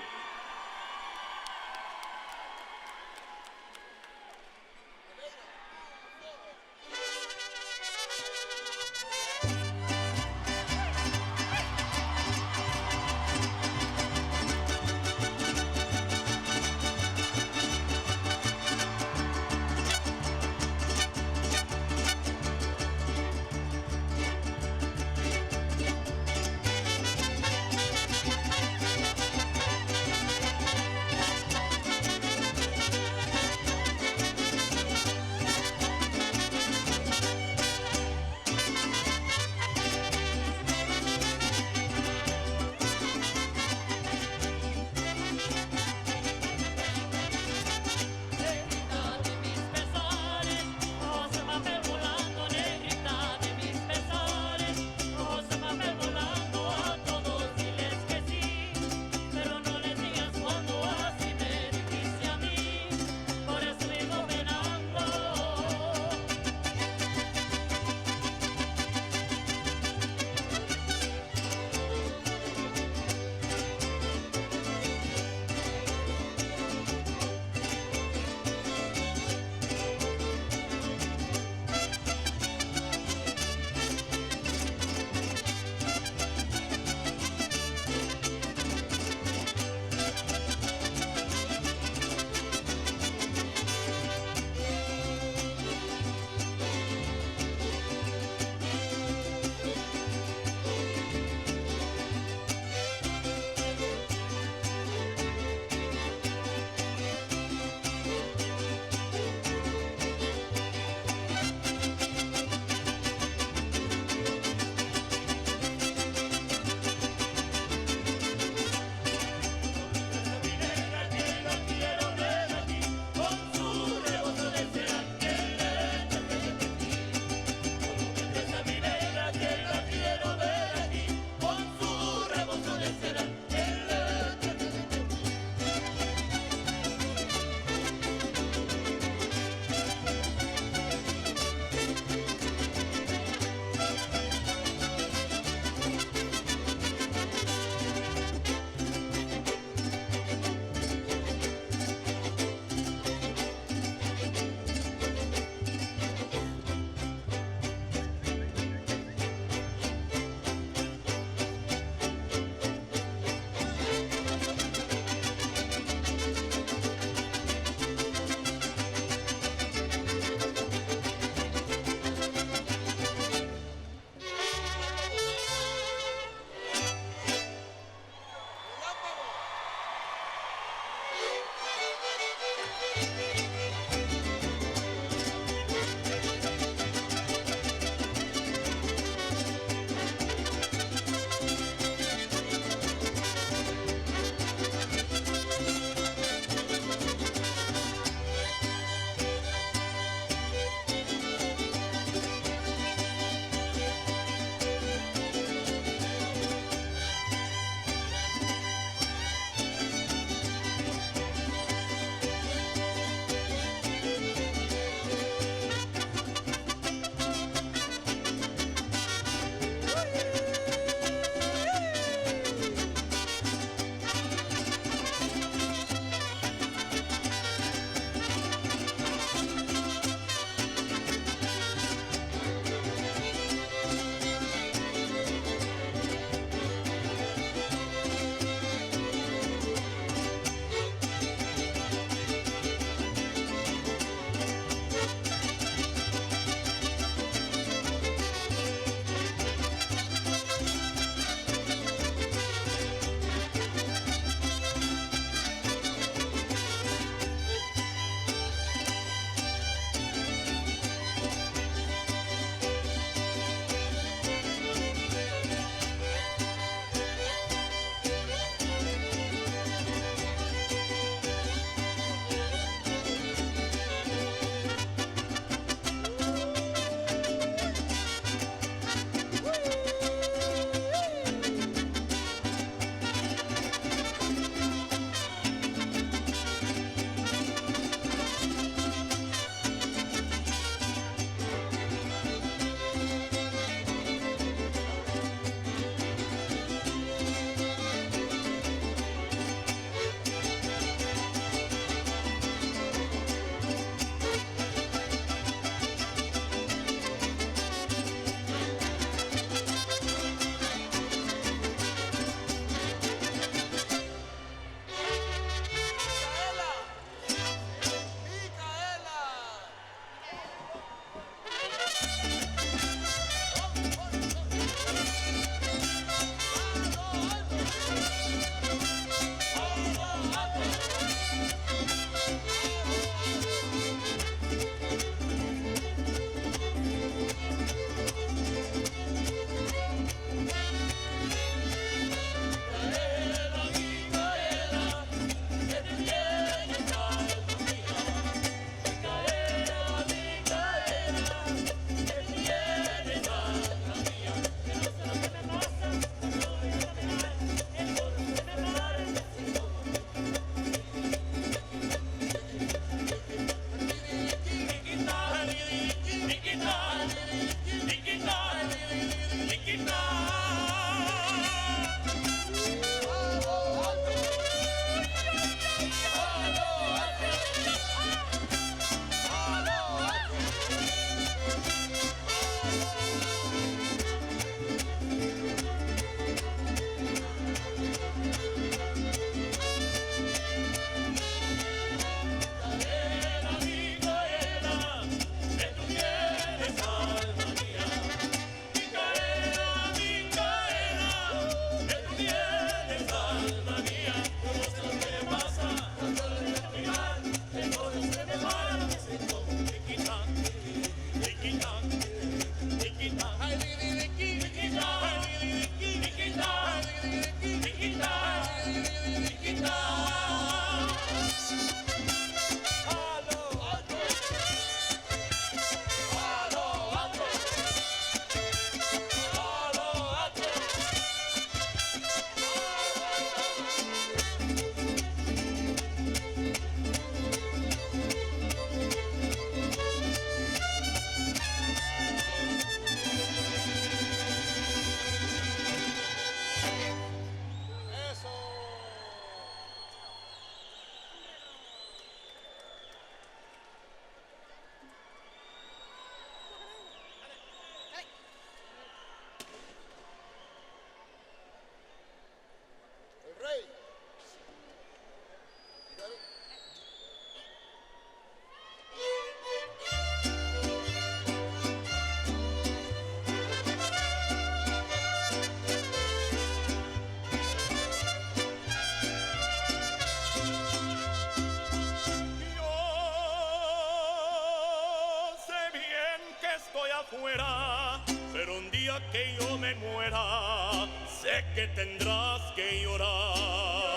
que yo me muera, sé que tendrás que llorar.